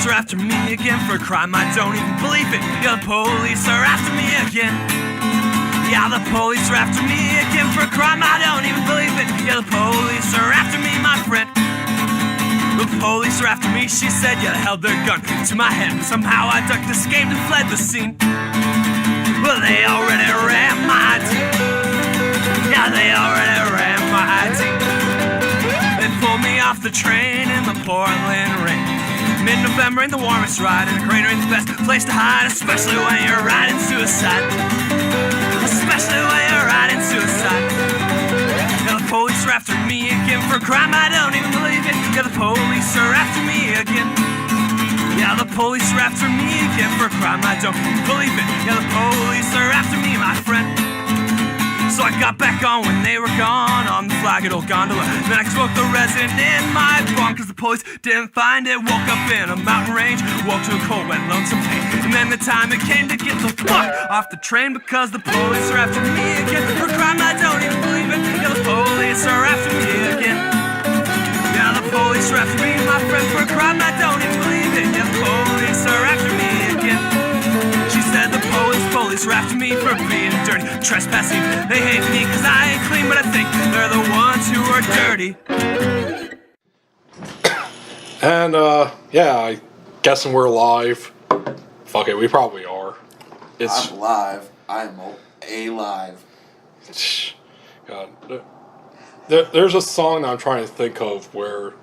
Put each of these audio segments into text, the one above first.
police are after me again for a crime I don't even believe in. Yeah, the police are after me again. Yeah, the police are after me again for a crime I don't even believe in. Yeah, the police are after me, my friend. The police are after me, she said. Yeah, they held their gun to my head, but somehow I ducked, escaped, and fled the scene. Well, they already ran my ID. Yeah, they already ran my ID. They pulled me off the train in the Portland rain. Mid-November ain't the warmest ride, and the crater ain't the best place to hide, especially when you're riding suicide. Especially when you're riding suicide. Yeah, the police are after me again for a crime I don't even believe in. Yeah, the police are after me again. Yeah, the police are after me again for a crime I don't even believe in. Yeah, the police are after me, my friend. So I got back on when they were gone on the flagged old gondola. Then I smoked the resin in my bunk cause the police didn't find it. Woke up in a mountain range, woke to a cold, wet, lonesome pain. And then the time it came to get the fuck off the train because the police are after me again for a crime I don't even believe in. Yeah, the police are after me again. Yeah, the police are after me, my friend, for a crime I don't even believe in. Yeah, the police are after me again. She said the police are after me for being dirty, trespassing. They hate me cause I ain't clean, but I think they're the ones who are dirty. And, yeah, I'm guessing we're live. Fuck it, we probably are. I'm live. I'm alive. God. There's a song that I'm trying to think of where,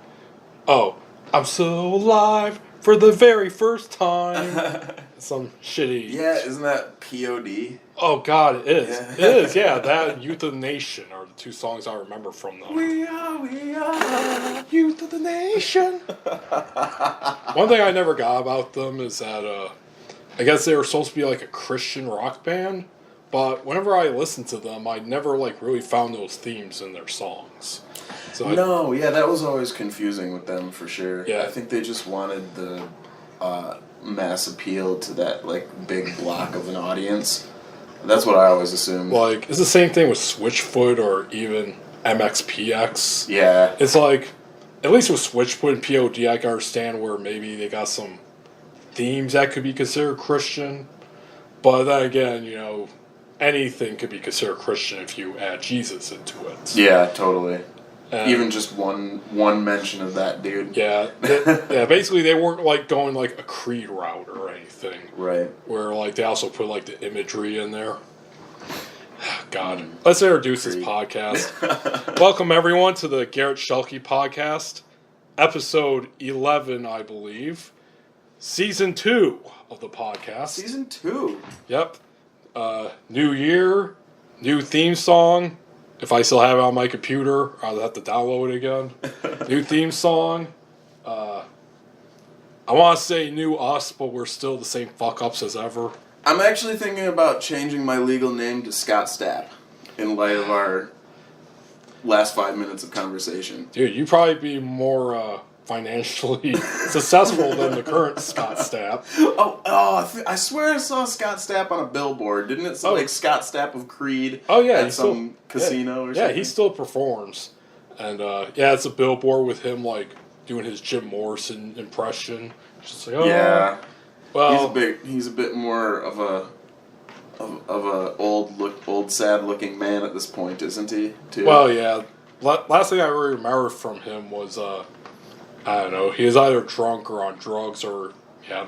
I'm so alive for the very first time. Some shitty. Yeah, isn't that POD? Oh, God, it is. Yeah. It is, yeah. That Youth of the Nation are the two songs I remember from them. We are, Youth of the Nation. One thing I never got about them is that, I guess they were supposed to be like a Christian rock band, but whenever I listened to them, I never, like, really found those themes in their songs. So that was always confusing with them for sure. Yeah. I think they just wanted the mass appeal to that like big block of an audience. That's what I always assumed. Like, it's the same thing with Switchfoot or even MXPX. Yeah. It's like, at least with Switchfoot and POD, I can understand where maybe they got some themes that could be considered Christian. But then again, you know, anything could be considered Christian if you add Jesus into it. Yeah, totally. Even just one mention of that dude. Yeah, basically they weren't like going like a Creed route or anything. Right. Where like they also put like the imagery in there. God, let's introduce this podcast. Welcome everyone to the Garret Schuelke podcast, episode 11, I believe, season 2 of the podcast. Season 2. Yep. New year, new theme song. If I still have it on my computer, I'll have to download it again. New theme song. I want to say new us, but we're still the same fuck-ups as ever. I'm actually thinking about changing my legal name to Scott Stapp in light of our last 5 minutes of conversation. Dude, you'd probably be more financially successful than the current Scott Stapp. I swear I saw Scott Stapp on a billboard. Didn't it say like Scott Stapp of Creed at some casino or something? Yeah, he still performs. And it's a billboard with him like doing his Jim Morrison impression. Just like, yeah. Well, he's a bit more of a old sad looking man at this point, isn't he? Too? Well, yeah. Last thing I really remember from him was I don't know, he was either drunk or on drugs or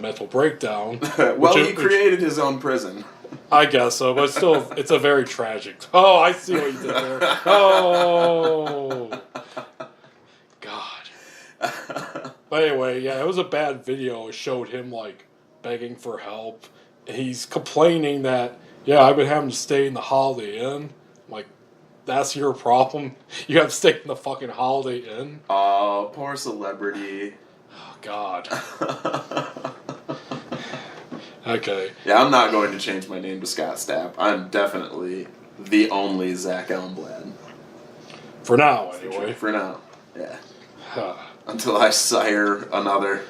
mental breakdown. Well, he created his own prison. I guess so, but still, it's a very tragic. Oh, I see what you did there. Oh, God. But anyway, it was a bad video. It showed him like begging for help. He's complaining that I've been having to stay in the Holiday Inn. Like, that's your problem? You have to stay in the fucking Holiday Inn? Oh, poor celebrity. Oh, God. Okay. Yeah, I'm not going to change my name to Scott Stapp. I'm definitely the only Zach Elmbald. For now, anyway. For now, yeah. Until I sire another.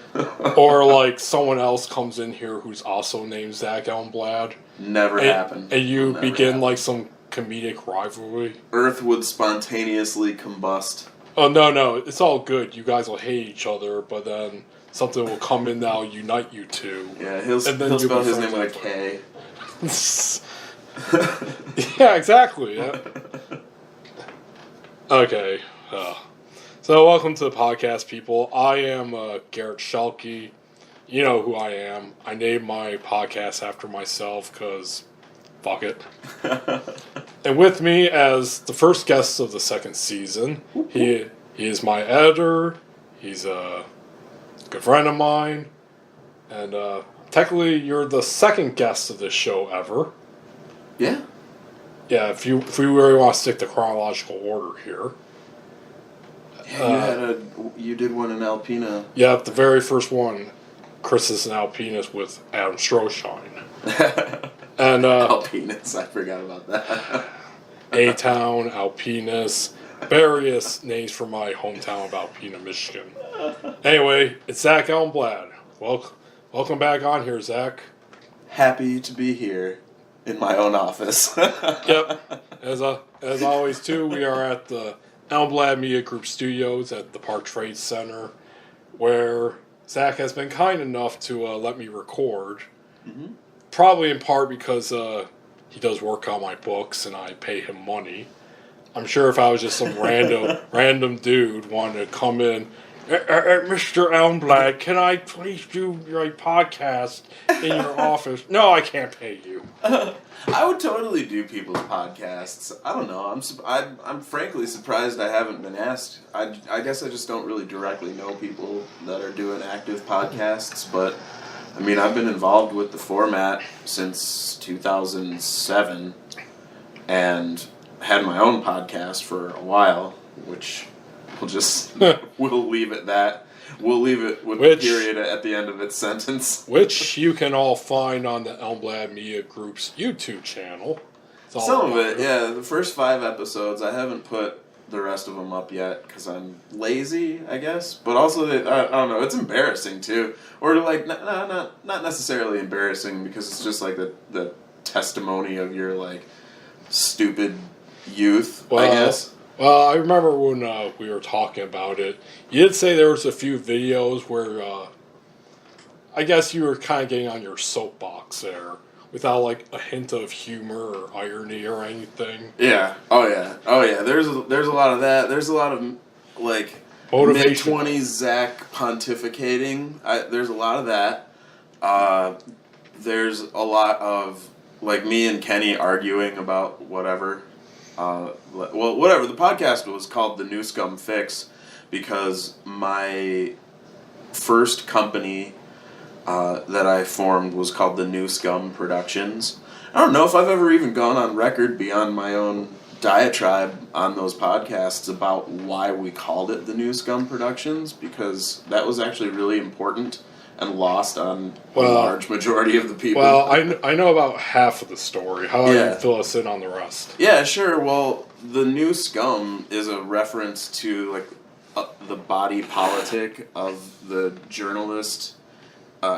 Or, like, someone else comes in here who's also named Zach Elmblad. Never happened. And you begin, like, some comedic rivalry. Earth would spontaneously combust. Oh, no, it's all good. You guys will hate each other, but then something will come in that'll unite you two. Yeah, he'll And then spell you'll be his name with a friends K. Yeah, exactly. Yeah. Okay. So welcome to the podcast, people. I am Garret Schuelke. You know who I am. I named my podcast after myself because fuck it. And with me as the first guest of the second season, he is my editor. He's a good friend of mine. And technically, you're the second guest of this show ever. Yeah. Yeah, if we really want to stick to chronological order here. Yeah, you did one in Alpena. Yeah, the very first one, Chris's and Alpina's with Adam Stroshine. And Alpenas, I forgot about that. A-Town, Alpinas, various names from my hometown of Alpena, Michigan. Anyway, it's Zach Elmbald. Welcome back on here, Zach. Happy to be here in my own office. Yep. As always, too, we are at the Elmblad Media Group studios at the Park Trade Center, where Zach has been kind enough to let me record. Mm-hmm. Probably in part because he does work on my books and I pay him money. I'm sure if I was just some random dude wanting to come in, Mr. Elmblad, can I please do your podcast in your office? No, I can't pay you. I would totally do people's podcasts. I don't know. I'm frankly surprised I haven't been asked. I guess I just don't really directly know people that are doing active podcasts, but I mean, I've been involved with the format since 2007 and had my own podcast for a while, which we'll leave it that. We'll leave it with the period at the end of its sentence. Which you can all find on the Elmblad Media Group's YouTube channel. Some of it, yeah. The first 5 episodes, I haven't put the rest of them up yet because I'm lazy, I guess. But also, I don't know, it's embarrassing too. Or like, not necessarily embarrassing because it's just like the testimony of your like stupid youth, I guess. Well, I remember when we were talking about it, you did say there was a few videos where I guess you were kind of getting on your soapbox there without like a hint of humor or irony or anything. Yeah. Oh yeah. There's a lot of that. There's a lot of like mid-20s Zach pontificating. There's a lot of that. There's a lot of like me and Kenny arguing about whatever. Whatever. The podcast was called The New Scum Fix because my first company that I formed was called The New Scum Productions. I don't know if I've ever even gone on record beyond my own diatribe on those podcasts about why we called it The New Scum Productions, because that was actually really important and lost on a large majority of the people. Well, I know about half of the story. How about you fill us in on the rest? Yeah, sure. Well, the New Scum is a reference to like the body politic of the journalist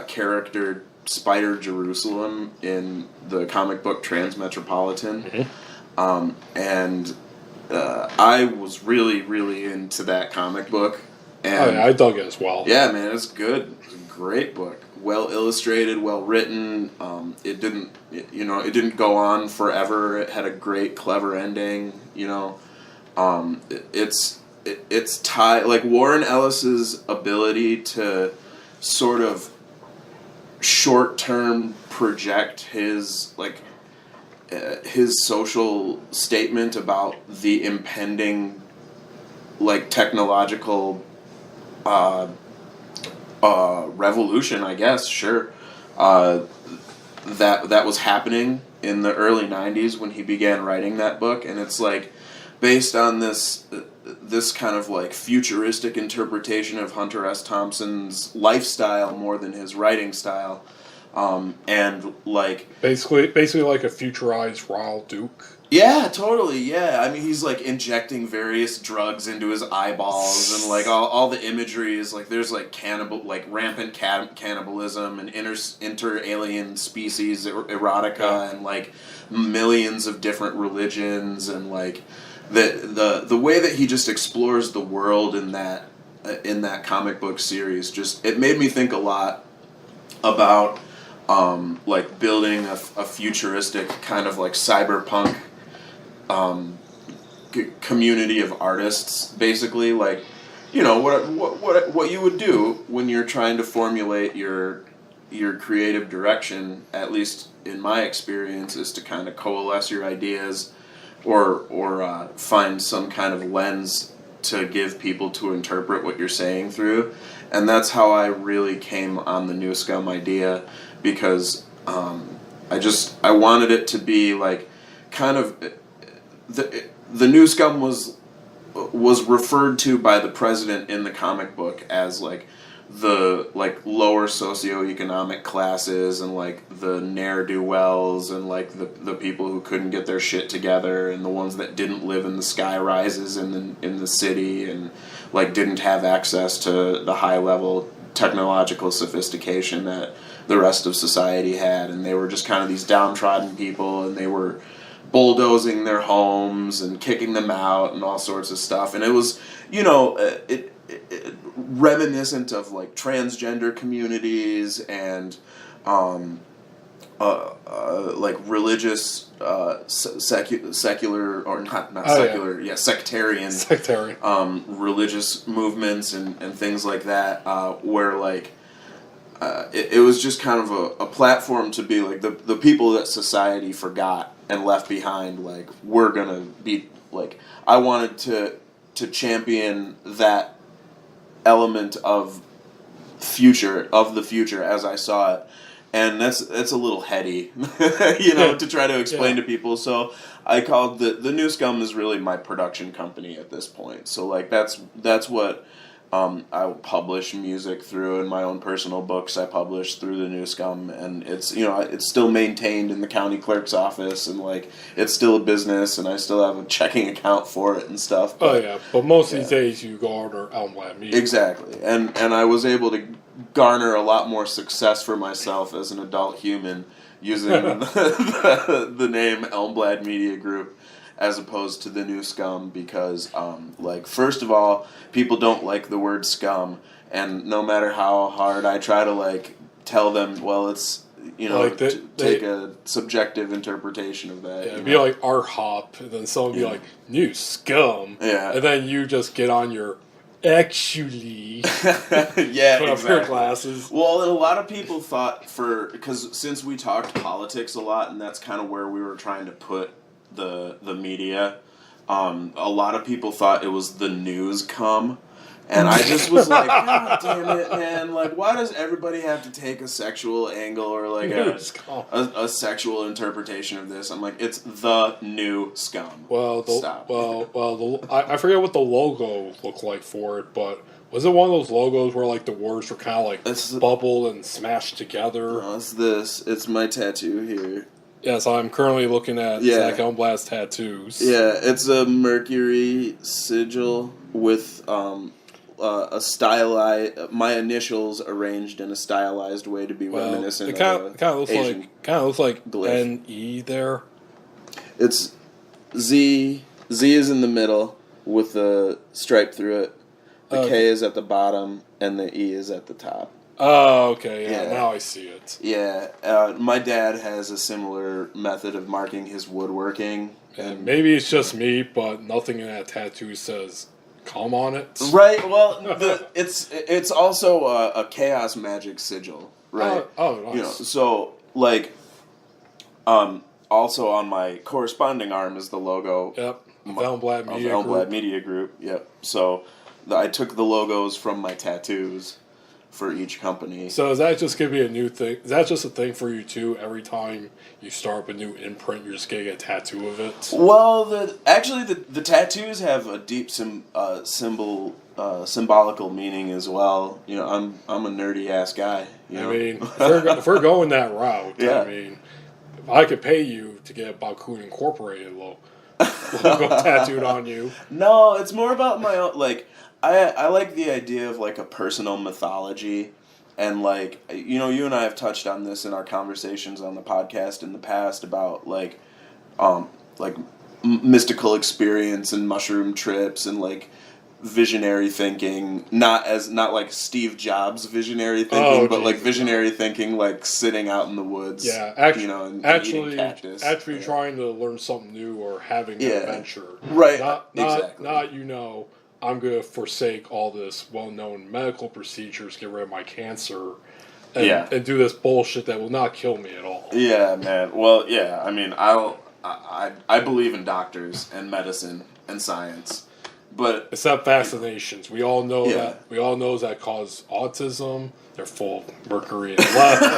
character Spider Jerusalem in the comic book Transmetropolitan. Mm-hmm. And I was really, really into that comic book. And I dug it as well. Yeah, man, it's good. It's a great book. Well illustrated, well written. It didn't go on forever. It had a great, clever ending. It's tied like Warren Ellis's ability to sort of short-term project his social statement about the impending like technological revolution, I guess, sure. That was happening in the early 90s when he began writing that book, and it's like based on this kind of like futuristic interpretation of Hunter S. Thompson's lifestyle more than his writing style. And like basically like a futurized Raoul Duke. Yeah, totally. Yeah, I mean he's like injecting various drugs into his eyeballs, and like all the imagery is like there's like rampant cannibalism and inter-alien species erotica and like millions of different religions and like the way that he just explores the world in that comic book series, just it made me think a lot about like building a futuristic kind of like cyberpunk community of artists, basically, like, you know, what you would do when you're trying to formulate your creative direction, at least in my experience, is to kind of coalesce your ideas or find some kind of lens to give people to interpret what you're saying through. And that's how I really came on the New Scum idea, because I wanted it to be like kind of the New Scum was referred to by the president in the comic book as like the like lower socioeconomic classes and like the ne'er-do-wells and like the people who couldn't get their shit together and the ones that didn't live in the sky rises in the city and like didn't have access to the high level technological sophistication that the rest of society had, and they were just kind of these downtrodden people, and they were bulldozing their homes and kicking them out and all sorts of stuff. And it was, you know, it reminiscent of like transgender communities and like religious secular or not secular, sectarian religious movements and things like that, where like it was just kind of a platform to be like the people that society forgot and left behind. Like, we're gonna be like, I wanted to champion that element of the future as I saw it, and that's a little heady, you know, to try to explain to people. So I called the New Scum is really my production company at this point. So like that's what I publish music through, and my own personal books I publish through the New Scum, and it's, you know, it's still maintained in the county clerk's office, and like it's still a business, and I still have a checking account for it and stuff. But, but most of these days you go under Elmblad Media. Exactly, and I was able to garner a lot more success for myself as an adult human using the name Elmblad Media Group as opposed to the New Scum, because, like, first of all, people don't like the word scum, and no matter how hard I try to, like, tell them, well, it's, you know, like take a subjective interpretation of that. Yeah, it'd be like art hop, and then someone would be like, New Scum. Yeah. And then you just get on your actually yeah, put up exactly. your glasses. Well, and a lot of people thought because since we talked politics a lot, and that's kind of where we were trying to put the media, a lot of people thought it was the news cum, and I just was like, God damn it, man, like, why does everybody have to take a sexual angle or like a sexual interpretation of this? I'm like, it's the New Scum. Stop. I forget what the logo looked like for it, but was it one of those logos where like the words were kind of like bubbled and smashed together? No, it's my tattoo here. Yes, I'm currently looking at Zach Elmblad's tattoos. Yeah, it's a Mercury sigil with a stylized, my initials arranged in a stylized way to be reminiscent. It kind of looks like glyph. NE there. It's Z. Z is in the middle with a stripe through it. The K is at the bottom and the E is at the top. Oh, okay, yeah, now I see it. Yeah, my dad has a similar method of marking his woodworking. And maybe it's just me, but nothing in that tattoo says "come" on it. Right. Well, it's also a chaos magic sigil, right? Oh, nice. You know, so like, also on my corresponding arm is the logo. Yep. Elmblad Media Group. Yep. So I took the logos from my tattoos for each company. So is that just going to be a new thing? Is that just a thing for you too? Every time you start up a new imprint, you're just getting a tattoo of it? Well, the tattoos have a deep symbolical meaning as well. You know, I'm a nerdy ass guy. You know? I mean, if we're going that route, yeah. I mean, if I could pay you to get a Bakun Incorporated logo tattooed on you. No, it's more about my own, like, I like the idea of like a personal mythology, and like, you know, you and I have touched on this in our conversations on the podcast in the past about like mystical experience and mushroom trips and like visionary thinking, not like Steve Jobs visionary thinking, but like visionary thinking, like sitting out in the woods. Yeah, actually, you know, and actually, eating cactus. actually trying to learn something new or having an adventure. Right. Not, I'm going to forsake all this well-known medical procedures, get rid of my cancer, and do this bullshit that will not kill me at all. Yeah, man. Well, yeah. I mean, I believe in doctors and medicine and science, but except vaccinations, we all know that. We all know that cause autism. They're full of mercury and lead.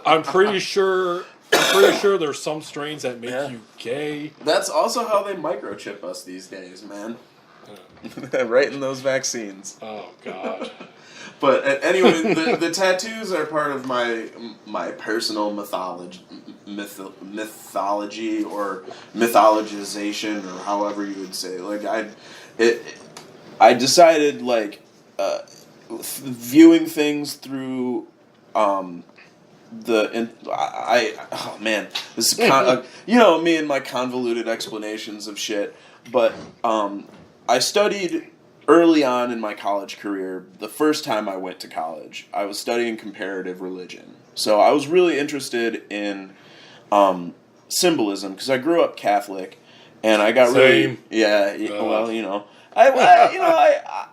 I'm pretty sure there's some strains that make you gay. That's also how they microchip us these days, man. Right in those vaccines. Oh God. But anyway, the tattoos are part of my personal mythology or mythologization, or however you would say. Like I decided like viewing things through oh man, this is me and my convoluted explanations of shit. But I studied early on in my college career. The first time I went to college, I was studying comparative religion. So I was really interested in symbolism because I grew up Catholic, and I got really well, I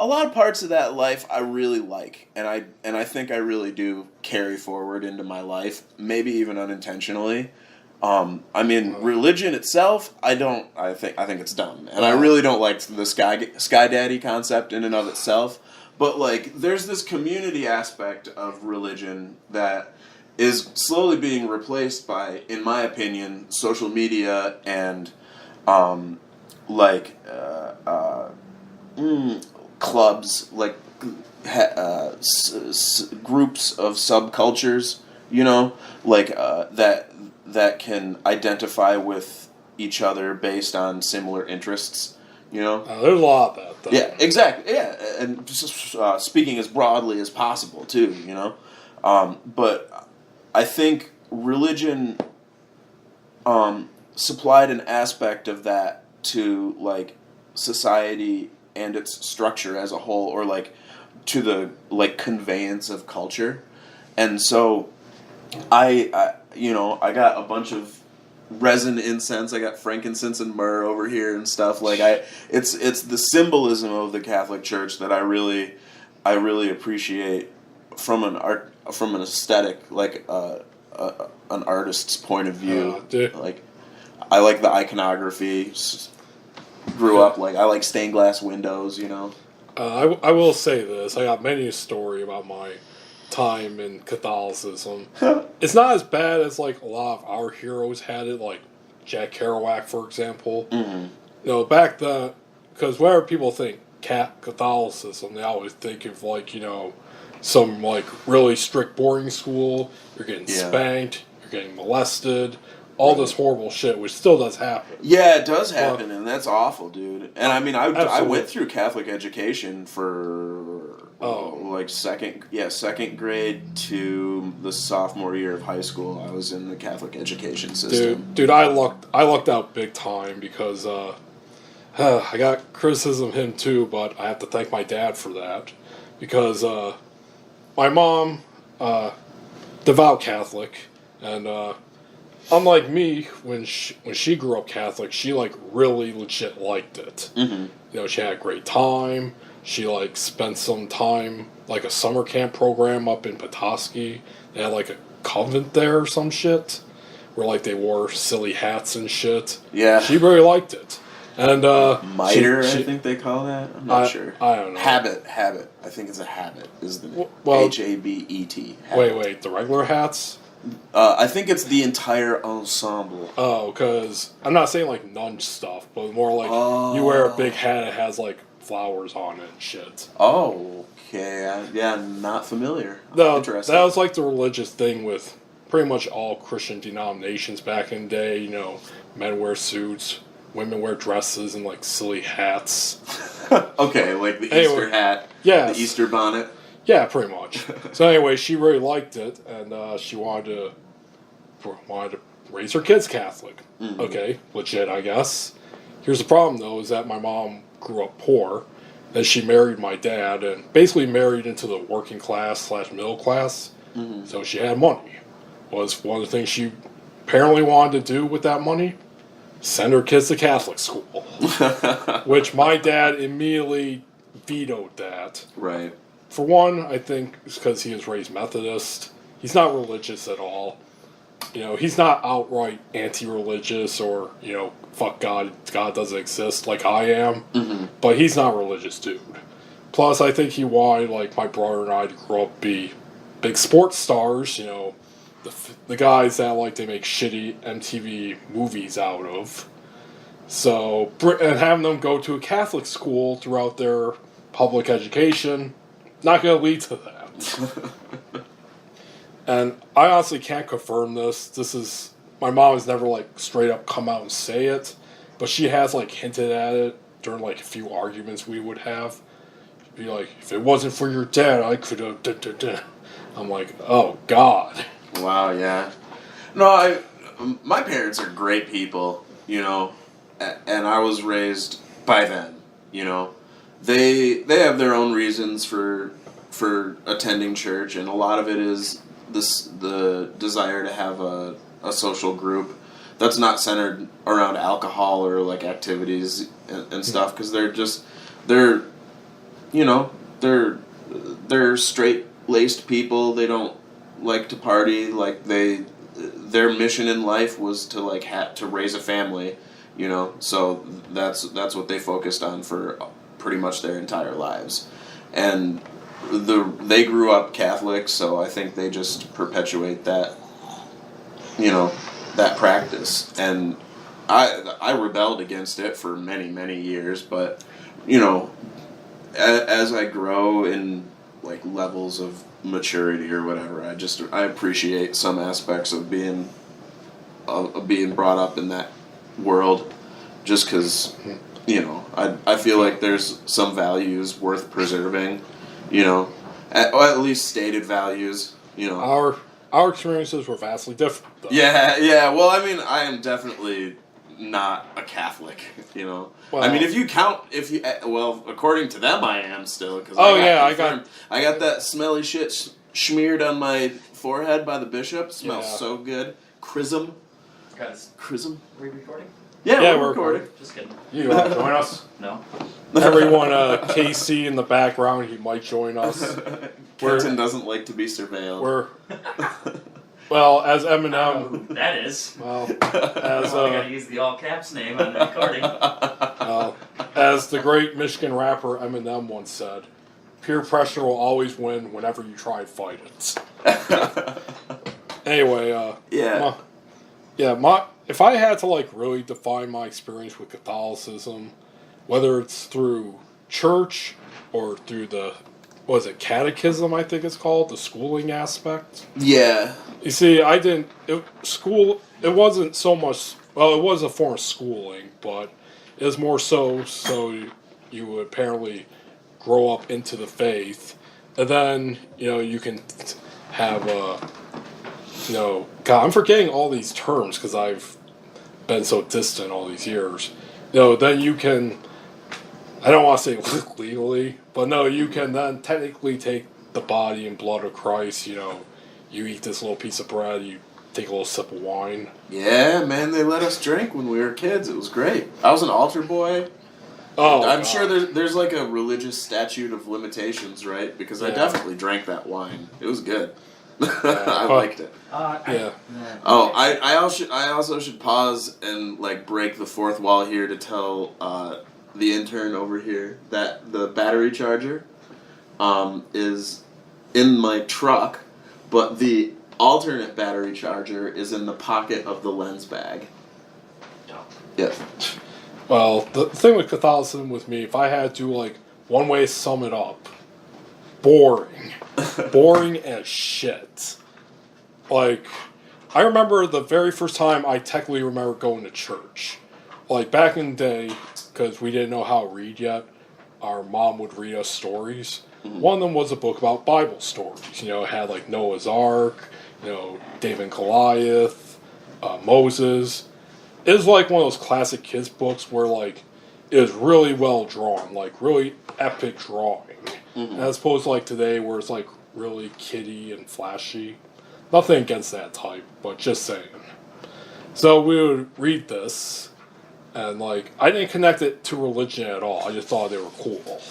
a lot of parts of that life I really like, and I think I really do carry forward into my life, maybe even unintentionally. I mean, religion itself, I think it's dumb, and I really don't like the sky daddy concept in and of itself. But like, there's this community aspect of religion that is slowly being replaced by, in my opinion, social media and clubs, like groups of subcultures, that can identify with each other based on similar interests, there's a lot of that, though. Yeah, exactly, yeah, and just speaking as broadly as possible, too, but I think religion supplied an aspect of that to, like, society and its structure as a whole, or, like, to the, like, conveyance of culture, and so I got a bunch of resin incense. I got frankincense and myrrh over here and stuff. Like it's the symbolism of the Catholic Church that I really appreciate from an aesthetic, like an artist's point of view. Like I like the iconography. Grew up like I like stained glass windows. I will say this. I got many a story about my time in Catholicism. It's not as bad as like a lot of our heroes had it, like Jack Kerouac, for example. Mm-hmm. Back then, because whenever people think Catholicism, they always think of like some like really strict boarding school. You're getting spanked. You're getting molested. All this horrible shit, which still does happen. Yeah, it does happen, and that's awful, dude. And I mean, I went through Catholic education for like second grade to the sophomore year of high school. I was in the Catholic education system. Dude, I lucked out big time because I got criticism of him too, but I have to thank my dad for that because my mom, devout Catholic, and unlike me, when she grew up Catholic, she like really legit liked it. Mm-hmm. She had a great time. She like spent some time like a summer camp program up in Petoskey. They had like a convent there or some shit, where like they wore silly hats and shit. Yeah, she really liked it. And mitre, I think they call that. I'm not sure. I don't know. Habit. I think it's a habit. Is the HABET? Wait. The regular hats. I think it's the entire ensemble. Oh, because I'm not saying like nun stuff, but more like you wear a big hat that has like flowers on it and shit. Oh, okay. Yeah, not familiar. No, interesting. That was like the religious thing with pretty much all Christian denominations back in the day. Men wear suits, women wear dresses and like silly hats. Okay, like the Easter hat. Yeah. The Easter bonnet. Yeah, pretty much. So anyway, she really liked it, and she wanted to raise her kids Catholic. Okay, legit, I guess. Here's the problem, though, is that my mom grew up poor. Then she married my dad and basically married into the working class / middle class. So she had money. Was one of the things she apparently wanted to do with that money? Send her kids to Catholic school. Which my dad immediately vetoed that. Right. For one, I think it's because he was raised Methodist. He's not religious at all. He's not outright anti-religious or, fuck God, God doesn't exist like I am. But he's not a religious dude. Plus, I think he wanted, like, my brother and I to grow up be big sports stars, the guys that, like, they make shitty MTV movies out of. So, and having them go to a Catholic school throughout their public education, not going to lead to that. And I honestly can't confirm this. My mom has never, like, straight up come out and say it, but she has, like, hinted at it during, like, a few arguments we would have. She'd be like, if it wasn't for your dad, I could have... I'm like, oh, God. Wow, yeah. No, my parents are great people, and I was raised by them, They have their own reasons for attending church, and a lot of it is the desire to have a social group that's not centered around alcohol or like activities and stuff, because they're straight-laced people. They don't like to party. Like their mission in life was to like to raise a family, so that's what they focused on for pretty much their entire lives. And they grew up Catholic, so I think they just perpetuate that, that practice. And I rebelled against it for many, many years, but, as I grow in, like, levels of maturity or whatever, I appreciate some aspects of being brought up in that world, just because, I feel like there's some values worth preserving. At least stated values, Our experiences were vastly different, though. Yeah, well, I mean, I am definitely not a Catholic, Well, I mean, according to them, I am still, because I got that smelly shit smeared on my forehead by the bishop. Smells so good. Chrism. Chrism. Are we recording? Yeah, we're recording. Just kidding. You want to join us? No. Everyone, KC in the background, he might join us. Kenton doesn't like to be surveilled. Well, as I don't know Eminem... who that is. Well, I gotta use the all caps name on the recording. As the great Michigan rapper Eminem once said, peer pressure will always win whenever you try to fight it. Anyway, if I had to, like, really define my experience with Catholicism, whether it's through church or through the, catechism, I think it's called, the schooling aspect. Yeah. You see, it wasn't so much, well, it was a form of schooling, but it was more so you would apparently grow up into the faith, and then, you can have, God, I'm forgetting all these terms because I've been so distant all these years. Then you can, I don't want to say legally, but no, you can then technically take the body and blood of Christ, you eat this little piece of bread, you take a little sip of wine. Yeah, man, they let us drink when we were kids. It was great. I was an altar boy. Oh, I'm sure there's like a religious statute of limitations, right? Because I definitely drank that wine. It was good. I liked it. I also should pause and like break the fourth wall here to tell the intern over here that the battery charger is in my truck, but the alternate battery charger is in the pocket of the lens bag. Yeah. Well, the thing with Catholicism with me, if I had to, like, one way to sum it up, boring. Boring as shit. Like, I remember the very first time I technically remember going to church. Like, back in the day, because we didn't know how to read yet, our mom would read us stories. Mm-hmm. One of them was a book about Bible stories. It had, like, Noah's Ark, David and Goliath, Moses. It was like one of those classic kids books where like it was really well drawn, like really epic drawing. As opposed to like today where it's like really kiddie and flashy. Nothing against that type, but just saying. So we would read this, and like I didn't connect it to religion at all. I just thought they were cool.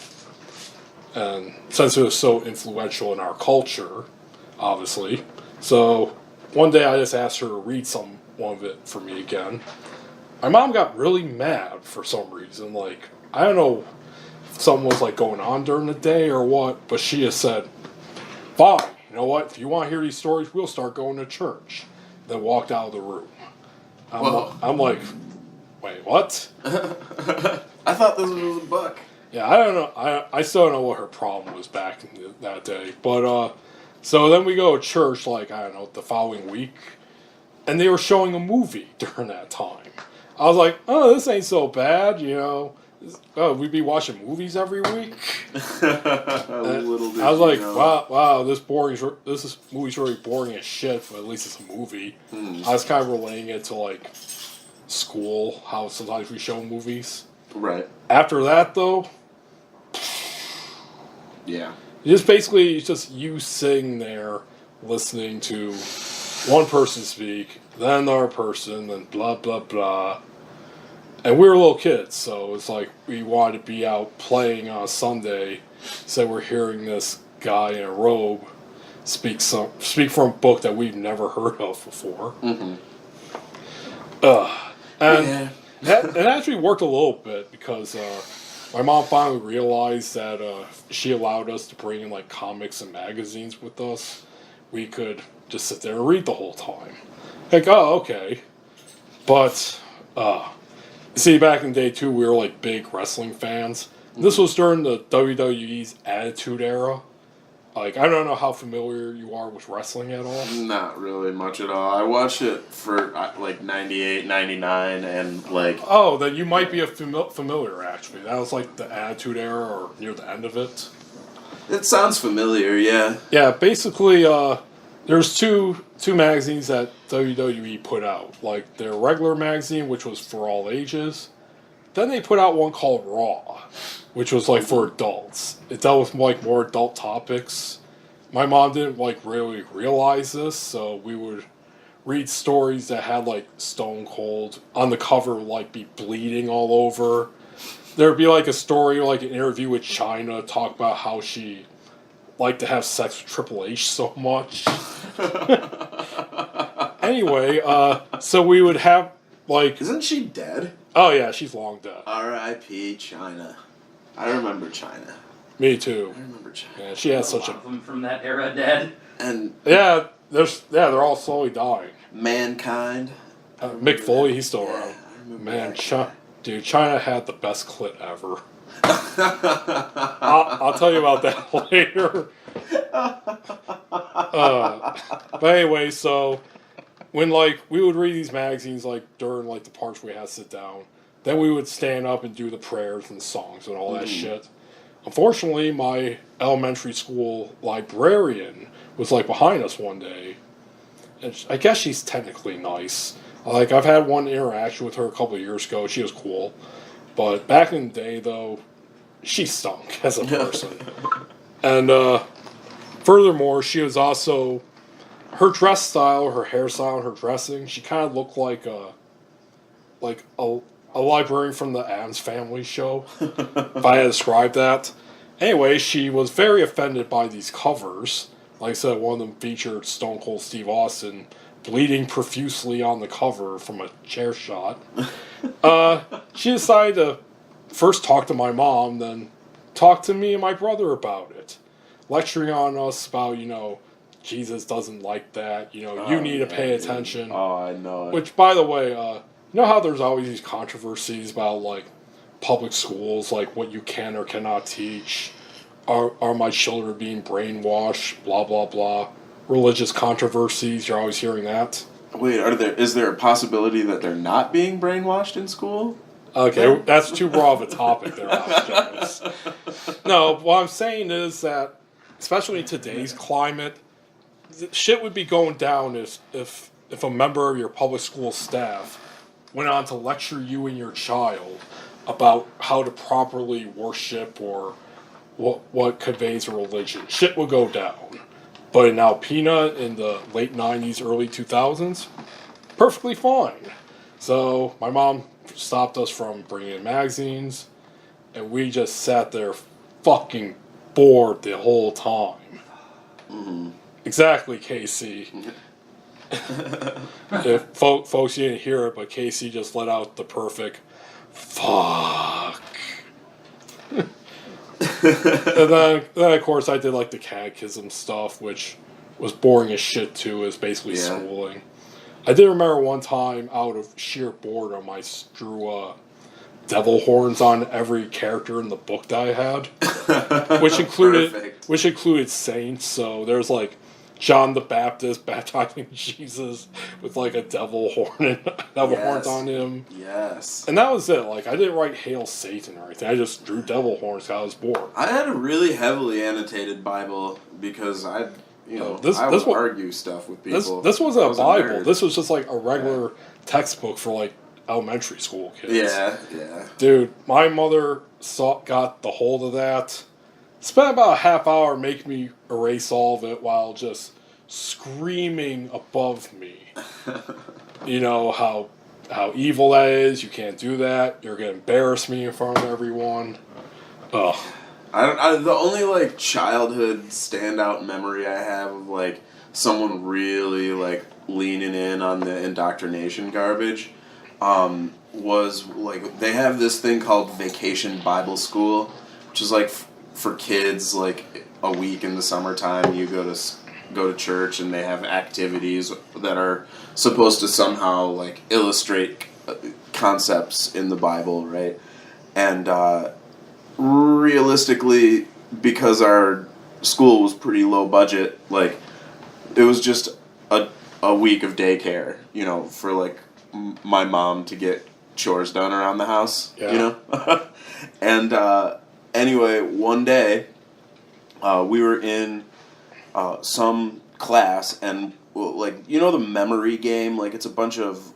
And since it was so influential in our culture, obviously, so one day I just asked her to read one of it for me again. My mom got really mad for some reason. Like, I don't know if something was like going on during the day or what, but she just said, fine, you know what, if you want to hear these stories, we'll start going to church. Then walked out of the room. I'm like, wait, what? I thought this was a book. Yeah, I don't know. I still don't know what her problem was back in that day. But, so then we go to church, like, I don't know, the following week. And they were showing a movie during that time. I was like, oh, this ain't so bad, you know. Oh, we'd be watching movies every week. I was like, wow, this movie's really boring as shit, but at least it's a movie. I was kind of relating it to, like, school, how sometimes we show movies. Right. After that, though, yeah. It's basically just you sitting there listening to one person speak, then another person, then blah, blah, blah. And we were little kids, so it's like we wanted to be out playing on a Sunday, so we're hearing this guy in a robe speak from a book that we've never heard of before. And it actually worked a little bit because my mom finally realized that she allowed us to bring in like comics and magazines with us. We could just sit there and read the whole time. Like, oh, okay. But, see, back in the day, too, we were, like, big wrestling fans. This was during the WWE's Attitude Era. Like, I don't know how familiar you are with wrestling at all. Not really much at all. I watched it for, like, 98, 99, and, like... Oh, then you might be familiar, actually. That was, like, the Attitude Era or near the end of it. It sounds familiar, yeah. Yeah, basically, there's two magazines that WWE put out. Like, their regular magazine, which was for all ages. Then they put out one called Raw, which was, like, for adults. It dealt with, like, more adult topics. My mom didn't, like, really realize this, so we would read stories that had, like, Stone Cold. On the cover, like, be bleeding all over. There'd be, like, a story, like, an interview with China, talk about how she liked to have sex with Triple H so much. Anyway, so we would have, like... Isn't she dead? Oh, yeah, she's long dead. R.I.P. China. I remember China. Me too. I remember China. Yeah, she had such a lot of them from that era dead. And yeah, they're all slowly dying. Mankind. Mick Foley, he's still around. I remember Man, that guy. China had the best clit ever. I'll tell you about that later. But anyway, so when like we would read these magazines like during like the parts we had to sit down, then we would stand up and do the prayers and songs and all that shit. Unfortunately, my elementary school librarian was like behind us one day, and I guess she's technically nice. Like I've had one interaction with her a couple of years ago. She was cool, but back in the day though, she stunk as a person. And furthermore, she was also her dress style, her hairstyle, and her dressing. She kind of looked like a librarian from the Addams Family show, if I had to describe that. Anyway, she was very offended by these covers. Like I said, one of them featured Stone Cold Steve Austin bleeding profusely on the cover from a chair shot. She decided to first talk to my mom, then talk to me and my brother about it. Lecturing on us about, Jesus doesn't like that, you need to pay attention. Oh, I know it. Which, by the way, you know how there's always these controversies about, like, public schools, like what you can or cannot teach? Are my children being brainwashed? Blah, blah, blah. Religious controversies, you're always hearing that. Wait, is there a possibility that they're not being brainwashed in school? Okay, that's too broad of a topic there, Alex Jones. No, what I'm saying is that, especially in today's climate, shit would be going down if if a member of your public school staff went on to lecture you and your child about how to properly worship or what conveys a religion, shit would go down. But in Alpena in the late 90s, early 2000s, perfectly fine. So my mom stopped us from bringing in magazines, and we just sat there fucking bored the whole time. Mm-hmm. Exactly, KC. If folks you didn't hear it, but KC just let out the perfect fuck. And then of course I did like the catechism stuff, which was boring as shit too. It was basically schooling. I did remember one time, out of sheer boredom, I drew devil horns on every character in the book that I had, which included saints. So there's like John the Baptist baptizing Jesus with like a devil horns on him. Yes. And that was it. Like, I didn't write Hail Satan or anything. I just drew devil horns because I was bored. I had a really heavily annotated Bible because I would argue stuff with people. This wasn't a Bible. This was just like a regular textbook for like elementary school kids. Yeah. Dude, my mother got the hold of that. Spent about a half hour making me erase all of it while just screaming above me. You know how evil that is. You can't do that. You're gonna embarrass me in front of everyone. Ugh. The only like childhood standout memory I have of like someone really like leaning in on the indoctrination garbage was like they have this thing called Vacation Bible School, which is like for kids, like a week in the summertime. You go to church and they have activities that are supposed to somehow like illustrate concepts in the Bible, right? And realistically, because our school was pretty low budget, like it was just a week of daycare, you know, for like my mom to get chores done around the house, you know? And anyway, one day we were in some class, and like, you know, the memory game, like it's a bunch of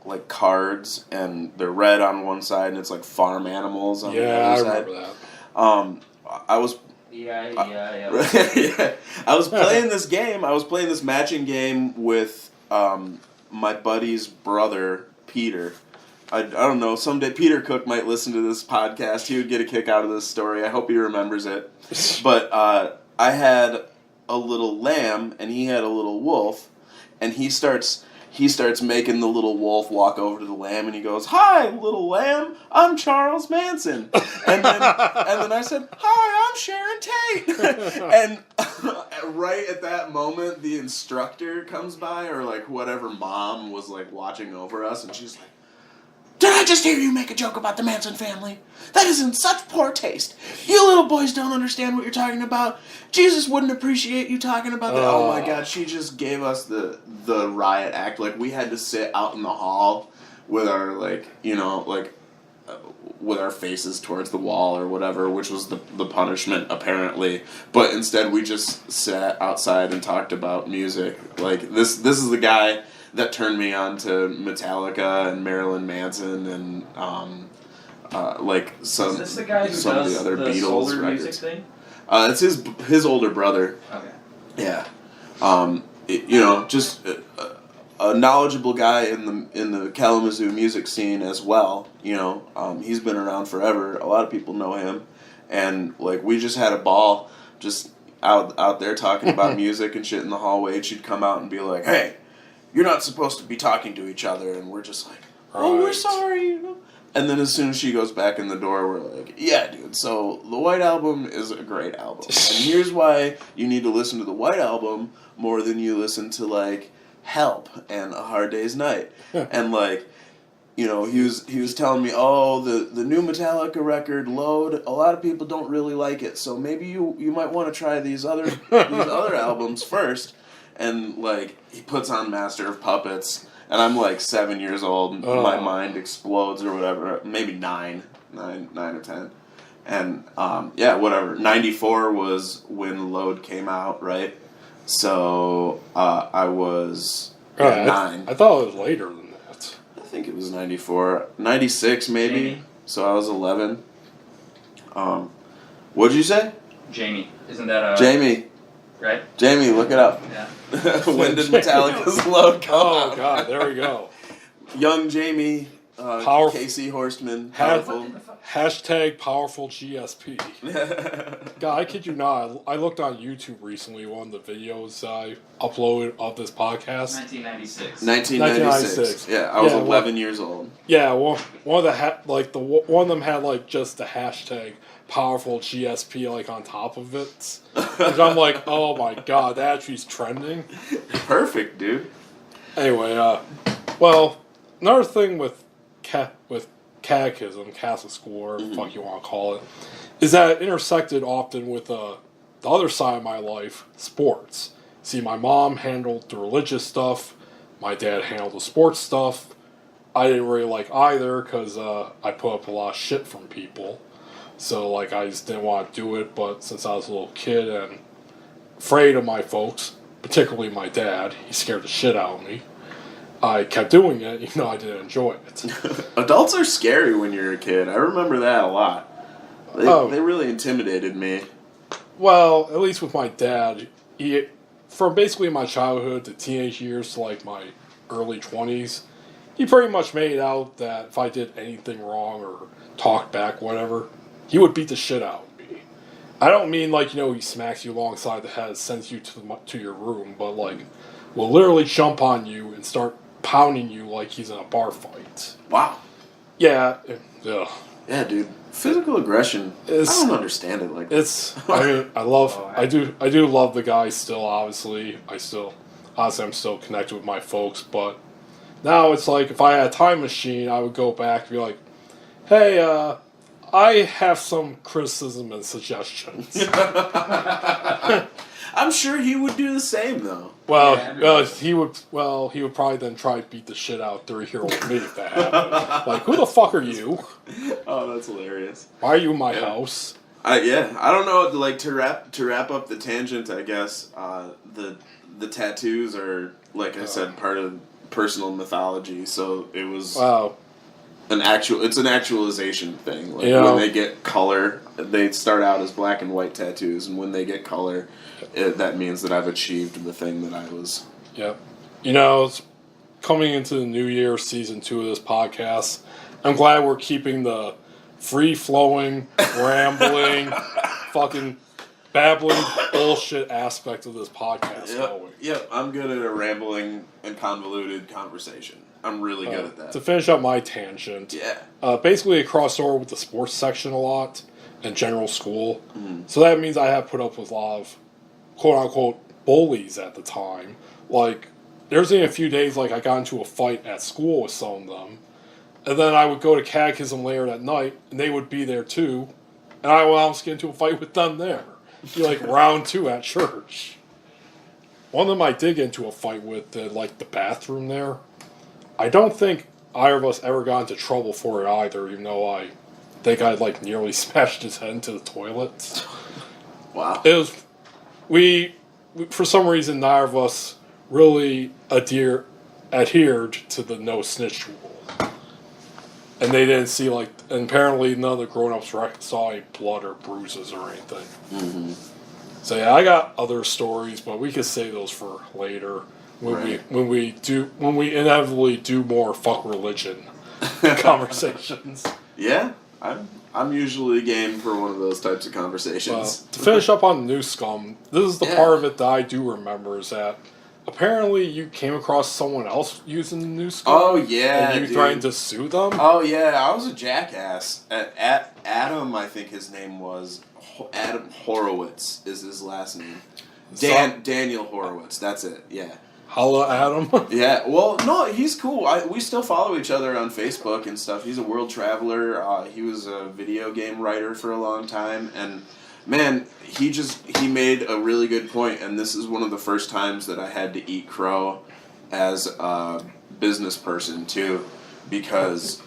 like cards, and they're red on one side and it's like farm animals on the other side. Yeah, I remember that. I was Yeah. I was playing this game. I was playing this matching game with my buddy's brother, Peter. I don't know, someday Peter Cook might listen to this podcast. He would get a kick out of this story. I hope he remembers it. But I had a little lamb, and he had a little wolf, and he starts making the little wolf walk over to the lamb, and he goes, "Hi, little lamb, I'm Charles Manson." And then I said, "Hi, I'm Sharon Tate." And right at that moment, the instructor comes by, or like whatever mom was like watching over us, and she's like, "Did I just hear you make a joke about the Manson family? That is in such poor taste. You little boys don't understand what you're talking about. Jesus wouldn't appreciate you talking about that." Oh my God, she just gave us the riot act. Like, we had to sit out in the hall with our, like, you know, like, with our faces towards the wall or whatever, which was the punishment, apparently. But instead, we just sat outside and talked about music. Like, this is the guy that turned me on to Metallica and Marilyn Manson and like some Is this the guy who some does of the other the Beatles solar records. music thing? It's his older brother. Okay. Yeah, you know, just a knowledgeable guy in the Kalamazoo music scene as well. You know, he's been around forever. A lot of people know him, and like we just had a ball just out there talking about music and shit in the hallway. And she'd come out and be like, "Hey, you're not supposed to be talking to each other," and we're just like, "Oh, we're sorry," you know? And then as soon as she goes back in the door, we're like, "Yeah, dude, so the White Album is a great album. And here's why you need to listen to the White Album more than you listen to, like, Help and A Hard Day's Night." And, like, you know, he was telling me, "Oh, the new Metallica record, Load, a lot of people don't really like it, so maybe you might want to try these other albums first." And, like, he puts on Master of Puppets, and I'm, like, 7 years old, and my mind explodes or whatever. Maybe 9 or 10. And, yeah, whatever. 94 was when Load came out, right? So, I was Yeah, 9. I thought it was later than that. I think it was 94. 96 maybe. Jamie. So I was 11. What'd you say? Jamie. Isn't that Jamie. right? Jamie, look it up. Yeah. When did Metallica's Load come Oh out? God, there we go. Young Jamie, Powerful. KC Horstman, Have- powerful. Hashtag powerful GSP. God, I kid you not. I looked on YouTube recently, one of the videos I uploaded of this podcast. 1996. 1996. Yeah, I was Yeah, 11 years old. Yeah, one of the one of them had like just the hashtag powerful GSP like on top of it. And I'm like, oh my God, that actually's trending. Perfect, dude. Anyway, well, another thing with catechism, Catholic school, or whatever the fuck you want to call it, is that it intersected often with the other side of my life, sports. See, my mom handled the religious stuff, my dad handled the sports stuff. I didn't really like either because I put up a lot of shit from people. So, like, I just didn't want to do it, but since I was a little kid and afraid of my folks, particularly my dad, he scared the shit out of me. I kept doing it, even though I didn't enjoy it. Adults are scary when you're a kid. I remember that a lot. They really intimidated me. Well, at least with my dad, from basically my childhood to teenage years to like my early 20s, he pretty much made out that if I did anything wrong or talked back, whatever, he would beat the shit out of me. I don't mean like, he smacks you alongside the head, sends you to your room, but like, will literally jump on you and start pounding you like he's in a bar fight. Wow. Yeah. Ugh. Yeah, dude. Physical aggression. I don't understand it like that. I do love the guy still, obviously. I'm still connected with my folks, but now it's like if I had a time machine, I would go back and be like, hey, I have some criticism and suggestions. I'm sure he would do the same, though. He would probably then try to beat the shit out of 3-year-old me if that happened. Like, who the fuck are you? Oh, that's hilarious. Why are you in my house? I don't know. Like to wrap up the tangent, I guess the tattoos are, like I said, part of personal mythology. So it was it's an actualization thing. Like when they get color, they start out as black and white tattoos, and when they get color, that means that I've achieved the thing that I was. Yep. It's coming into the new year, season 2 of this podcast. I'm glad we're keeping the free-flowing, rambling, fucking babbling bullshit aspect of this podcast going. Yep, I'm good at a rambling and convoluted conversation. I'm really good at that. To finish up my tangent, basically it crossed over with the sports section a lot and general school. Mm-hmm. So that means I have put up with a lot of quote-unquote bullies at the time. Like, there's been a few days like I got into a fight at school with some of them. And then I would go to catechism later that night, and they would be there too. And I would almost get into a fight with them there. Be like round 2 at church. One of them I did get into a fight with, like the bathroom there. I don't think either of us ever got into trouble for it either, even though I think I like nearly smashed his head into the toilet. Wow. It was we for some reason neither of us really adhered to the no snitch rule. And they didn't see, and apparently none of the grown-ups saw any blood or bruises or anything. Mm-hmm. So yeah, I got other stories, but we could save those for later when we inevitably do more fuck religion conversations. Yeah, I'm usually game for one of those types of conversations. To finish up on the new scum, this is the part of it that I do remember is that apparently you came across someone else using the new scum. Oh yeah, and you threatened to sue them. Oh yeah, I was a jackass. Adam, I think his name was Adam Horowitz is his last name. Daniel Horowitz. That's it. Yeah. Holla, Adam. Yeah. Well, no, he's cool. We still follow each other on Facebook and stuff. He's a world traveler. He was a video game writer for a long time, and man, he made a really good point. And this is one of the first times that I had to eat crow as a business person too, because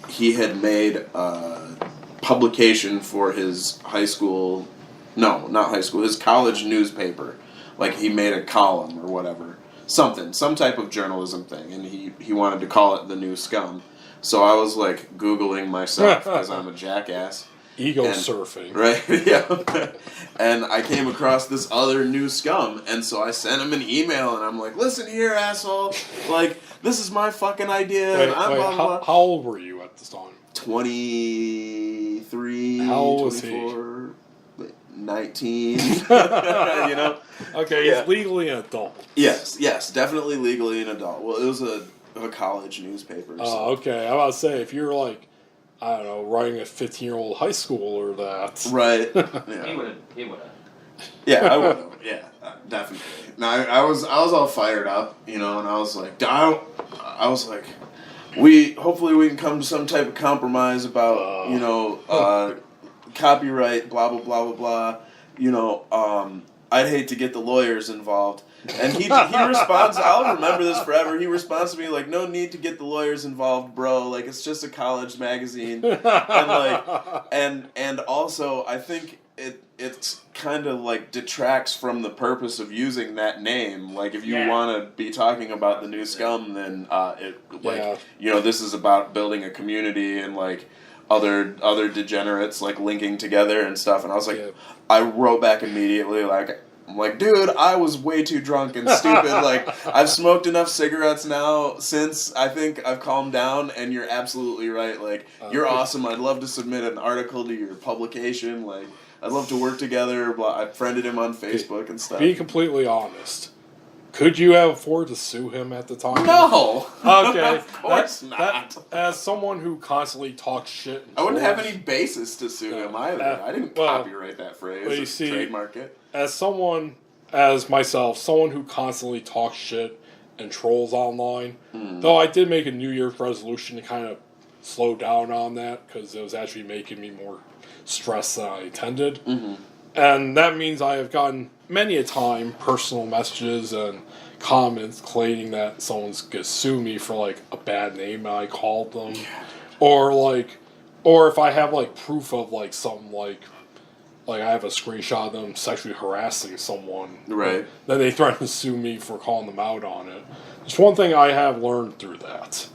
he had made a publication for his his college newspaper. Like, he made a column or whatever, some type of journalism thing, and he wanted to call it the New Scum. So I was like Googling myself because I'm a jackass. Ego surfing. Right, yeah. And I came across this other New Scum, and so I sent him an email, and I'm like, listen here, asshole. Like, this is my fucking idea. Wait, and I'm blah, blah, blah. How old were you at this time? 23, How old was 24, 19, you know? Okay, Yeah. he's legally an adult. Yes, definitely legally an adult. Well, it was a college newspaper. So. Oh, okay. I was about to say, if you're like, I don't know, writing a 15-year-old high schooler, that. Right. He would have. Yeah, I would have. Yeah, definitely. No, I was all fired up, you know, and I was like, hopefully we can come to some type of compromise about, you know, copyright, blah, blah, blah, blah, blah. You know, I'd hate to get the lawyers involved. And he responds, I'll remember this forever. He responds to me like, no need to get the lawyers involved, bro. Like, it's just a college magazine. And like, and also, I think it's kind of like detracts from the purpose of using that name. Like, if you want to be talking about the New Scum, then you know, this is about building a community and like other degenerates like linking together and stuff. And I was like, I wrote back immediately like, I'm like, dude, I was way too drunk and stupid. Like, I've smoked enough cigarettes now since I think I've calmed down, and you're absolutely right. Like, you're awesome. I'd love to submit an article to your publication. Like, I'd love to work together. I friended him on Facebook and stuff. Be completely honest. Could you have afforded to sue him at the time? No! Okay. Of course not. As someone who constantly talks shit... I wouldn't have any basis to sue him either. I didn't copyright that phrase or trademark it. As myself, someone who constantly talks shit and trolls online, though I did make a New Year's resolution to kind of slow down on that because it was actually making me more stressed than I intended. Mm-hmm. And that means I have gotten many a time personal messages and comments claiming that someone's gonna sue me for like a bad name I called them, or if I have like proof of like something like I have a screenshot of them sexually harassing someone, right? Then they threaten to sue me for calling them out on it. There's one thing I have learned through that: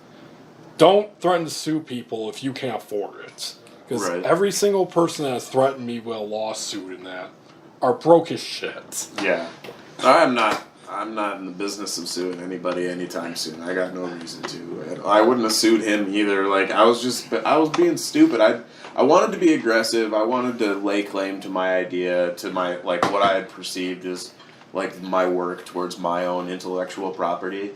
don't threaten to sue people if you can't afford it. Because every single person that has threatened me with a lawsuit in that are broke as shit. Yeah. I'm not in the business of suing anybody anytime soon. I got no reason to. I wouldn't have sued him either. Like, I was being stupid. I wanted to be aggressive. I wanted to lay claim to my idea, to my, like, what I had perceived as, like, my work towards my own intellectual property.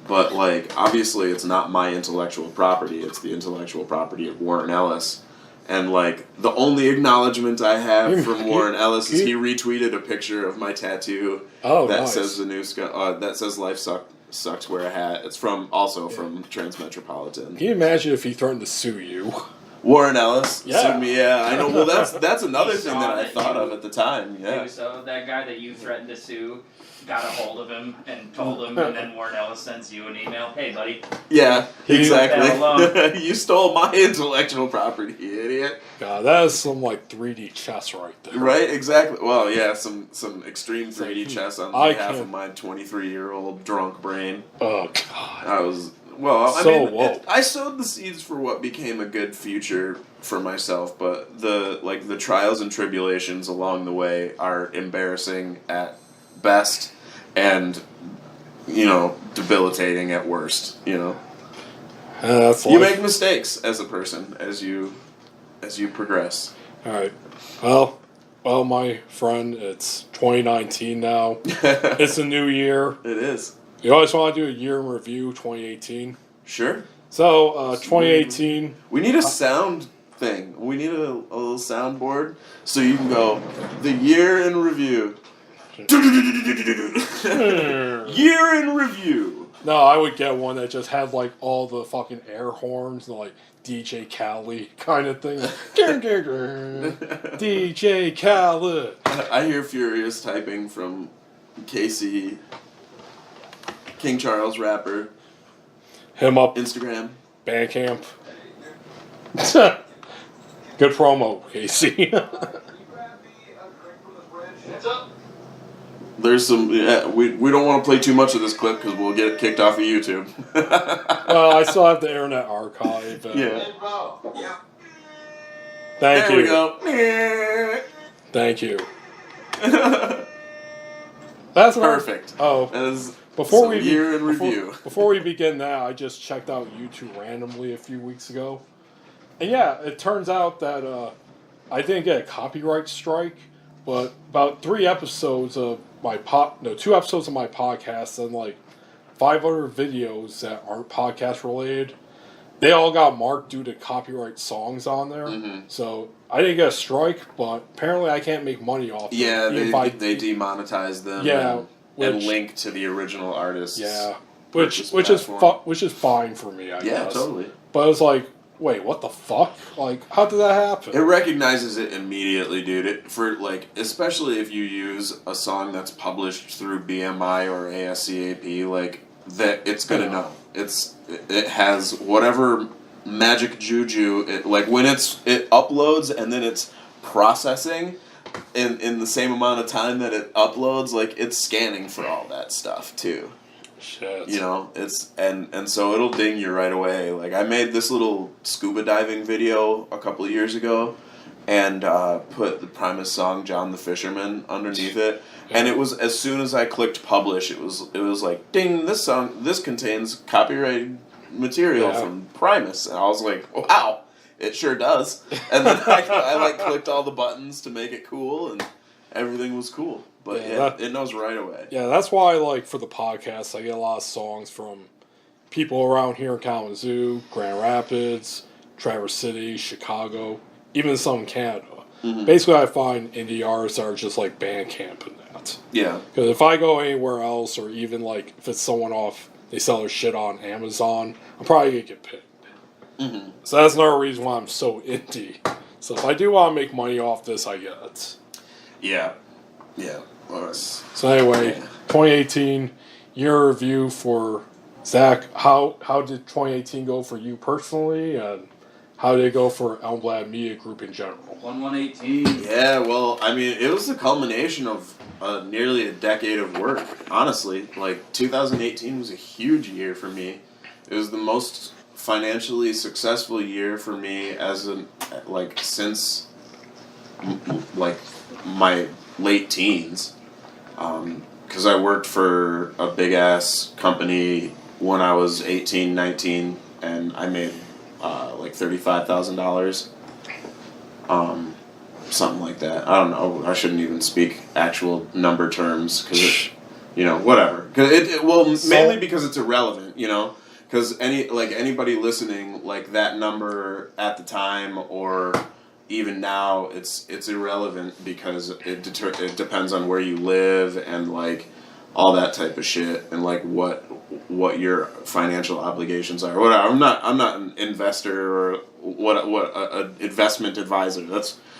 But, like, obviously it's not my intellectual property. It's the intellectual property of Warren Ellis. And, like, the only acknowledgement I have from Warren Ellis is he retweeted a picture of my tattoo that says the New Scum, that says "Life sucks, wear a hat." It's from Transmetropolitan. Can you imagine if he threatened to sue you? Warren Ellis sued me. Yeah, I know. Well, that's another thing that I thought of at the time. Yeah. So that guy that you threatened to sue got a hold of him and told him, and then Warren Ellis sends you an email. Hey, buddy. Yeah, exactly. You stole my intellectual property, you idiot. God, that is some like 3D chess right there. Right, exactly. Well, yeah, some extreme 3D chess on behalf of my 23-year-old drunk brain. Oh God. I sowed the seeds for what became a good future for myself, but the trials and tribulations along the way are embarrassing at best and, you know, debilitating at worst, you know. That's you make mistakes as a person as you progress. All right. Well, my friend, it's 2019 now. It's a new year. It is. You always want to do a year in review, 2018. Sure. So, 2018. We need a sound thing. We need a little soundboard so you can go, the year in review. Year in review. No, I would get one that just had like all the fucking air horns and like DJ Khaled kind of thing. DJ Khaled. I hear furious typing from KC, King Charles rapper. Him up. Instagram. Bandcamp. Good promo, KC. There's some. Yeah, we don't want to play too much of this clip because we'll get kicked off of YouTube. Well, I still have the Internet Archive. Yeah. Thank There you. we go. Thank you. That's Perfect. Oh, As before some we year in review. Before we begin that, I just checked out YouTube randomly a few weeks ago, and yeah, it turns out that I didn't get a copyright strike, but about 3 episodes of my 2 episodes of my podcast and like 5 other videos that aren't podcast related, they all got marked due to copyright songs on there. Mm-hmm. So I didn't get a strike, but apparently I can't make money off them. Yeah, Even they demonetize them. Yeah, and link to the original artists. Yeah, purchase which is platform. which is fine for me, I guess. Yeah, totally. But it was like, wait, what the fuck? Like, how did that happen? It recognizes it immediately, dude. Especially if you use a song that's published through BMI or ASCAP, like that, it's gonna know. It has whatever magic juju. When it uploads and then it's processing in the same amount of time that it uploads, like it's scanning for all that stuff too. Shit. You know, and so it'll ding you right away. Like I made this little scuba diving video a couple of years ago, and put the Primus song "John the Fisherman" underneath it. Yeah. And it was as soon as I clicked publish, it was like ding, this contains copyrighted material from Primus, and I was like, wow, it sure does. And then I clicked all the buttons to make it cool, and everything was cool. But it knows right away. Yeah, that's why, like, for the podcast, I get a lot of songs from people around here in Kalamazoo, Grand Rapids, Traverse City, Chicago, even some in Canada. Mm-hmm. Basically, I find indie artists that are just like Bandcamp and that. Yeah. Because if I go anywhere else, or even like if it's someone they sell their shit on Amazon, I'm probably going to get picked. Mm-hmm. So that's another reason why I'm so indie. So if I do want to make money off this, I get it. Yeah. Yeah. So anyway, 2018 year review for Zach. How did 2018 go for you personally, and how did it go for Elmblad Media Group in general? 1/1/18. Yeah, well, I mean, it was the culmination of nearly a decade of work. Honestly, like 2018 was a huge year for me. It was the most financially successful year for me since my late teens. Because I worked for a big-ass company when I was 18, 19, and I made $35,000. Something like that. I don't know. I shouldn't even speak actual number terms, because whatever. Mainly because it's irrelevant, because anybody listening, like that number at the time or even now, it's irrelevant because it depends on where you live and like all that type of shit, and like what your financial obligations are. Whatever. I'm not an investor or an investment advisor.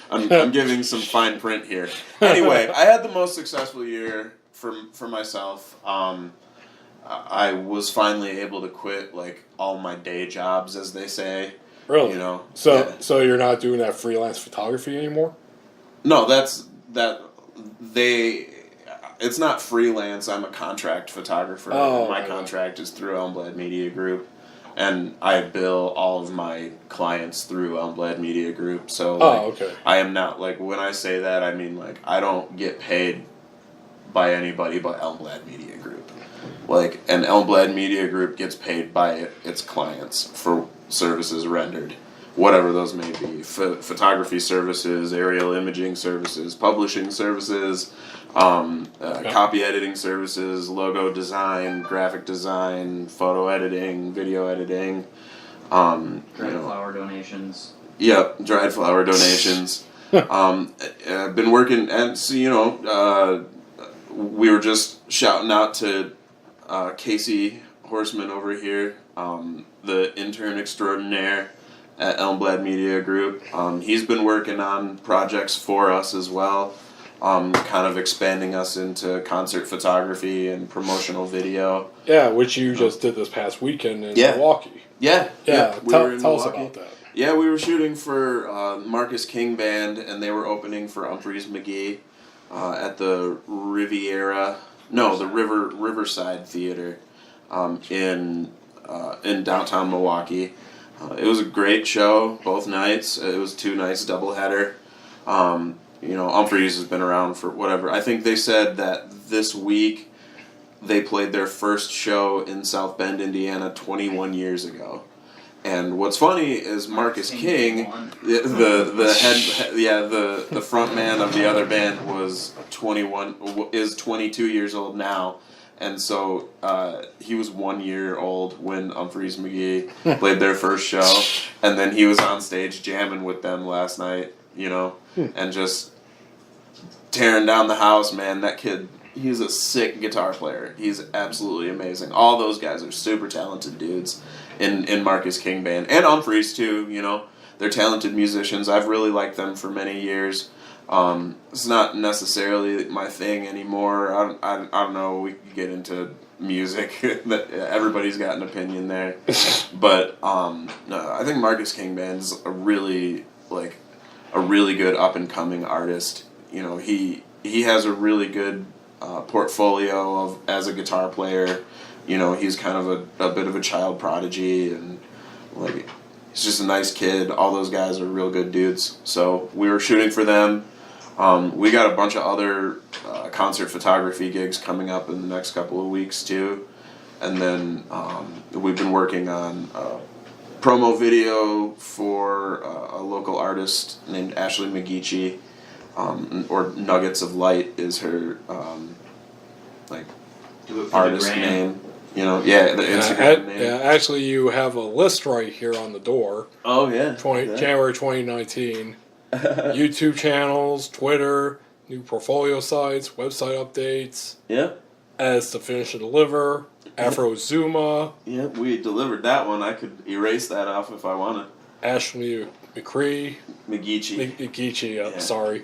I'm giving some fine print here. Anyway, I had the most successful year for myself. I was finally able to quit like all my day jobs, as they say. Really? So you're not doing that freelance photography anymore? No, it's not freelance. I'm a contract photographer. Oh, my contract is through Elmblad Media Group, and I bill all of my clients through Elmblad Media Group. So okay. I am not, like, when I say that, I mean, like, I don't get paid by anybody but Elmblad Media Group. Like, and Elmblad Media Group gets paid by its clients for services rendered, whatever those may be. Photography services, aerial imaging services, publishing services, copy editing services, logo design, graphic design, photo editing, video editing. Dried flower donations. Yep, dried flower donations. I've been working, and so, we were just shouting out to KC Horstman over here, the intern extraordinaire at Elmblad Media Group. He's been working on projects for us as well, kind of expanding us into concert photography and promotional video. Yeah, which you just did this past weekend in Milwaukee. Yeah. Tell us about that. Yeah, we were shooting for Marcus King Band, and they were opening for Humphreys McGee. at the Riverside Theater in downtown Milwaukee. It was a great show both nights. It was 2 nights doubleheader. Umphreys has been around for whatever. I think they said that this week they played their first show in South Bend, Indiana 21 years ago. And what's funny is Marcus King, the front man of the other band is 22 years old now. And so he was 1 year old when Umphreys McGee played their first show, and then he was on stage jamming with them last night, and just tearing down the house, man. That kid, he's a sick guitar player. He's absolutely amazing. All those guys are super talented dudes in Marcus King band, and Umphreys too. They're talented musicians. I've really liked them for many years. It's not necessarily my thing anymore. I don't know. We could get into music. Everybody's got an opinion there, but no, I think Marcus King band's a really good up and coming artist. He has a really good portfolio as a guitar player. He's kind of a bit of a child prodigy, and he's just a nice kid. All those guys are real good dudes. So we were shooting for them. We got a bunch of other concert photography gigs coming up in the next couple of weeks too, and then we've been working on a promo video for a local artist named Ashley McGeechee, or Nuggets of Light is her artist name. The Instagram name. Yeah, actually, you have a list right here on the door. Oh yeah, January 2019. YouTube channels, Twitter, new portfolio sites, website updates. Yeah. As to Finish and Deliver, Afro Zuma. Yeah, we delivered that one. I could erase that off if I wanted. Ashley McGeechee. Yeah. Sorry.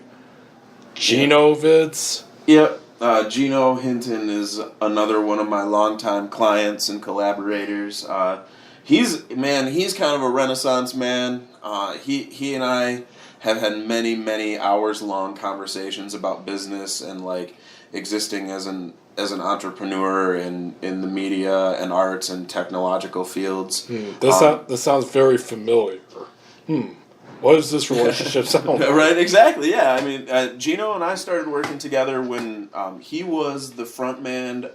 Gino Vids. Yep. Gino Hinton is another one of my longtime clients and collaborators. He's kind of a renaissance man. He and I have had many, many hours-long conversations about business and existing as an entrepreneur in the media and arts and technological fields. This sounds very familiar. What does this relationship sound like? Right, exactly. Yeah, I mean, Gino and I started working together when he was the frontman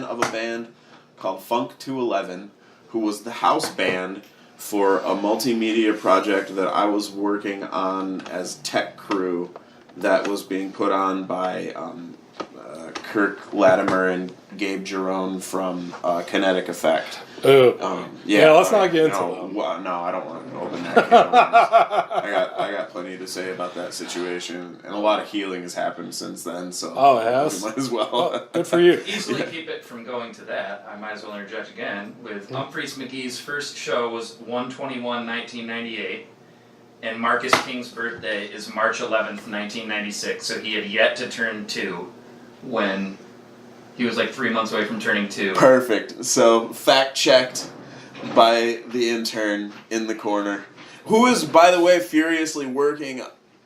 of a band called Funk 211, who was the house band for a multimedia project that I was working on as tech crew that was being put on by Kirk Latimer and Gabe Jerome from Kinetic Effect. Let's not get into that. No, I don't want to open that can of worms. I got plenty to say about that situation, and a lot of healing has happened since then. So it has. We might as well. Oh, good for you. Easily keep it from going to that. I might as well interject again with Umphreys McGee's first show was 1/21/1998, and Marcus King's birthday is March 11th, 1996. So he had yet to turn 2 when he was 3 months away from turning 2. Perfect. So fact checked by the intern in the corner, who is, by the way, furiously working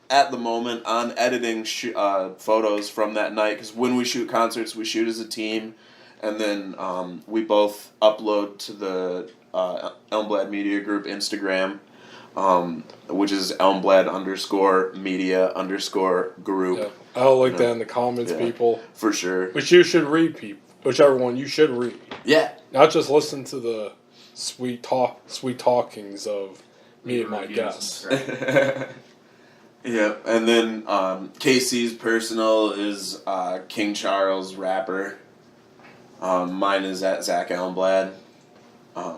at the moment on editing photos from that night. Because when we shoot concerts, we shoot as a team, and then we both upload to the Elmblad Media Group Instagram, which is Elmblad_media_group. Yeah. I'll link that in the comments, people. For sure. Which you should read, people. Whichever one you should read. Yeah. Not just listen to the sweet talkings of me and my guests. Right. Yeah, and then KC's personal is King Charles Rapper. Mine is at Zach Elmbald.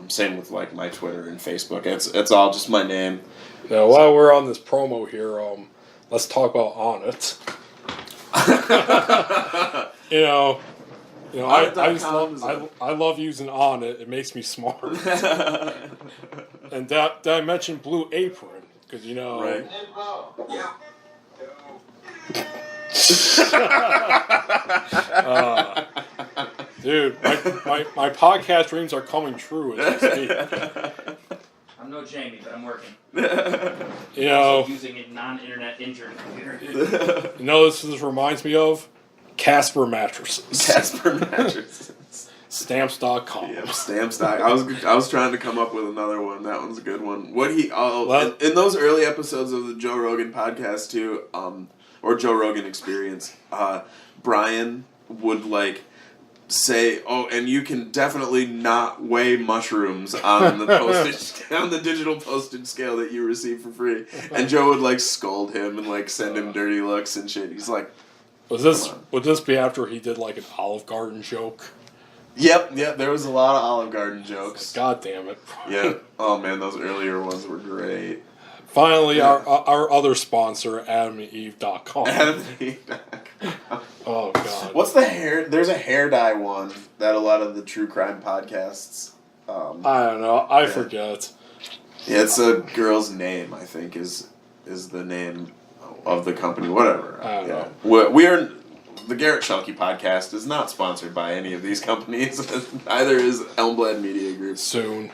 Same with my Twitter and Facebook. It's all just my name. Now, while we're on this promo here, let's talk about On It. I love using On It. It makes me smart. And did I mention Blue Apron? Because Right. Dude, my podcast dreams are coming true as we speak. I'm no know Jamie, but I'm working. You know, Also using a non-internet intern computer. you know this reminds me of? Casper mattresses. Casper mattresses. Stamps.com. Yep, Stamps.com. I was trying to come up with another one. That one's a good one. In those early episodes of the Joe Rogan podcast too, or Joe Rogan Experience, Brian would like say, "Oh, and you can definitely not weigh mushrooms on the postage on the digital postage scale that you receive for free." And Joe would like scold him and like send him dirty looks and shit. He's like, would this be after he did like an Olive Garden joke? Yep, there was a lot of Olive Garden jokes. God damn it. Yeah. Oh man, those earlier ones were great. Finally, our other sponsor, AdamandEve.com. AdamandEve.com. Oh god. What's the hair? There's a hair dye one that a lot of the true crime podcasts. I don't know. I forget. Yeah, it's a girl's name. I think is the name of the company. Whatever. I don't know. We are. The Garret Schuelke podcast is not sponsored by any of these companies. Neither is Elmblad Media Group. Soon.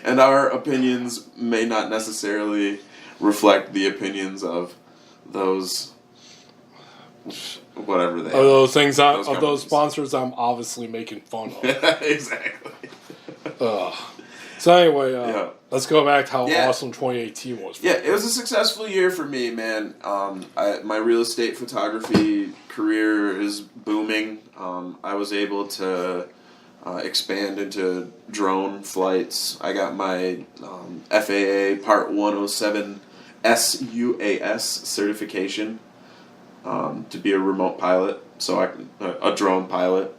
And our opinions may not necessarily reflect the opinions of those, whatever they are. Those things, Those those companies. sponsors I'm obviously making fun of. Exactly. So anyway, Yeah. let's go back to how Yeah. awesome 2018 was. Yeah, it was a successful year for me, man. My real estate photography career is booming. I was able to expand into drone flights. I got my FAA Part 107 SUAS certification to be a remote pilot, so a drone pilot.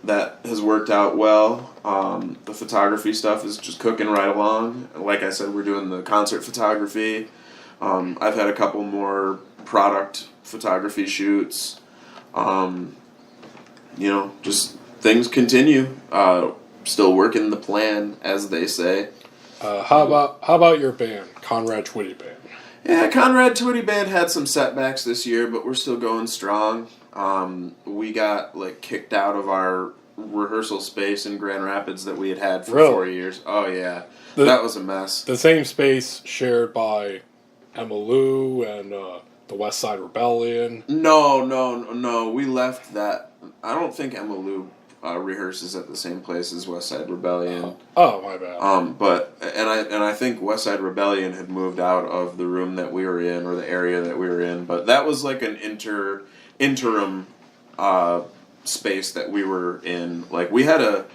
That has worked out well. The photography stuff is just cooking right along. Like I said, we're doing the concert photography. I've had a couple more product photography shoots. Just things continue. Still working the plan, as they say. How about your band, Conrad Twitty Band? Yeah, Conrad Twitty Band had some setbacks this year, but we're still going strong. We got kicked out of our rehearsal space in Grand Rapids that we had for Really? 4 years. Oh yeah, that was a mess. The same space shared by Emma Lou and the West Side Rebellion. No. We left that. I don't think Emma Lou rehearses at the same place as West Side Rebellion. Oh, my bad. I think West Side Rebellion had moved out of the room that we were in or the area that we were in, but that was like an interim space that we were in. Like we had a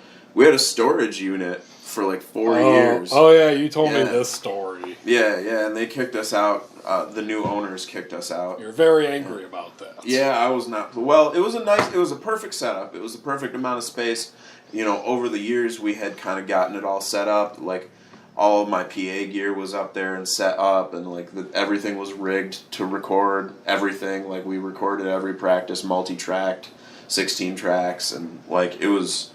storage unit for 4 years. Oh yeah, you told me this story. Yeah, and they kicked us out. The new owners kicked us out. You're very angry about that. Yeah, I was not. Well, it was a perfect setup. It was a perfect amount of space. Over the years we had kind of gotten it all set up. All of my PA gear was up there and set up, and everything was rigged to record everything. We recorded every practice, multi-tracked, 16 tracks, and it was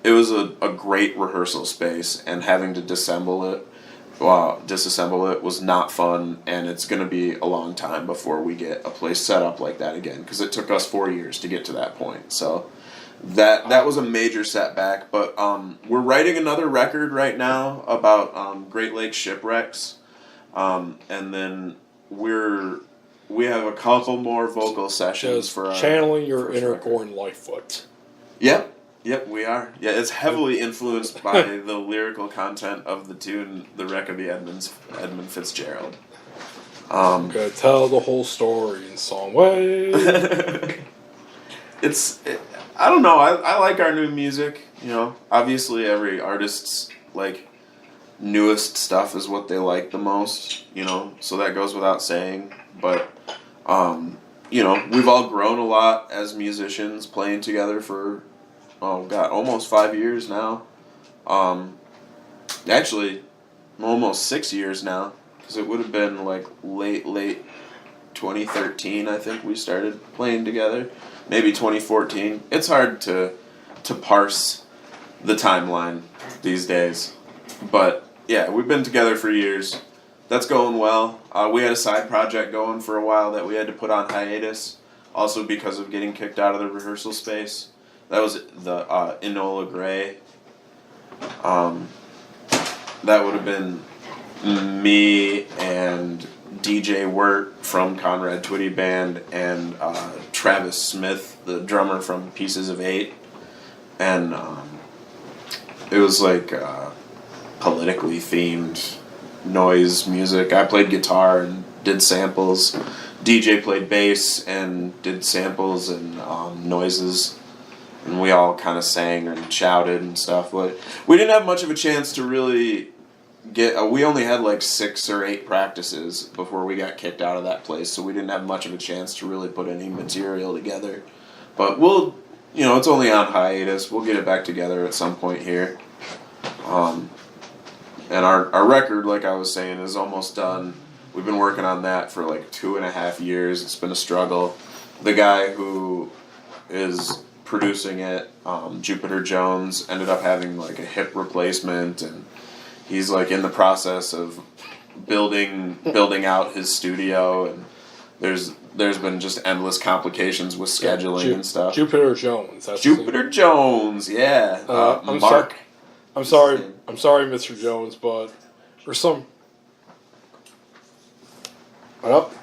a great rehearsal space. And having to disassemble it was not fun, and it's going to be a long time before we get a place set up like that again, because it took us 4 years to get to that point. So that was a major setback, but we're writing another record right now about Great Lakes shipwrecks, and then we have a couple more vocal sessions Just for our channeling your first inner record. Gordon Lightfoot. Yep, we are. Yeah, it's heavily influenced by the lyrical content of the tune "The Wreck of the Edmund Fitzgerald." Gotta tell the whole story in some way. I don't know. I like our new music. Obviously every artist's newest stuff is what they like the most. So that goes without saying. But we've all grown a lot as musicians, playing together for almost 5 years now. Actually, almost 6 years now, because it would have been late 2013. I think we started playing together. Maybe 2014. It's hard to parse the timeline these days. But yeah, we've been together for years. That's going well. We had a side project going for a while that we had to put on hiatus, also because of getting kicked out of the rehearsal space. That was the Enola Gray. that would have been me and DJ Wirt from Conrad Twitty Band and Travis Smith, the drummer from Pieces of Eight. And it was like politically themed noise music. I played guitar and did samples. DJ played bass and did samples and noises. And we all kind of sang and shouted and stuff. But we didn't have much of a chance to really we only had like 6 or 8 practices before we got kicked out of that place, so we didn't have much of a chance to really put any material together. But we'll, it's only on hiatus. We'll get it back together at some point here. And our record, like I was saying, is almost done. We've been working on that for like 2.5 years. It's been a struggle. The guy who is producing it, Jupiter Jones, ended up having like a hip replacement, and he's like in the process of building out his studio, and there's been just endless complications with scheduling and stuff. Jupiter Jones. That's Jupiter Jones, yeah. Mark. I'm sorry, Mr. Jones, but for some. What up?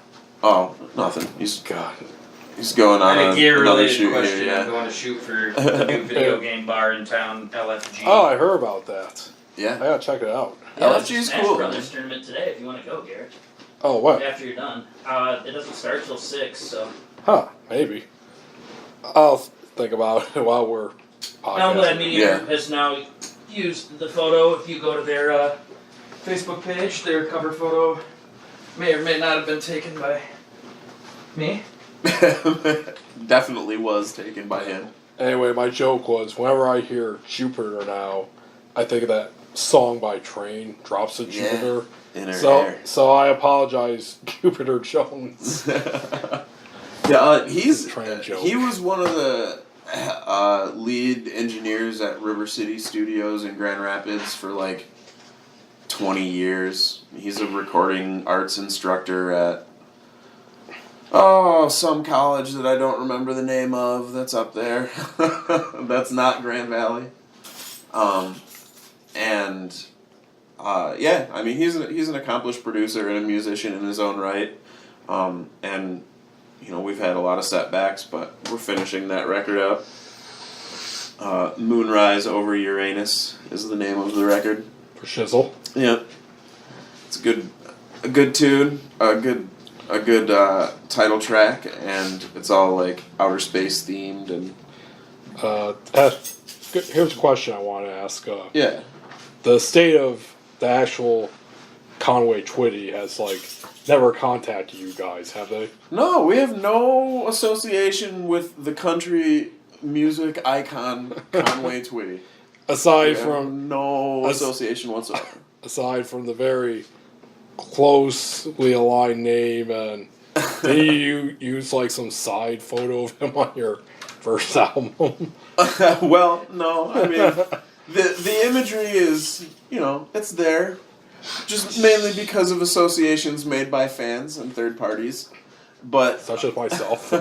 Oh, nothing. He's going on a another shoot question. here. Yeah. I'm going to shoot for the new video game bar in town, LFG. Oh, I heard about that. Yeah. I gotta check it out. LFG is Smash cool. Brothers tournament today if you want to go, Garrett. Oh, what? After you're done. It doesn't start till 6, so. Huh, maybe. I'll think about it while we're podcasting. Elmblad Media Group has now used the photo. If you go to their Facebook page, their cover photo may or may not have been taken by me. Definitely was taken by him. Anyway, my joke was, whenever I hear Jupiter now, I think of that song by Train, Drops of Jupiter. In her hair. So I apologize, Jupiter Jones. Yeah, Train joke. he was one of the lead engineers at River City Studios in Grand Rapids for like 20 years. He's a recording arts instructor at some college that I don't remember the name of that's up there. That's not Grand Valley. He's an accomplished producer and a musician in his own right. And we've had a lot of setbacks, but we're finishing that record up. Moonrise Over Uranus is the name of the record. For shizzle. Yeah. It's a good tune, a good title track, and it's all like outer space themed and. Here's a question I want to ask. Yeah. The state of the actual Conway Twitty has never contacted you guys, have they? No, we have no association with the country music icon Conway Twitty. Aside from no association whatsoever. Aside from the very closely aligned name, and did you use some side photo of him on your first album? Well, no. I mean, the imagery is, it's there. Just mainly because of associations made by fans and third parties. But such as myself.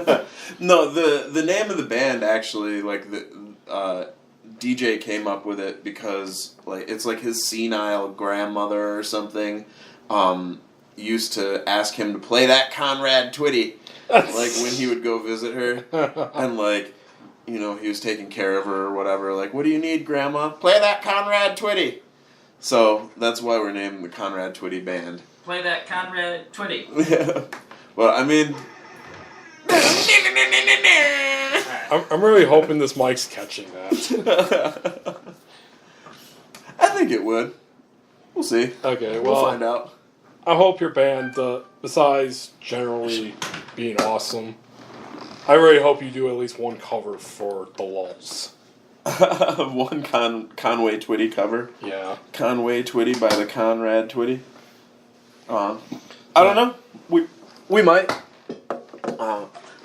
No, the name of the band actually, DJ came up with it because it's his senile grandmother or something used to ask him to play that Conrad Twitty when he would go visit her, and he was taking care of her or whatever. What do you need, Grandma? Play that Conrad Twitty. So that's why we're naming the Conrad Twitty Band. Play that Conrad Twitty. Yeah. Well, I mean. I'm really hoping this mic's catching that. I think it would. We'll see. Okay, we'll find out. I hope your band, besides generally being awesome, I really hope you do at least one cover for the lulz. One Conway Twitty cover. Yeah. Conway Twitty by the Conrad Twitty. I don't know. We might.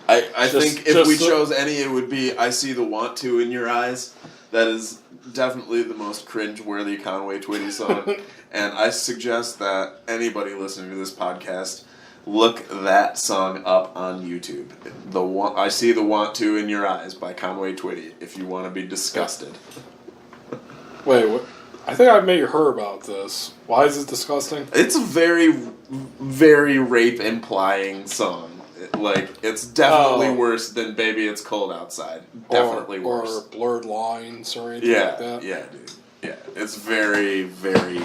I think if we chose any, it would be "I See the Want To in Your Eyes." That is definitely the most cringe-worthy Conway Twitty song, and I suggest that anybody listening to this podcast look that song up on YouTube. "I See the Want To in Your Eyes" by Conway Twitty. If you want to be disgusted. Wait, what? I think I may have heard about this. Why is it disgusting? It's a very, very rape-implying song. Like, it's definitely worse than Baby It's Cold Outside. Definitely worse. Or Blurred Lines or anything like that. Yeah, dude. Yeah, it's very, very,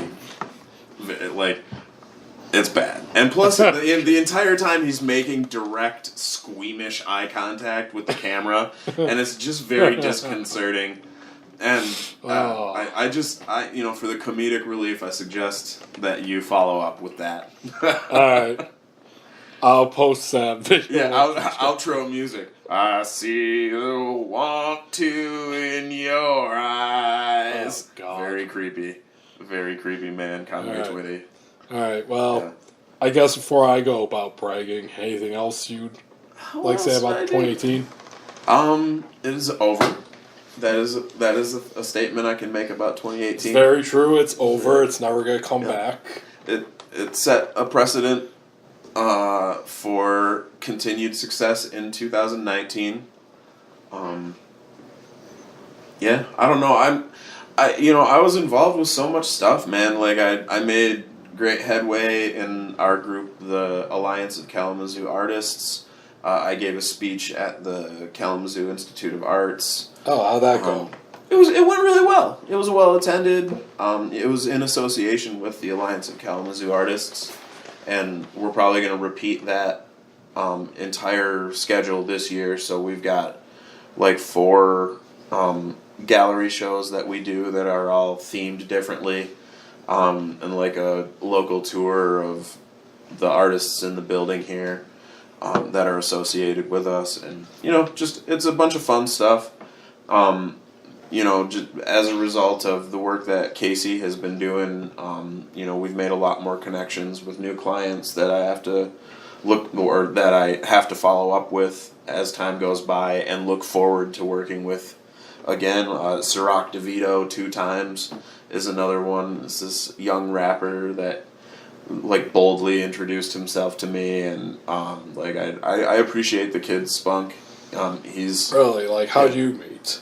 like, it's bad. And plus, the entire time he's making direct, squeamish eye contact with the camera, and it's just very disconcerting. And I for the comedic relief, I suggest that you follow up with that. Alright. I'll post that video. Yeah, outro music. I see the want to in your eyes. Oh, God. Very creepy. Very creepy, man. Conway Twitty. Alright, well, I guess before I go about bragging, anything else you'd like to say about 2018? It is over. That is a statement I can make about 2018. It's very true. It's over. It's never going to come back. It set a precedent for continued success in 2019. Yeah, I don't know. I was involved with so much stuff, man. Like I made great headway in our group, the Alliance of Kalamazoo Artists. I gave a speech at the Kalamazoo Institute of Arts. Oh, how'd that go? It went really well. It was well attended. It was in association with the Alliance of Kalamazoo Artists, and we're probably going to repeat that entire schedule this year. So we've got like 4 gallery shows that we do that are all themed differently, and like a local tour of the artists in the building here that are associated with us, and just it's a bunch of fun stuff. Just as a result of the work that KC has been doing, we've made a lot more connections with new clients that I have to follow up with as time goes by, and look forward to working with again. Ciroc DeVito 2 times is another one. It's this young rapper that like boldly introduced himself to me, and I appreciate the kid's spunk. He's really like, how'd you meet?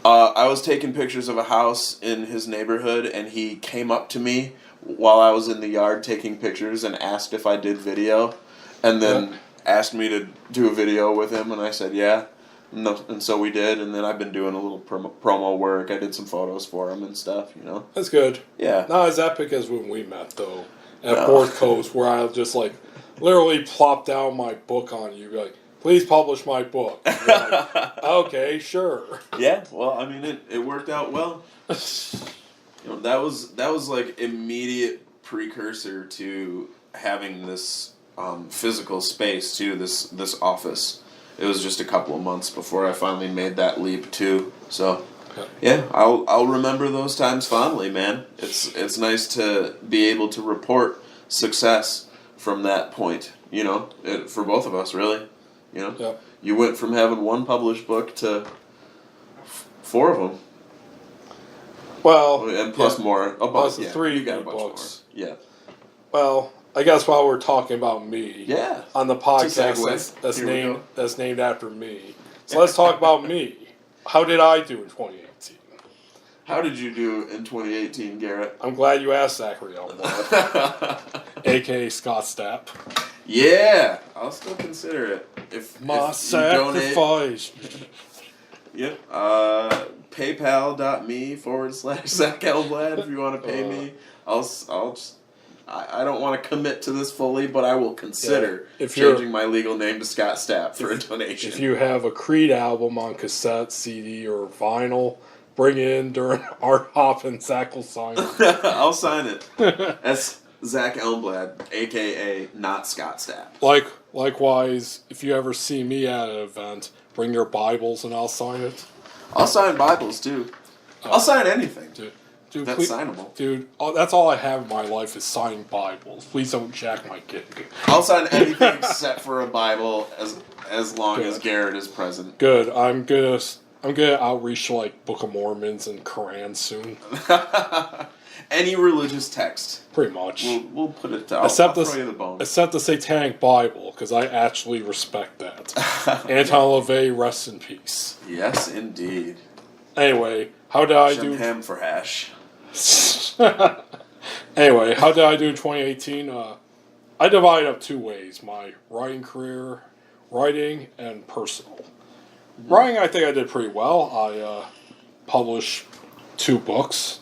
I was taking pictures of a house in his neighborhood, and he came up to me while I was in the yard taking pictures and asked if I did video, and then asked me to do a video with him, and I said yeah, and so we did, and then I've been doing a little promo work. I did some photos for him and stuff, That's good. Yeah. Not as epic as when we met, though, at Fourth Coast, where I just like literally plop down my book on you, like, please publish my book. Like, okay, sure. Yeah, well, I mean, it worked out well. That was like immediate precursor to having this physical space too. This office. It was just a couple of months before I finally made that leap too. So, yeah, I'll remember those times fondly, man. It's nice to be able to report success from that point. For both of us, really. You went from having 1 published book to 4 of them. Well, and plus more. Plus the 3 you got a bunch books. More. Yeah. Well, I guess while we're talking about me, on the podcast that's named after me. So let's talk about me. How did I do in 2018? How did you do in 2018, Garrett? I'm glad you asked, Zachary Elmbald, a.k.a. Scott Stapp. Yeah, I'll still consider it. If sacrifice. Yep. PayPal.me/Zach Elmblad if you want to pay me. I don't want to commit to this fully, but I will consider changing my legal name to Scott Stapp for a donation. If you have a Creed album on cassette, CD, or vinyl, bring it in during Art Hop and Zach will sign it. I'll sign it. That's Zach Elmblad, a.k.a. not Scott Stapp. Likewise, if you ever see me at an event, bring your Bibles and I'll sign it. I'll sign Bibles, too. I'll sign anything. Dude, that's signable. Dude, that's all I have in my life is signing Bibles. Please don't jack my kid. I'll sign anything except for a Bible as long as Garrett is present. Good. I'm gonna outreach to like Book of Mormons and Quran soon. Any religious text. Pretty much. We'll put it down. Except the Satanic Bible, because I actually respect that. Anton LaVey, rest in peace. Yes, indeed. Anyway, how did I do? Ham for hash. Anyway, how did I do in 2018? I divided up 2 ways: my writing career, writing, and personal. Writing, I think I did pretty well. I published 2 books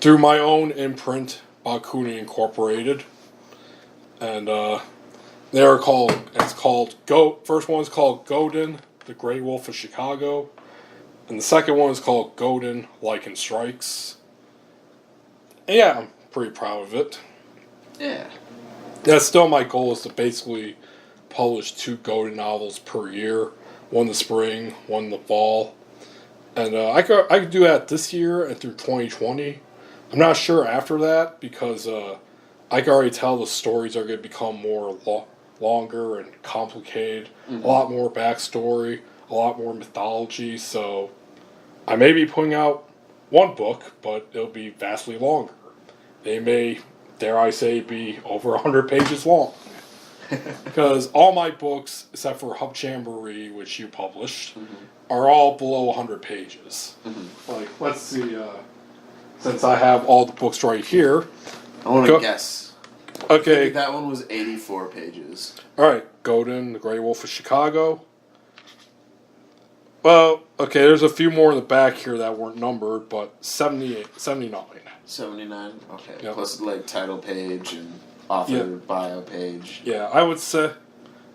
through my own imprint, Bakuni Incorporated, and they're called. First one's called Godin, the Grey Wolf of Chicago, and the second one is called Godin, Lichen Strikes. And yeah, I'm pretty proud of it. Yeah. That's still my goal, is to basically publish 2 Godin novels per year. One in the spring, one in the fall. And I could do that this year and through 2020. I'm not sure after that, because I can already tell the stories are going to become more longer and complicated. A lot more backstory, a lot more mythology. So I may be putting out 1 book, but it'll be vastly longer. They may, dare I say, be over 100 pages long. Because all my books, except for Hub Jamboree, which you published, are all below 100 pages. Like, let's see, since I have all the books right here. I want to guess. Okay. That one was 84 pages. Alright, Godin, the Grey Wolf of Chicago. Well, okay, there's a few more in the back here that weren't numbered, but 79. 79? Okay. Yep. Plus, like, title page and author bio page. Yeah, I would say,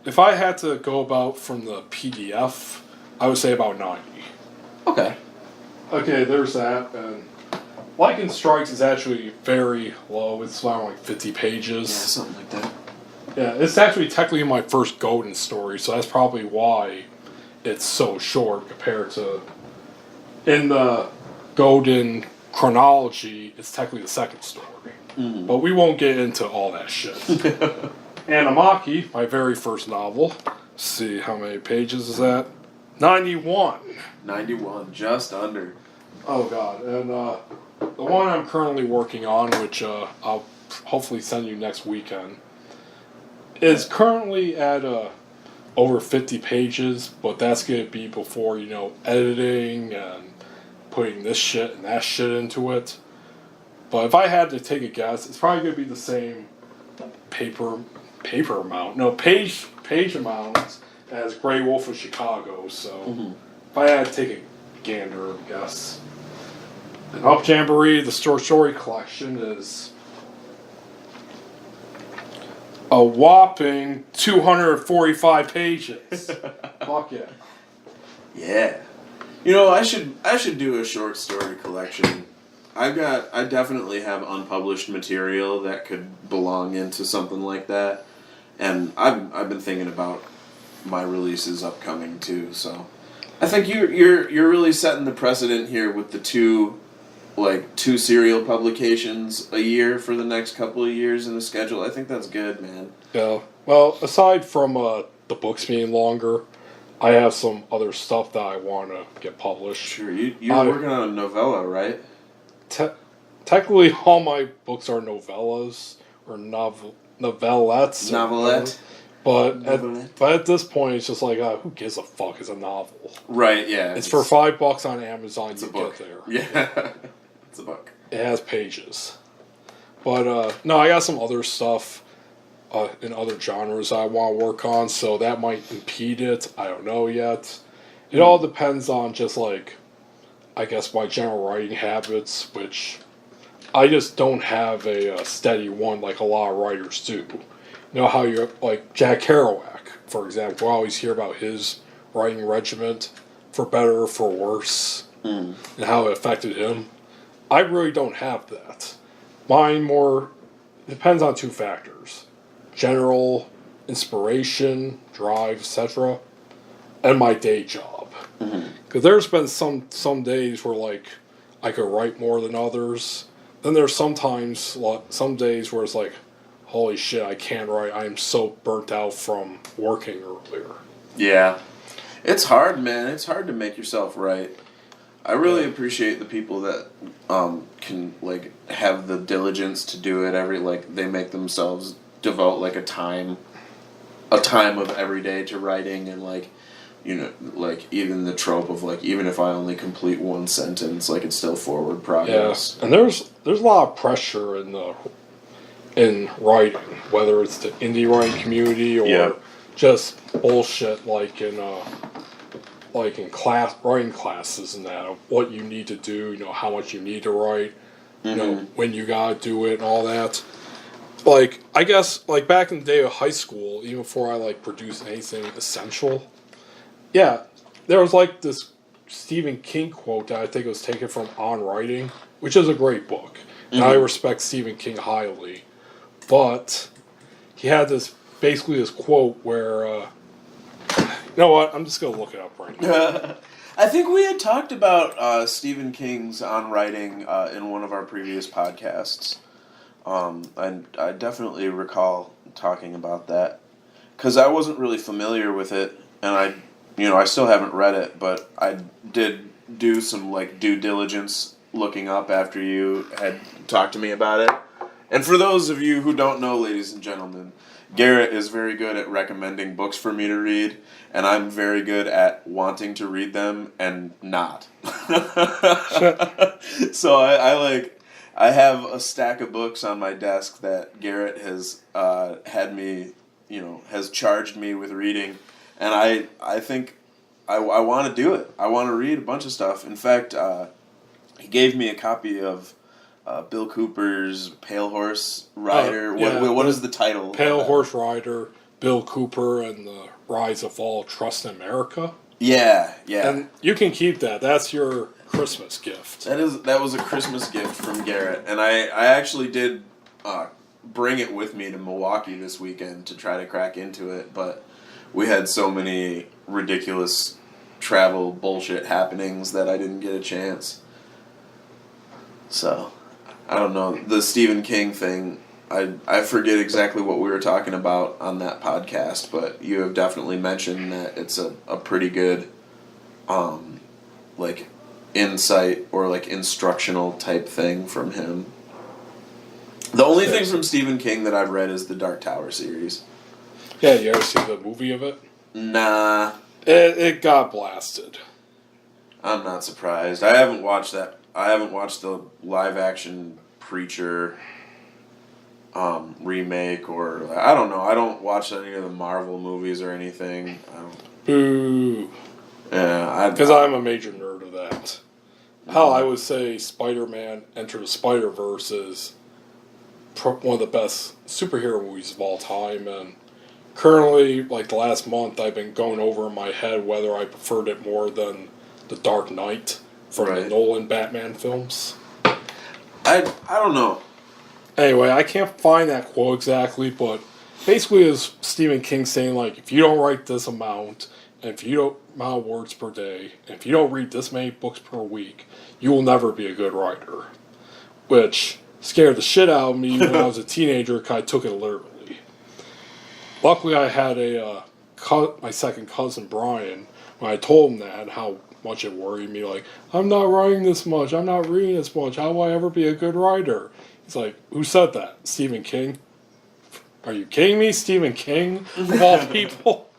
if I had to go about from the PDF, I would say about 90. Okay. Okay, there's that, and Lichen Strikes is actually very low. It's around like 50 pages. Yeah, something like that. Yeah, it's actually technically my first Godin story, so that's probably why it's so short compared to... In the Godin chronology, it's technically the second story. But we won't get into all that shit. Anamaki, my very first novel. Let's see, how many pages is that? 91. 91, just under. Oh god, and the one I'm currently working on, which I'll hopefully send you next weekend, is currently at over 50 pages, but that's going to be before, editing and putting this shit and that shit into it. But if I had to take a guess, it's probably going to be the same page amount as Grey Wolf of Chicago, so if I had to take a gander, I guess. And Up Jamboree, the story collection, is a whopping 245 pages. Fuck yeah. Yeah. I should do a short story collection. I definitely have unpublished material that could belong into something like that. And I've been thinking about my releases upcoming too, so I think you're really setting the precedent here with the 2 serial publications a year for the next couple of years in the schedule. I think that's good, man. Yeah. Well, aside from the books being longer, I have some other stuff that I want to get published. Sure. You're working on a novella, right? Technically, all my books are novellas or novelettes. Novelette. But at this point, it's just like, who gives a fuck? It's a novel. Right, yeah. It's for $5 on Amazon. You get there. Yeah. It's a book. It has pages. But, no, I got some other stuff in other genres I want to work on, so that might impede it. I don't know yet. It all depends on just, I guess my general writing habits, which I just don't have a steady one like a lot of writers do. You know how you're, like Jack Kerouac, for example, I always hear about his writing regiment, for better or for worse, and how it affected him. I really don't have that. Mine more depends on 2 factors: general inspiration, drive, etc., and my day job. Because there's been some days where I could write more than others. Then there's some days where it's like, holy shit, I can't write. I am so burnt out from working earlier. Yeah. It's hard, man. It's hard to make yourself write. I really appreciate the people that can have the diligence to do it they make themselves devote a time of every day to writing, and you know, like even the trope of like even if I only complete one sentence, like it's still forward progress. Yeah, and there's a lot of pressure in writing, whether it's the indie writing community or just bullshit like in writing classes and that, of what you need to do, you know, how much you need to write, you know, when you gotta do it and all that. Like, I guess, like, back in the day of high school, even before I, like, produced anything essential, yeah, there was, like, this Stephen King quote that I think was taken from On Writing, which is a great book, and I respect Stephen King highly, but he had basically this quote where, you know what? I'm just going to look it up right now. I think we had talked about Stephen King's On Writing in one of our previous podcasts. And I definitely recall talking about that. Because I wasn't really familiar with it, and I still haven't read it, but I did do some, like, due diligence looking up after you had talked to me about it. And for those of you who don't know, ladies and gentlemen, Garrett is very good at recommending books for me to read, and I'm very good at wanting to read them and not. So I have a stack of books on my desk that Garrett has had me, you know, has charged me with reading, and I think I want to do it. I want to read a bunch of stuff. In fact, he gave me a copy of Bill Cooper's Pale Horse Rider. What is the title? Pale Horse Rider, Bill Cooper, and the Rise and Fall of Trust in America. Yeah. And you can keep that. That's your Christmas gift. That was a Christmas gift from Garrett, and I actually did bring it with me to Milwaukee this weekend to try to crack into it, but we had so many ridiculous travel bullshit happenings that I didn't get a chance. So, I don't know. The Stephen King thing, I forget exactly what we were talking about on that podcast, but you have definitely mentioned that it's a pretty good, like, insight or, like, instructional type thing from him. The only thing from Stephen King that I've read is the Dark Tower series. Yeah, you ever see the movie of it? Nah. It got blasted. I'm not surprised. I haven't watched that. I haven't watched the live-action Preacher remake, or I don't know. I don't watch any of the Marvel movies or anything. Boo. Yeah, because I'm a major nerd of that. How I would say Spider-Man Enter the Spider-Verse is one of the best superhero movies of all time, and currently, like the last month, I've been going over in my head whether I preferred it more than The Dark Knight from the Nolan Batman films. I don't know. Anyway, I can't find that quote exactly, but basically it's Stephen King saying, like, if you don't write this amount, and if you don't amount of words per day, and if you don't read this many books per week, you will never be a good writer. Which scared the shit out of me when I was a teenager, because I took it literally. Luckily, I had my second cousin, Brian, when I told him that, how much it worried me, like, I'm not writing this much, I'm not reading this much, how will I ever be a good writer? He's like, who said that? Stephen King? Are you kidding me? Stephen King, of all people?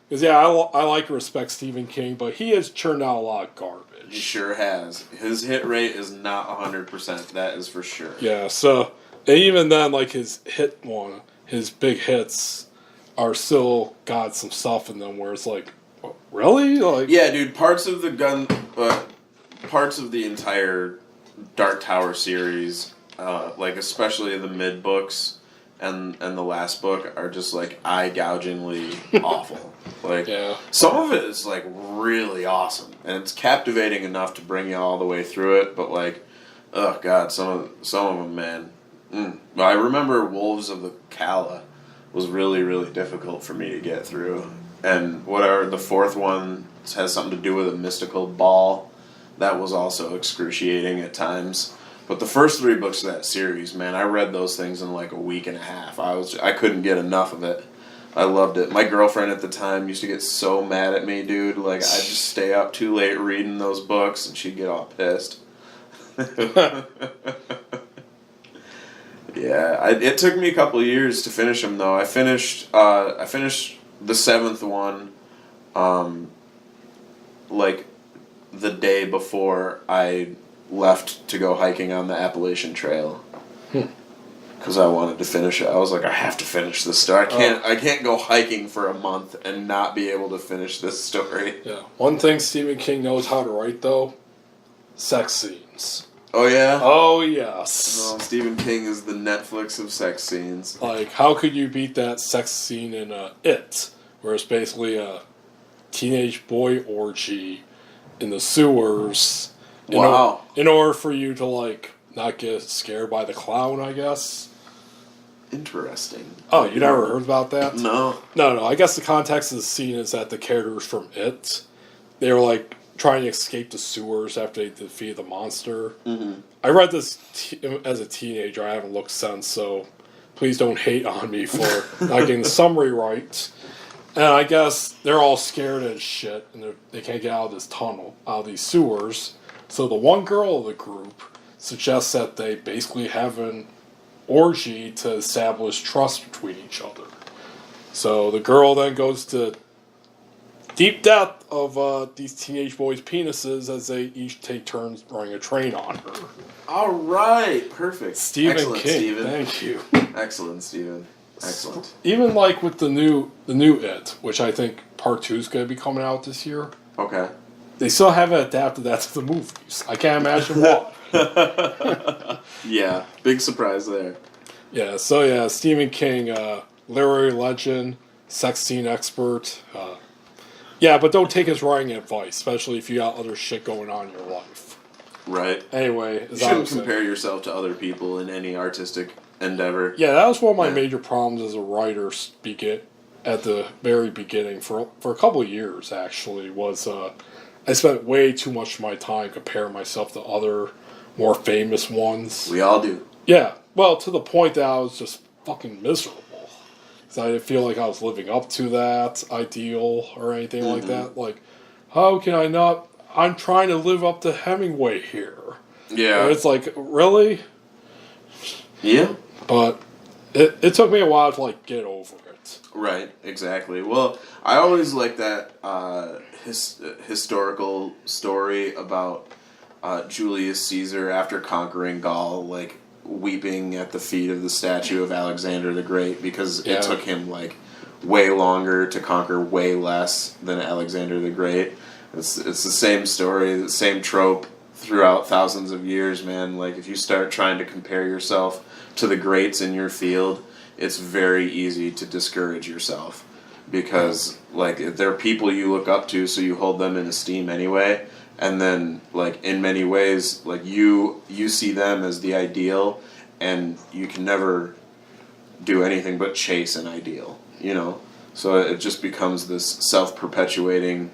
Because, yeah, I like and respect Stephen King, but he has churned out a lot of garbage. He sure has. His hit rate is not 100%, that is for sure. Yeah, so, and even then, like, his big hits are still got some stuff in them where it's like, really? Like, yeah, dude, parts of the entire Dark Tower series, like especially the mid books and the last book, are just like eye-gougingly awful. Like, some of it is like really awesome, and it's captivating enough to bring you all the way through it. But like, oh god, some of them, man. I remember Wolves of the Cala was really, really difficult for me to get through. And whatever, the fourth one has something to do with a mystical ball. That was also excruciating at times. But the first 3 books of that series, man, I read those things in like a week and a half. I couldn't get enough of it. I loved it. My girlfriend at the time used to get so mad at me, dude. Like, I'd just stay up too late reading those books, and she'd get all pissed. Yeah, it took me a couple of years to finish them, though. I finished the 7th one like the day before I left to go hiking on the Appalachian Trail. Because I wanted to finish it. I was like, I have to finish this story. I can't go hiking for a month and not be able to finish this story. Yeah. One thing Stephen King knows how to write, though, sex scenes. Oh, yeah? Oh, yes. Well, Stephen King is the Netflix of sex scenes. Like, how could you beat that sex scene in It, where it's basically a teenage boy orgy in the sewers. Wow. In order for you to, like, not get scared by the clown, I guess. Interesting. Oh, you never heard about that? No. No. I guess the context of the scene is that the characters from It, they were, like, trying to escape the sewers after they defeated the monster. Mm-hmm. I read this as a teenager. I haven't looked since, so please don't hate on me for not getting the summary right. And I guess they're all scared as shit, and they can't get out of this tunnel, out of these sewers. So the one girl of the group suggests that they basically have an orgy to establish trust between each other. So the girl then goes to deep depth of these teenage boys' penises as they each take turns running a train on her. All right. Perfect. Stephen Excellent, King, Stephen. thank you. Excellent, Stephen. Excellent. Even like with the new It, which I think part 2 is going to be coming out this year. Okay. They still haven't adapted that to the movies. I can't imagine why. Yeah, big surprise there. Yeah, so yeah, Stephen King, literary legend, sex scene expert. Yeah, but don't take his writing advice, especially if you got other shit going on in your life. Right. Anyway, You shouldn't compare yourself to other people in any artistic endeavor. Yeah, that was one of my major problems as a writer. At the very beginning, for a couple of years actually, was I spent way too much of my time comparing myself to other more famous ones. We all do. Yeah, well, to the point that I was just fucking miserable. Because I didn't feel like I was living up to that ideal or anything like that. Like, how can I not? I'm trying to live up to Hemingway here. Yeah. And it's like, really? Yeah. But it took me a while to, like, get over it. Right, exactly. Well, I always like that historical story about Julius Caesar after conquering Gaul, like, weeping at the feet of the statue of Alexander the Great, because it took him, like, way longer to conquer way less than Alexander the Great. It's the same story, the same trope throughout thousands of years, man. Like, if you start trying to compare yourself to the greats in your field, it's very easy to discourage yourself, because, like, they're people you look up to, so you hold them in esteem anyway. And then, like, in many ways, like, you see them as the ideal, and you can never do anything but chase an ideal, you know? So it just becomes this self-perpetuating,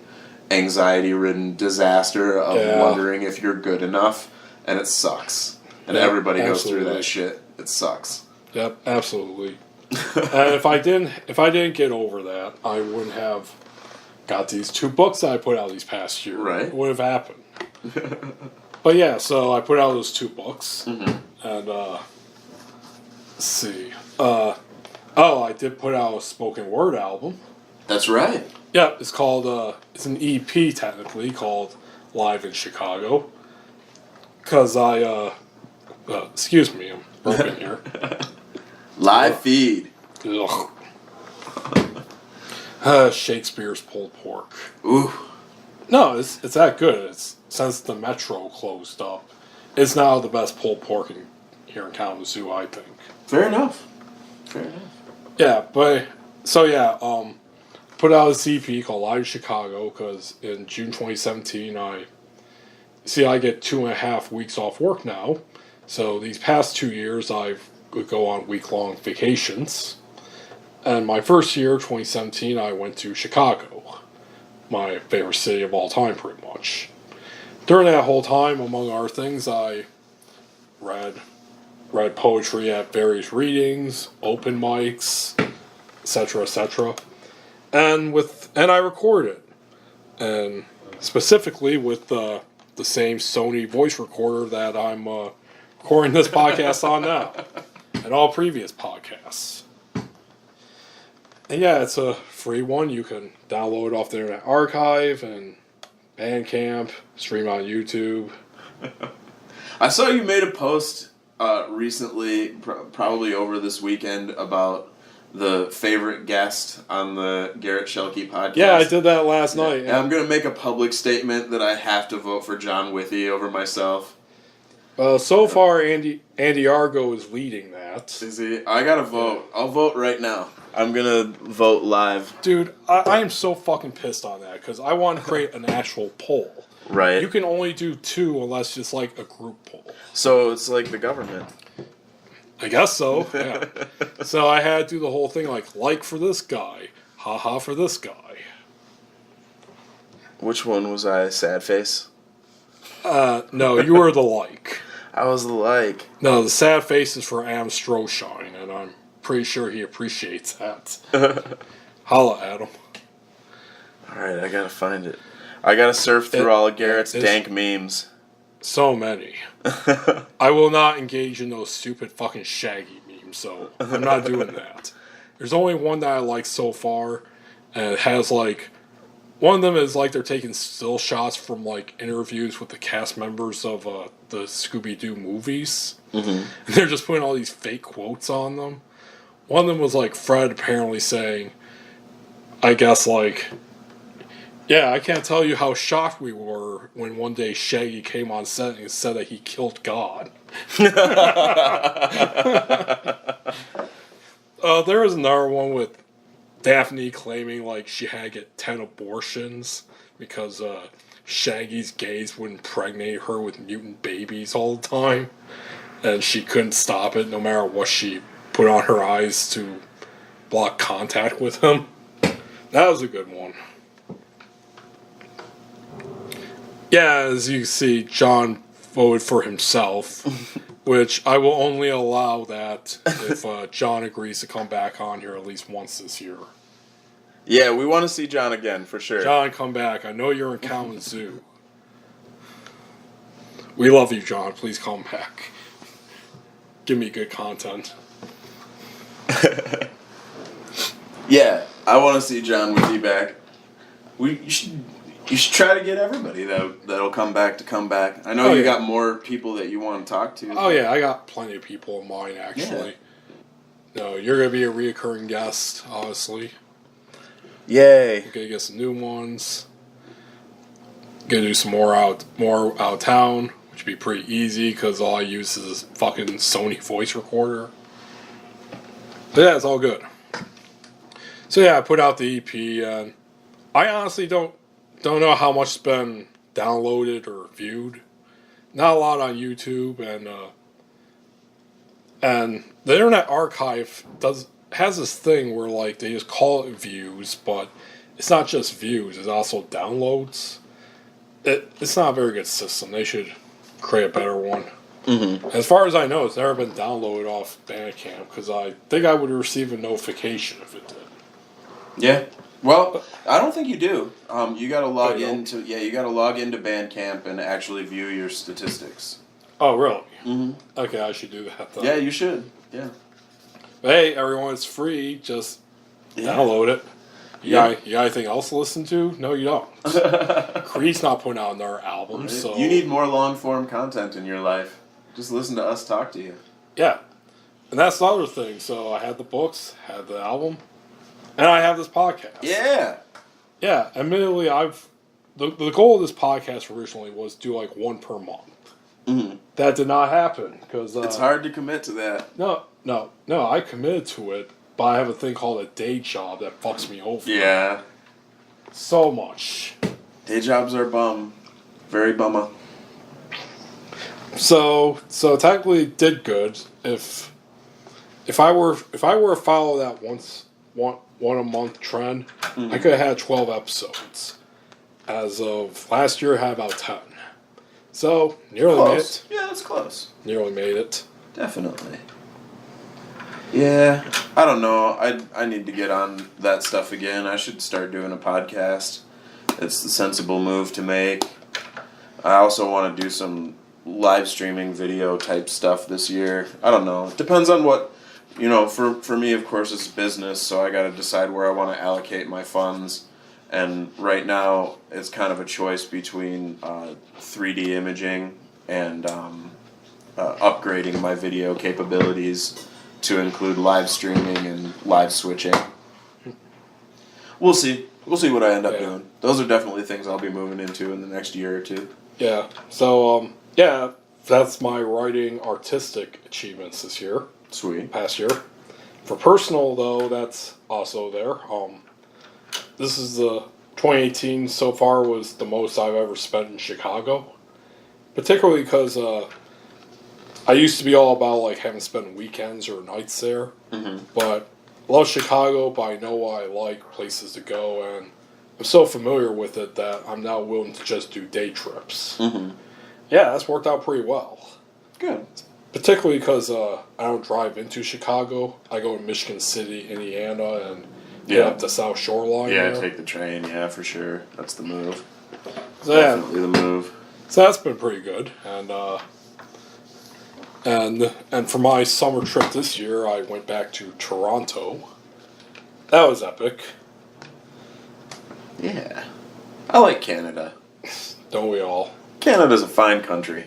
anxiety-ridden disaster of wondering if you're good enough, and it sucks. And everybody goes through that shit. It sucks. Yep, absolutely. And if I didn't get over that, I wouldn't have got these 2 books that I put out these past year. Right. It would have happened. But yeah, so I put out those 2 books. Mm-hmm. And, let's see. I did put out a spoken word album. That's right. Yeah, it's called, it's an EP technically, called Live in Chicago. Because excuse me, I'm broken here. Live feed. Ugh. Shakespeare's pulled pork. Ooh. No, it's that good. It's since the Metro closed up, it's now the best pulled pork here in Kalamazoo, I think. Fair enough. Yeah, but so yeah, put out a CP called Live in Chicago because in June 2017 I get 2.5 weeks off work now. So these past 2 years I would go on week-long vacations. And my first year, 2017, I went to Chicago, my favorite city of all time, pretty much. During that whole time, among other things, I read poetry at various readings, open mics, etc., etc. And I recorded, and specifically with the same Sony voice recorder that I'm recording this podcast on now, and all previous podcasts. And yeah, it's a free one. You can download off the Internet Archive and Bandcamp, stream on YouTube. I saw you made a post recently, probably over this weekend, about the favorite guest on the Garret Schuelke podcast. Yeah, I did that last night. And I'm going to make a public statement that I have to vote for John Withy over myself. So far, Andy Argo is leading that. Is he? I got to vote. I'll vote right now. I'm going to vote live. Dude, I am so fucking pissed on that because I want to create an actual poll. Right. You can only do 2 unless it's like a group poll. So it's like the government. I guess so, yeah. So I had to do the whole thing like for this guy, haha for this guy. Which one was I? Sad face? No, you were the like. I was the like. No, the sad face is for Am Stroshine, and I'm pretty sure he appreciates that. Holla at him. Alright, I gotta find it. I gotta surf through all of Garrett's dank memes. So many. I will not engage in those stupid fucking Shaggy memes, so I'm not doing that. There's only one that I like so far, and it has like... One of them is like they're taking still shots from like interviews with the cast members of the Scooby-Doo movies. Mm-hmm. And they're just putting all these fake quotes on them. One of them was like Fred apparently saying, I guess like... Yeah, I can't tell you how shocked we were when one day Shaggy came on set and said that he killed God. There was another one with Daphne claiming like she had to get 10 abortions because Shaggy's gays would impregnate her with mutant babies all the time. And she couldn't stop it no matter what she put on her eyes to block contact with him. That was a good one. Yeah, as you see, John voted for himself, which I will only allow that if John agrees to come back on here at least once this year. Yeah, we want to see John again, for sure. John, come back. I know you're in Kalamazoo. We love you, John. Please come back. Give me good content. Yeah, I want to see John Withy back. You should try to get everybody that'll come back. I know you got more people that you want to talk to. Oh yeah, I got plenty of people in mind actually. Yeah. No, you're gonna be a reoccurring guest, obviously. Yay! We're gonna get some new ones. Gonna do some more out of town, which would be pretty easy because all I use is a fucking Sony voice recorder. But yeah, it's all good. So yeah, I put out the EP, and I honestly don't know how much's been downloaded or viewed. Not a lot on YouTube, and the Internet Archive has this thing where like they just call it views, but it's not just views; it's also downloads. It's not a very good system. They should create a better one. Mm-hmm. As far as I know, it's never been downloaded off Bandcamp because I think I would receive a notification if it did. Yeah. Well, I don't think you do. You got to log into Bandcamp and actually view your statistics. Oh, really? Mm-hmm. Okay, I should do that then. Yeah, you should. Yeah. Hey, everyone, it's free. Just download it. You got anything else to listen to? No, you don't. Creed's not putting out another album, Right. so... You need more long-form content in your life. Just listen to us talk to you. Yeah. And that's the other thing. So I had the books, had the album, and I have this podcast. Yeah. Yeah, admittedly, the goal of this podcast originally was do like one per month. Mm-hmm. That did not happen because it's hard to commit to that. No, I committed to it, but I have a thing called a day job that fucks me over. Yeah. So much. Day jobs are very bummer. So technically it did good. If I were to follow that one a month trend, I could have had 12 episodes. As of last year, I had about 10. So nearly made it. Yeah, that's close. Nearly made it. Definitely. Yeah, I don't know. I need to get on that stuff again. I should start doing a podcast. It's the sensible move to make. I also want to do some live streaming video type stuff this year. I don't know. It depends on what, for me, of course, it's business, so I got to decide where I want to allocate my funds And right now, it's kind of a choice between 3D imaging and upgrading my video capabilities to include live streaming and live switching. We'll see. We'll see what I end up doing. Those are definitely things I'll be moving into in the next year or two. Yeah. So, yeah, that's my writing artistic achievements this year. Sweet. Past year. For personal, though, that's also there. This is the 2018 so far was the most I've ever spent in Chicago. Particularly because I used to be all about like having spent weekends or nights there. Mm-hmm. But I love Chicago, but I know I like places to go, and I'm so familiar with it that I'm now willing to just do day trips. Mm-hmm. Yeah, that's worked out pretty well. Good. Particularly because I don't drive into Chicago. I go to Michigan City, Indiana, and get up the South Shore line. Yeah, there. take the train. Yeah, for sure. That's the move. So, yeah, Definitely the move. so that's been pretty good. And for my summer trip this year, I went back to Toronto. That was epic. Yeah. I like Canada. Don't we all? Canada's a fine country.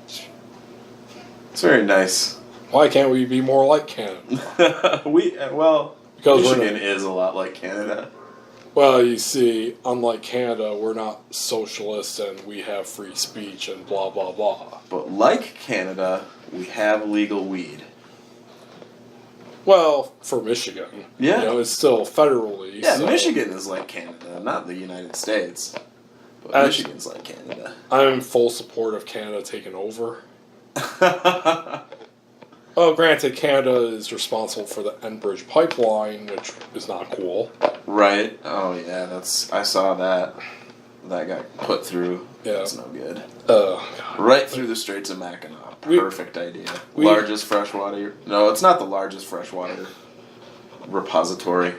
It's very nice. Why can't we be more like Canada? Because Michigan is a lot like Canada. Well, you see, unlike Canada, we're not socialist and we have free speech and blah, blah, blah. But like Canada, we have legal weed. Well, for Michigan. Yeah. You know, it's still federally. Yeah, so Michigan is like Canada, not the United States. But Michigan's like Canada. I'm in full support of Canada taking over. Well, granted, Canada is responsible for the Enbridge pipeline, which is not cool. Right. Oh, yeah, I saw that. That got put through. Yeah. That's no good. God. Right through the Straits of Mackinac. Perfect idea. Largest freshwater. No, it's not the largest freshwater repository.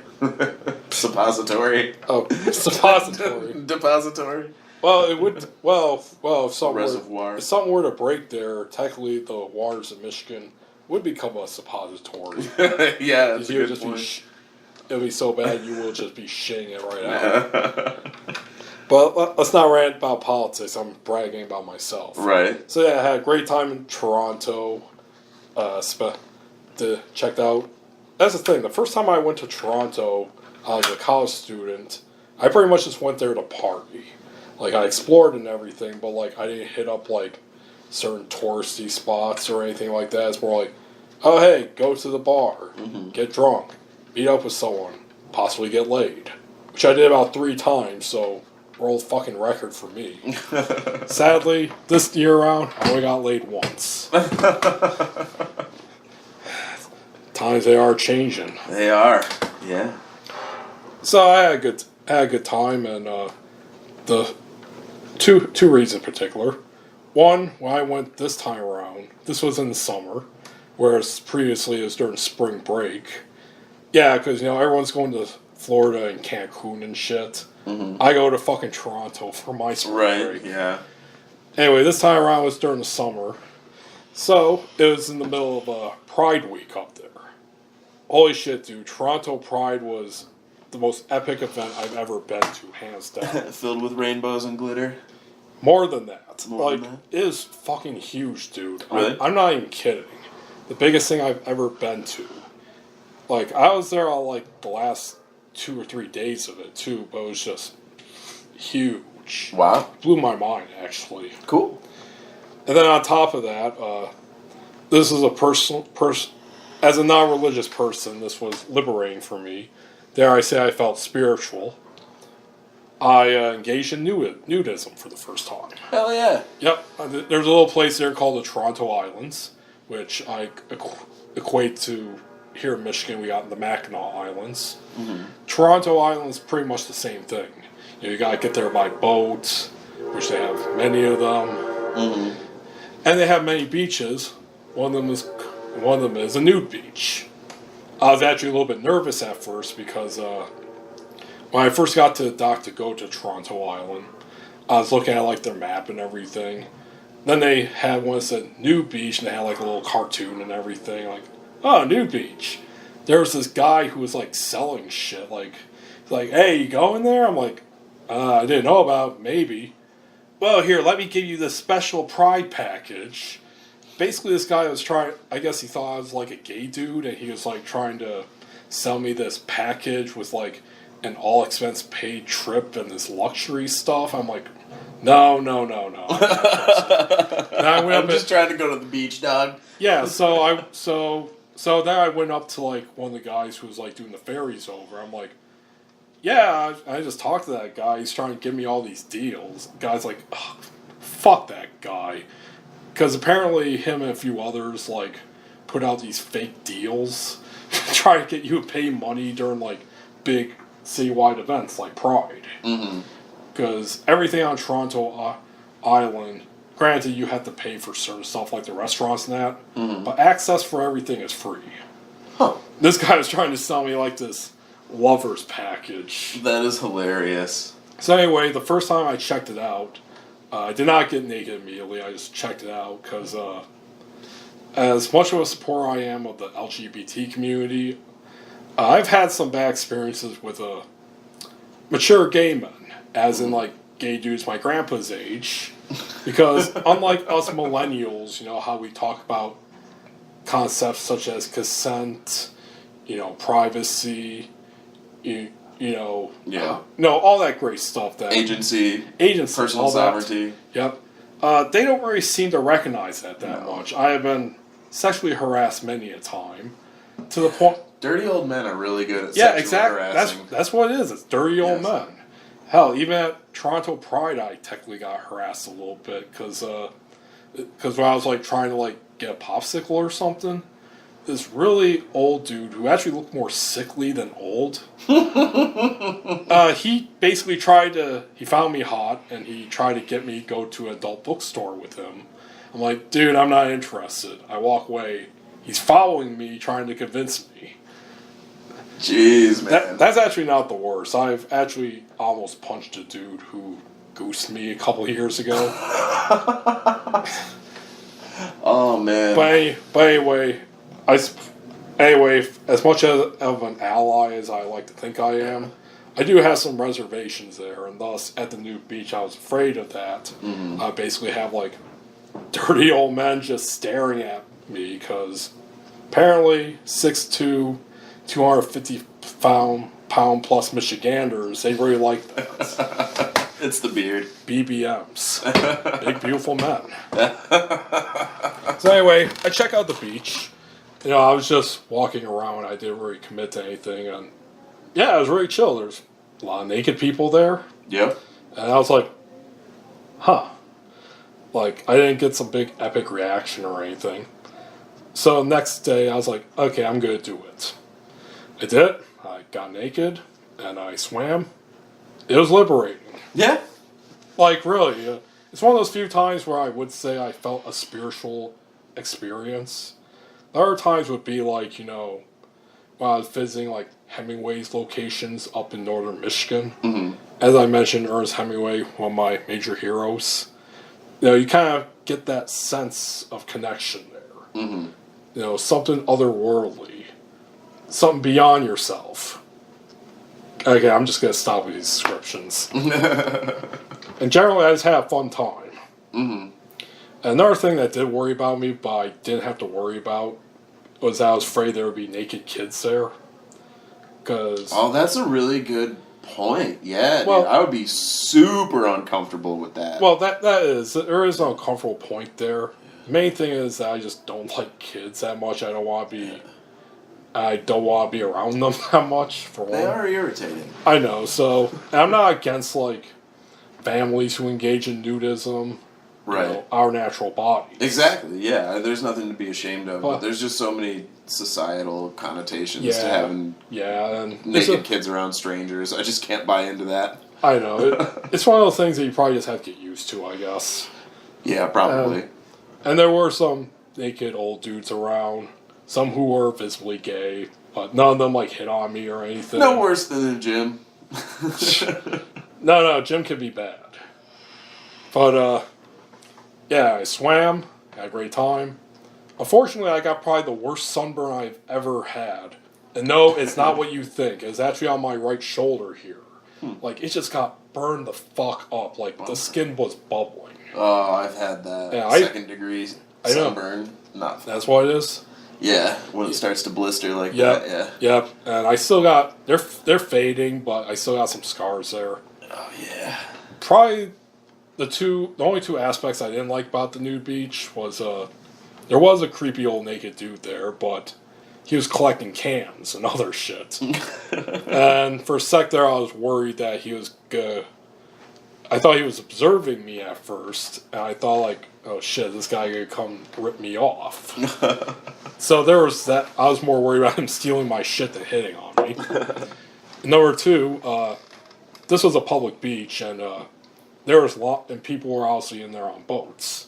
Suppository. Oh, suppository. Depository. Well, it would. Well, if Reservoir. if something were to break there, technically the waters of Michigan would become a suppository. Yeah, that's a You would good just point. it'll be so bad you will just be shitting it right out. But let's not rant about politics. I'm bragging about myself. Right. So yeah, I had a great time in Toronto. Checked out. That's the thing. The first time I went to Toronto, I was a college student. I pretty much just went there to party. Like I explored and everything, but like I didn't hit up like certain touristy spots or anything like that. It's more like, oh hey, go to the bar, get drunk, meet up with someone, possibly get laid, which I did about 3 times. So world fucking record for me. Sadly, this year around, I only got laid once. Times they are changing. They are. Yeah. So I had a good time, and the two reasons in particular. One, when I went this time around, this was in the summer, whereas previously it was during spring break. Yeah, because everyone's going to Florida and Cancun and shit. Mm-hmm. I go to fucking Toronto for my spring break. Right. Yeah. Anyway, this time around was during the summer, so it was in the middle of Pride Week up there. Holy shit, dude! Toronto Pride was the most epic event I've ever been to, hands down. Filled with rainbows and glitter. More than that. More than that? It is fucking huge, dude. Really? I'm not even kidding. The biggest thing I've ever been to. Like, I was there on, like, the last 2 or 3 days of it, too, but it was just huge. Wow. Blew my mind, actually. Cool. And then on top of that, this is a as a non-religious person, this was liberating for me. Dare I say I felt spiritual. I engaged in nudism for the first time. Hell yeah. Yep. There's a little place there called the Toronto Islands, which I equate to here in Michigan. We got the Mackinac Islands. Mm-hmm. Toronto Islands pretty much the same thing. You got to get there by boat, which they have many of them. Mm-hmm. And they have many beaches. One of them is a nude beach. I was actually a little bit nervous at first because when I first got to the dock to go to Toronto Island, I was looking at like their map and everything. Then they had one that said nude beach, and they had like a little cartoon and everything. Like, oh, nude beach. There was this guy who was like selling shit. Like, It's like, hey, you going there? I'm like, I didn't know about, maybe. Well, here, let me give you this special Pride package. Basically, this guy was trying, I guess he thought I was like a gay dude, and he was like trying to sell me this package with like an all expense paid trip and this luxury stuff. I'm like, no. I'm just trying to go to the beach, dog. Yeah, so then I went up to like one of the guys who was like doing the ferries over. I'm like, yeah, I just talked to that guy. He's trying to give me all these deals. The guy's like, oh, fuck that guy. Because apparently him and a few others like put out these fake deals trying to get you to pay money during like big citywide events like Pride. Because everything on Toronto Island, granted you have to pay for certain stuff like the restaurants and that, but access for everything is free. Huh. This guy was trying to sell me like this lover's package. That is hilarious. So anyway, the first time I checked it out, I did not get naked immediately. I just checked it out because as much of a supporter I am of the LGBT community, I've had some bad experiences with mature gay men, as in like gay dudes my grandpa's age. Because unlike us millennials, you know, how we talk about concepts such as consent, you know, privacy, all that great stuff. That Agency, personal all sovereignty. That. Yep. They don't really seem to recognize that much. I have been sexually harassed many a time, to the point. Dirty old men are really good at sexual harassing. That's what it is. It's dirty old men. Hell, even at Toronto Pride, I technically got harassed a little bit because when I was like trying to like get a popsicle or something, this really old dude who actually looked more sickly than old. He basically he found me hot and he tried to get me to go to an adult bookstore with him. I'm like, dude, I'm not interested. I walk away. He's following me, trying to convince me. Jeez, man. That's actually not the worst. I've actually almost punched a dude who goosed me a couple of years ago. Oh, man. But anyway, as much of an ally as I like to think I am, I do have some reservations there, and thus at the new beach I was afraid of that. I basically have like dirty old men just staring at me because apparently 6'2", 250 pound plus Michiganders, they really like that. It's the beard. BBMs. Big beautiful men. So anyway, I check out the beach. You know, I was just walking around. I didn't really commit to anything. And yeah, it was really chill. There's a lot of naked people there. Yep. And I was like, huh. Like, I didn't get some big epic reaction or anything. So next day, I was like, okay, I'm going to do it. I did. I got naked, and I swam. It was liberating. Yeah. Like, really. It's one of those few times where I would say I felt a spiritual experience. The other times would be like, you know, when I was visiting, like, Hemingway's locations up in northern Michigan. As I mentioned, Ernest Hemingway, one of my major heroes. You know, you kind of get that sense of connection there. You know, something otherworldly. Something beyond yourself. Okay, I'm just going to stop with these descriptions. And generally, I just had a fun time. Another thing that did worry about me, but I didn't have to worry about, was that I was afraid there would be naked kids there. Oh, that's a really good point. Yeah, well, dude, I would be super uncomfortable with that. Well, there is an uncomfortable point there. The main thing is that I just don't like kids that much. I don't want to be around them that much, for one. They are irritating. I know, so I'm not against, like, families who engage in nudism, right? You know, our natural bodies. Exactly, yeah. There's nothing to be ashamed of, but there's just so many societal connotations to having naked kids around strangers. I just can't buy into that. I know. It's one of those things that you probably just have to get used to, I guess. Yeah, probably. And there were some naked old dudes around. Some who were visibly gay, but none of them like hit on me or anything. No worse than the gym. No, Jim could be bad. But yeah, I swam, had a great time. Unfortunately, I got probably the worst sunburn I've ever had And no, it's not what you think. It's actually on my right shoulder here. Like, it just got burned the fuck up. Like, the skin was bubbling. Oh, I've had that. Yeah, Second degree sunburn. Not fun. That's what it is? Yeah, when it starts to blister like that, yeah. Yep, and I still got... They're fading, but I still got some scars there. Oh, yeah. Probably the only two aspects I didn't like about the nude beach was... there was a creepy old naked dude there, but... He was collecting cans and other shit. And for a sec there, I was worried that he was I thought he was observing me at first. And I thought, like, oh shit, this guy gonna come rip me off. So there was that. I was more worried about him stealing my shit than hitting on me. Number two, this was a public beach, and there was and people were obviously in there on boats.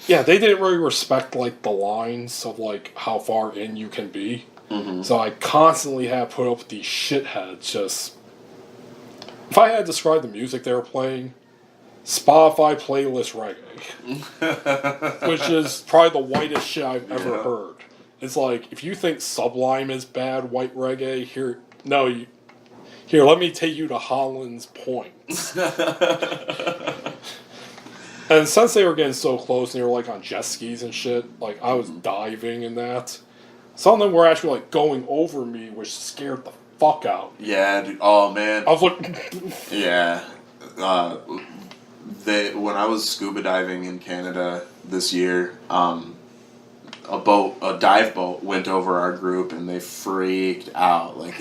Yeah, they didn't really respect, like, the lines of, like, how far in you can be. Mm-hmm. So I constantly had put up with these shitheads just... If I had to describe the music they were playing, Spotify playlist reggae. Which is probably the whitest shit I've ever heard. It's like, if you think Sublime is bad white reggae, here, let me take you to Holland's Point. And since they were getting so close and they were like on jet skis and shit, like I was diving in that. Some of them were actually like going over me, which scared the fuck out. Yeah, dude. Oh man. I was like, yeah. When I was scuba diving in Canada this year, a dive boat went over our group and they freaked out. Like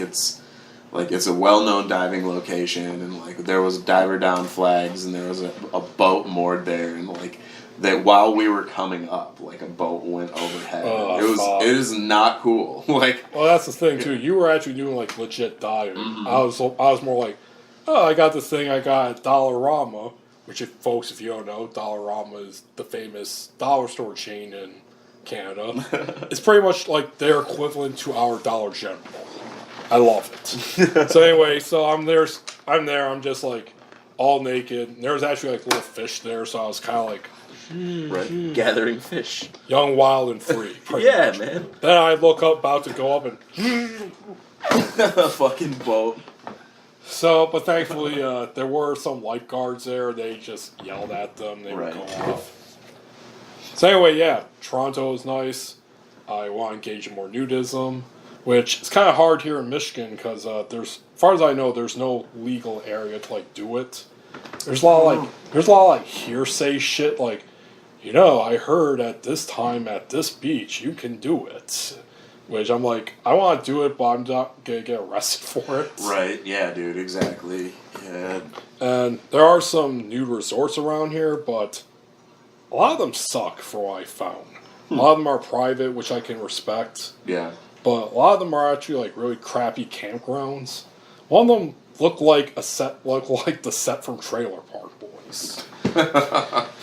it's a well-known diving location, and like there was diver down flags, and there was a boat moored there, and like that while we were coming up, like a boat went overhead. It is not cool. Like, well, that's the thing too. You were actually doing like legit diving. Mm-hmm. I was more like, oh, I got this thing I got at Dollarama, which, if you don't know, Dollarama is the famous dollar store chain in Canada. It's pretty much like their equivalent to our Dollar General. I love it. So anyway, so I'm there, I'm just like all naked. And there was actually like little fish there, so I was kind of like... Right, gathering fish. Young, wild, and free. Yeah, much. Man. Then I look up, about to go up, and... Fucking boat. So, but thankfully, there were some lifeguards there. They just yelled at them. They would go off. So anyway, yeah, Toronto is nice. I want to engage in more nudism. Which is kind of hard here in Michigan because as far as I know, there's no legal area to like do it. There's a lot of hearsay shit. Like, I heard at this time at this beach you can do it. Which I'm like, I want to do it, but I'm not gonna get arrested for it. Right? Yeah, dude. Exactly. Yeah. And there are some nude resorts around here, but a lot of them suck, from what I found. A lot of them are private, which I can respect. Yeah. But a lot of them are actually like really crappy campgrounds. One of them looked like the set from Trailer Park Boys.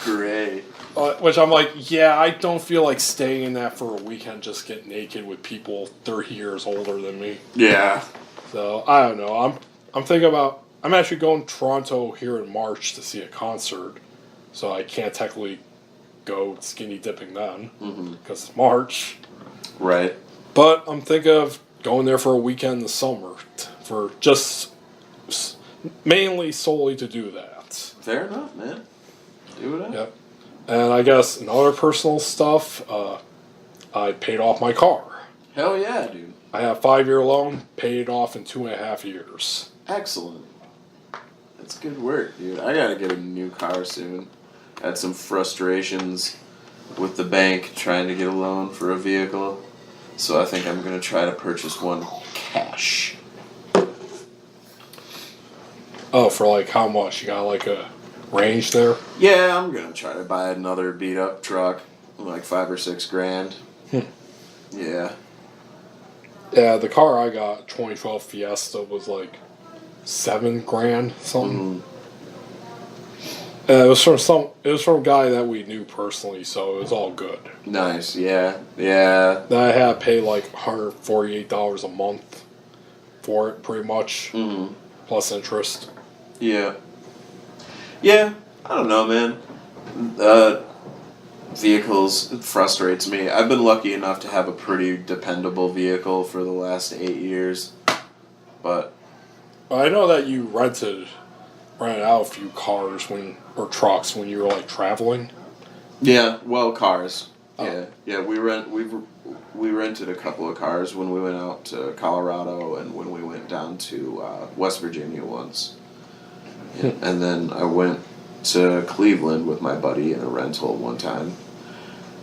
Great. Which I'm like, yeah, I don't feel like staying in that for a weekend, just get naked with people 30 years older than me. Yeah. So I don't know. I'm actually going to Toronto here in March to see a concert, so I can't technically go skinny dipping then because it's March. Right. But I'm thinking of going there for a weekend in the summer for just mainly solely to do that. Fair enough, man. Do it. Yep. And I guess in other personal stuff, I paid off my car. Hell yeah, dude. I have a 5-year loan, paid it off in 2.5 years. Excellent. That's good work, dude. I gotta get a new car soon. Had some frustrations with the bank trying to get a loan for a vehicle. So I think I'm going to try to purchase one cash. Oh, for like how much? You got like a range there? Yeah, I'm going to try to buy another beat up truck. Like $5 or $6 grand. Yeah. Yeah, the car I got, 2012 Fiesta, was like $7 grand something. It was from a guy that we knew personally, so it was all good. Nice, yeah. Then I had to pay like $148 a month for it, pretty much, plus interest. Yeah. Yeah, I don't know, man. vehicles, it frustrates me. I've been lucky enough to have a pretty dependable vehicle for the last 8 years, but I know that you rented out a few cars or trucks when you were like traveling. yeah, well, cars. Oh. Yeah. We rented a couple of cars when we went out to Colorado and when we went down to West Virginia once. Yeah. And then I went to Cleveland with my buddy in a rental one time.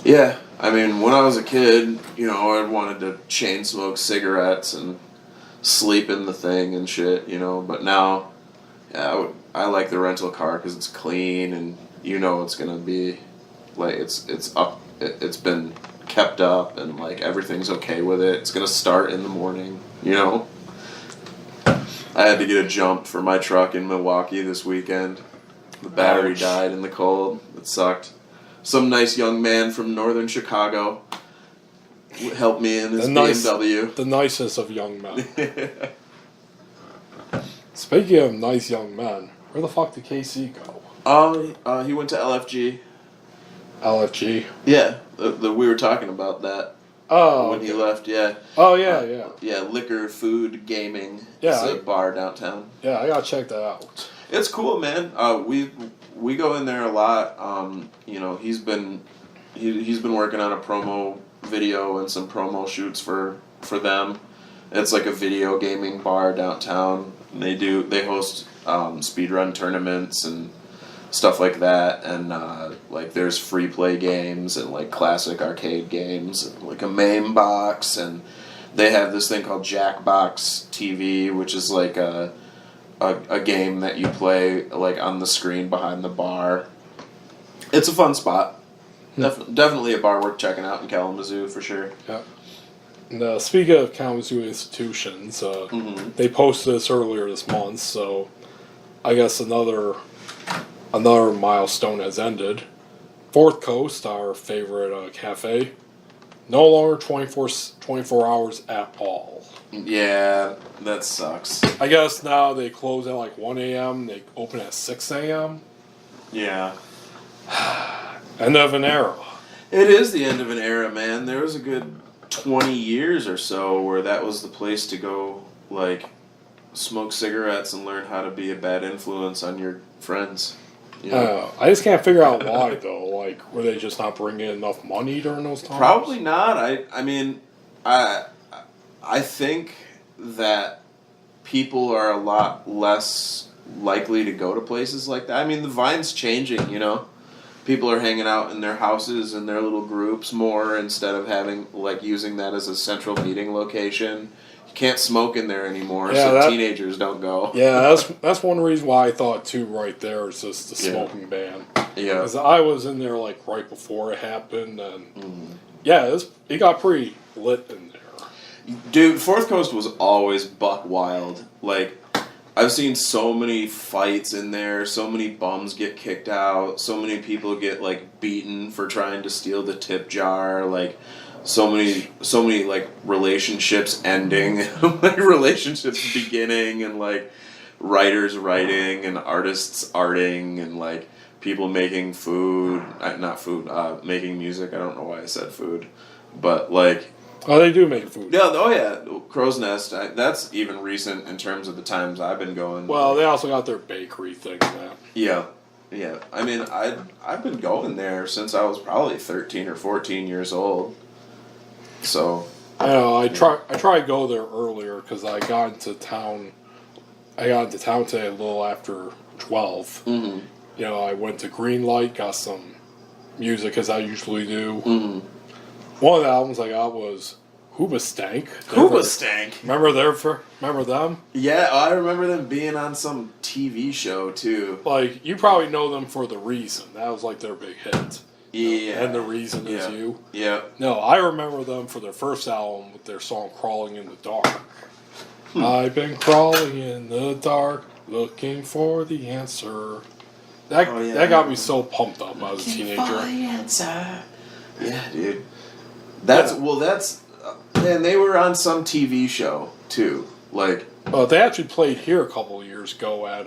Yeah, I mean, when I was a kid, I wanted to chain smoke cigarettes and sleep in the thing and shit, but now, yeah, I like the rental car because it's clean and it's gonna be like it's up, it's been kept up and like everything's okay with it. It's gonna start in the morning, I had to get a jump for my truck in Milwaukee this weekend. The battery Ouch. died in the cold. It sucked. Some nice young man from northern Chicago helped me in his BMW. The nicest of young men. Speaking of nice young men, where the fuck did KC go? He went to LFG. LFG. Yeah, we were talking about that. Oh, when he left, yeah. Oh, yeah. Yeah, liquor, food, gaming. Yeah, It's a bar downtown. Yeah, I gotta check that out. It's cool, man. We go in there a lot. He's been working on a promo video and some promo shoots for them. It's like a video gaming bar downtown. They host speedrun tournaments and stuff like that, and like there's free play games and like classic arcade games and like a MAME box, and they have this thing called Jackbox TV, which is like a game that you play like on the screen behind the bar. It's a fun spot. Definitely a bar worth checking out in Kalamazoo for sure. Yeah. And, speaking of Kalamazoo institutions, they posted this earlier this month, so I guess another milestone has ended. Fourth Coast, our favorite cafe, no longer 24 hours at all. Yeah, that sucks. I guess now they close at like 1 a.m., they open at 6 a.m. Yeah. End of an era. It is the end of an era, man. There was a good 20 years or so where that was the place to go, like, smoke cigarettes and learn how to be a bad influence on your friends. I just can't figure out why, though. Like, were they just not bringing in enough money during those times? Probably not. I mean, I think that people are a lot less likely to go to places like that. I mean, the vine's changing, People are hanging out in their houses and their little groups more instead of having, like, using that as a central meeting location. You can't smoke in there anymore, so teenagers don't go. Yeah, that's one reason why I thought, too, right there is just the smoking ban. Yeah. Because I was in there, like, right before it happened, and, it got pretty lit in there. Dude, Fourth Coast was always buck wild. Like, I've seen so many fights in there, so many bums get kicked out, so many people get, like, beaten for trying to steal the tip jar, like, so many like, relationships ending, like, relationships beginning, and, like, writers writing, and artists arting, and, like, people making food, making music, I don't know why I said food, but, like... Oh, they do make food. Yeah, Crow's Nest. That's even recent in terms of the times I've been going. Well, they also got their bakery thing now. Yeah. I mean, I've been going there since I was probably 13 or 14 years old. So. I tried to go there earlier because I got into town. Today a little after 12. Mm-hmm. I went to Greenlight, got some music as I usually do. Mm-hmm. One of the albums I got was Hoobastank. Hoobastank. Remember them? Yeah, I remember them being on some TV show too. Like, you probably know them for The Reason. That was like their big hit. Yeah. And The Reason Is You. Yeah. No, I remember them for their first album with their song Crawling in the Dark. I've been crawling in the dark, looking for the answer. That got me so pumped up when I was a teenager. For the answer. Yeah, dude. Man, they were on some TV show, too. Like... they actually played here a couple of years ago at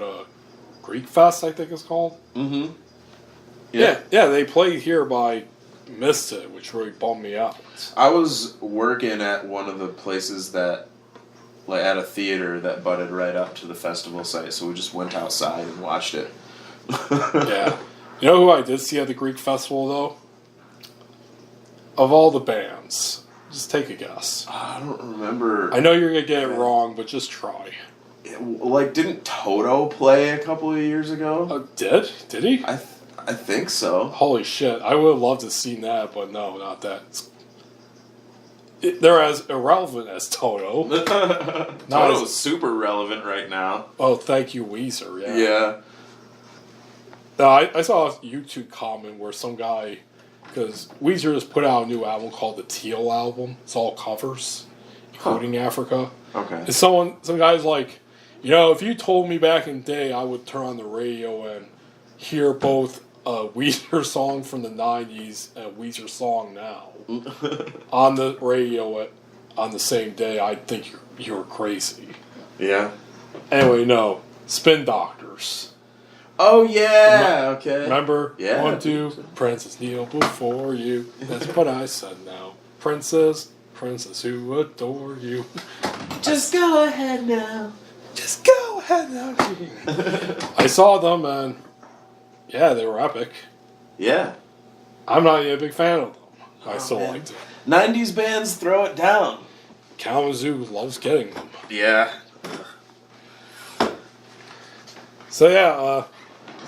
Greek Fest, I think it's called. Mm-hmm. Yeah, they played here by missed it, which really bummed me out. I was working at one of the places that, like, at a theater that butted right up to the festival site, so we just went outside and watched it. Yeah. You know who I did see at the Greek Festival, though? Of all the bands, just take a guess. I don't remember. I know you're going to get it wrong, but just try. Like, didn't Toto play a couple of years ago? Did he? I think so. Holy shit. I would have loved to have seen that, but no, not that. They're as irrelevant as Toto. Toto's super relevant right now. Oh, thank you, Weezer. Yeah. Yeah. No, I saw a YouTube comment where some guy, because Weezer just put out a new album called the Teal album. It's all covers, including Africa. Okay. And some guy's like, you know, if you told me back in the day I would turn on the radio and hear both a Weezer song from the 90s and a Weezer song now on the radio on the same day, I'd think you're crazy. Yeah. Anyway, no. Spin Doctors. Oh, yeah. Okay. Remember? Yeah. 1, 2, Princess kneel before you. That's what I said now. Princess who adore you. Just go ahead now. Just go ahead now. I saw them and yeah, they were epic. Yeah. I'm not even a big fan of them. I still man. liked it. 90s bands throw it down. Kalamazoo loves getting them. Yeah. So yeah,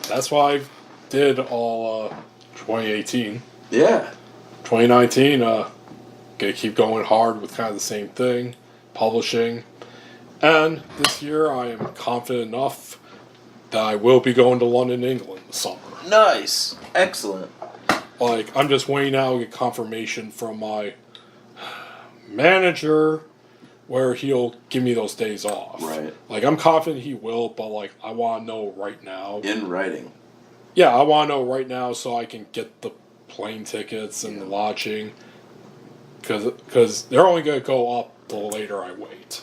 that's what I did all 2018. Yeah. 2019, gonna keep going hard with kind of the same thing, publishing. And this year I am confident enough that I will be going to London, England this summer. Nice. Excellent. Like, I'm just waiting out to get confirmation from my manager where he'll give me those days off. Right. Like, I'm confident he will, but, like, I want to know right now. In writing. Yeah, I want to know right now so I can get the plane tickets and the lodging. Because they're only going to go up the later I wait.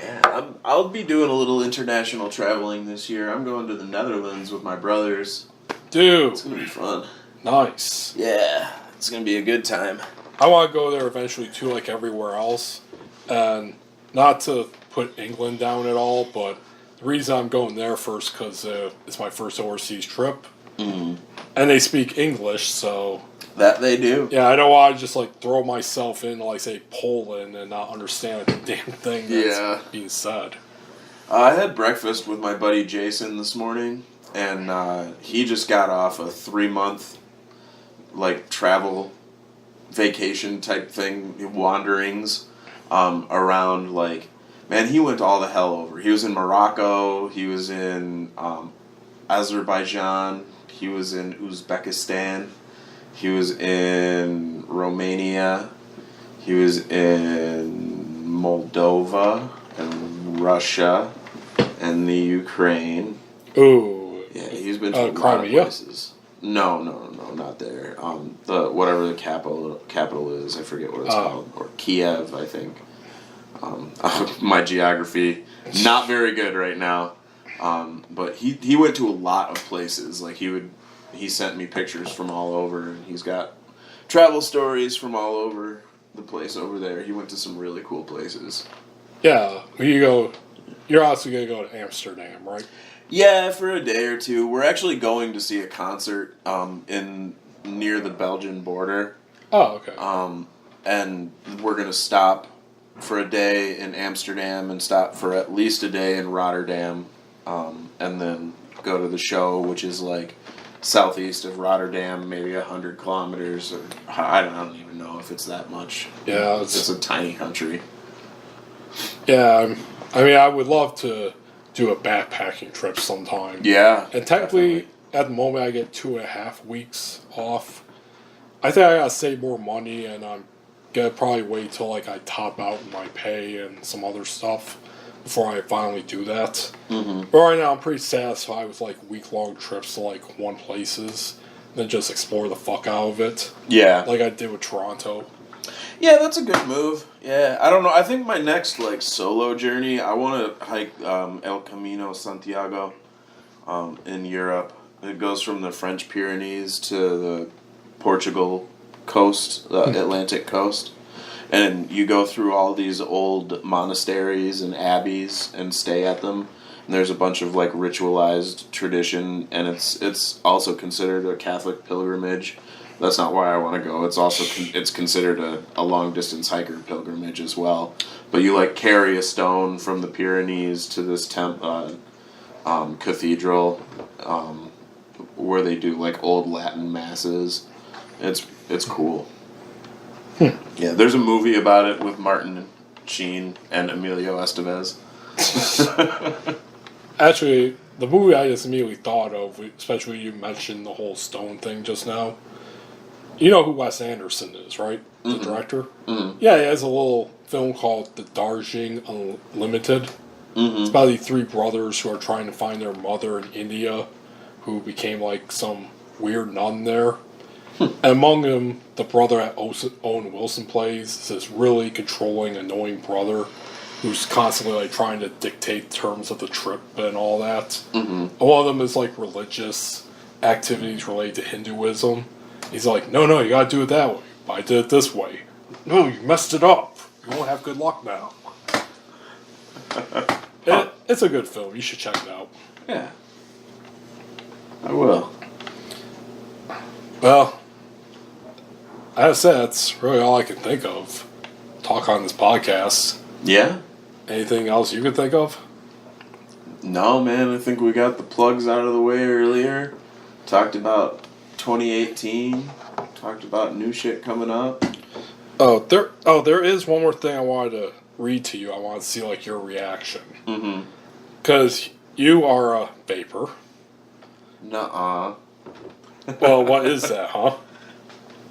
Yeah, I'll be doing a little international traveling this year. I'm going to the Netherlands with my brothers. Dude. It's going to be fun. Nice. Yeah, it's going to be a good time. I want to go there eventually too, like everywhere else. And not to put England down at all, but the reason I'm going there first because it's my first overseas trip. Mm-hmm. And they speak English, so... That they do. Yeah, I don't want to just, like, throw myself in, like, say, Poland and not understand a damn thing that's being said. I had breakfast with my buddy Jason this morning, and he just got off a 3-month, like, travel vacation type thing, wanderings around, like, man, he went all the hell over. He was in Morocco, he was in Azerbaijan, he was in Uzbekistan, he was in Romania, he was in Moldova, and Russia, and the Ukraine. Ooh. Yeah, he's been to a lot Crimea? of places. No, not there. The whatever the capital is, I forget what it's called, or Kiev, I think. My geography not very good right now. But he went to a lot of places. Like he sent me pictures from all over, and he's got travel stories from all over the place over there. He went to some really cool places. Yeah, you're also going to go to Amsterdam, right? Yeah, for a day or two. We're actually going to see a concert near the Belgian border. Oh, okay. And we're going to stop for a day in Amsterdam and stop for at least a day in Rotterdam, and then go to the show, which is like southeast of Rotterdam, maybe 100 kilometers. Or I don't even know if it's that much. Yeah, it's a tiny country. Yeah, I mean, I would love to do a backpacking trip sometime. Yeah. And technically, at the moment, I get 2.5 weeks off. I think I gotta save more money, and I'm gonna probably wait till like I top out my pay and some other stuff before I finally do that. Mm-hmm. But right now, I'm pretty satisfied with like week-long trips to like one places, and then just explore the fuck out of it. Yeah. Like I did with Toronto. Yeah, that's a good move. Yeah, I don't know. I think my next like solo journey, I want to hike El Camino Santiago in Europe. It goes from the French Pyrenees to the Portugal coast, the Atlantic coast. And you go through all these old monasteries and abbeys and stay at them. And there's a bunch of like ritualized tradition, and it's also considered a Catholic pilgrimage. That's not why I want to go. It's also it's considered a long distance hiker pilgrimage as well. But you like carry a stone from the Pyrenees to this cathedral, where they do like old Latin masses. It's cool. Yeah, there's a movie about it with Martin Sheen and Emilio Estevez. Actually, the movie I just immediately thought of, especially when you mentioned the whole stone thing just now. You know who Wes Anderson is, right? The director? Mm-hmm. Yeah, he has a little film called The Darjeeling Unlimited. Mm-hmm. It's about these three brothers who are trying to find their mother in India, who became like some weird nun there. And among them, the brother that Owen Wilson plays is this really controlling, annoying brother who's constantly like trying to dictate terms of the trip and all that. Mm-hmm. One of them is like religious activities related to Hinduism. He's like, no, you gotta do it that way. I did it this way. No, you messed it up. You won't have good luck now. It's a good film. You should check it out. Yeah. I will. Well, as I said, that's really all I can think of. Talk on this podcast. Yeah? Anything else you could think of? No, man. I think we got the plugs out of the way earlier. Talked about 2018. Talked about new shit coming up. There is one more thing I wanted to read to you. I want to see like your reaction. Mm-hmm. Because you are a vapor. Nuh-uh. Well, what is that, huh?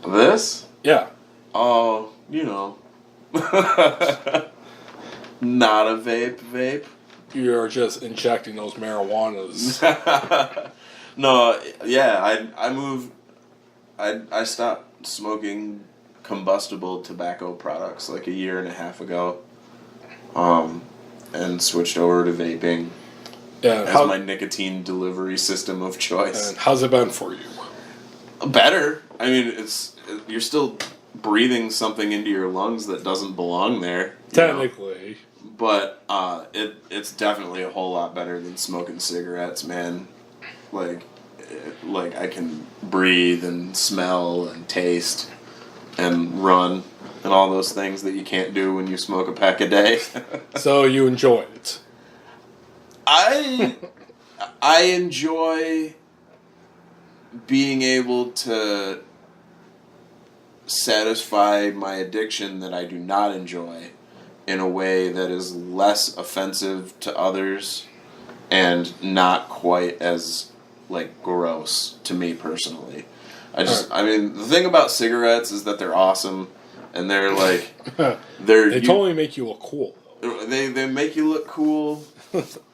This? Yeah. Oh, you know. Not a vape. You're just injecting those marijuanas. No, yeah, I stopped smoking combustible tobacco products like a year and a half ago. And switched over to vaping as my nicotine delivery system of choice. And how's it been for you? Better. I mean, you're still breathing something into your lungs that doesn't belong there. Technically. But it's definitely a whole lot better than smoking cigarettes, man. Like I can breathe and smell and taste and run and all those things that you can't do when you smoke a pack a day. So you enjoy it? I enjoy being able to satisfy my addiction that I do not enjoy in a way that is less offensive to others and not quite as like gross to me personally. I mean, the thing about cigarettes is that they're awesome and they're like they totally make you look cool. They make you look cool.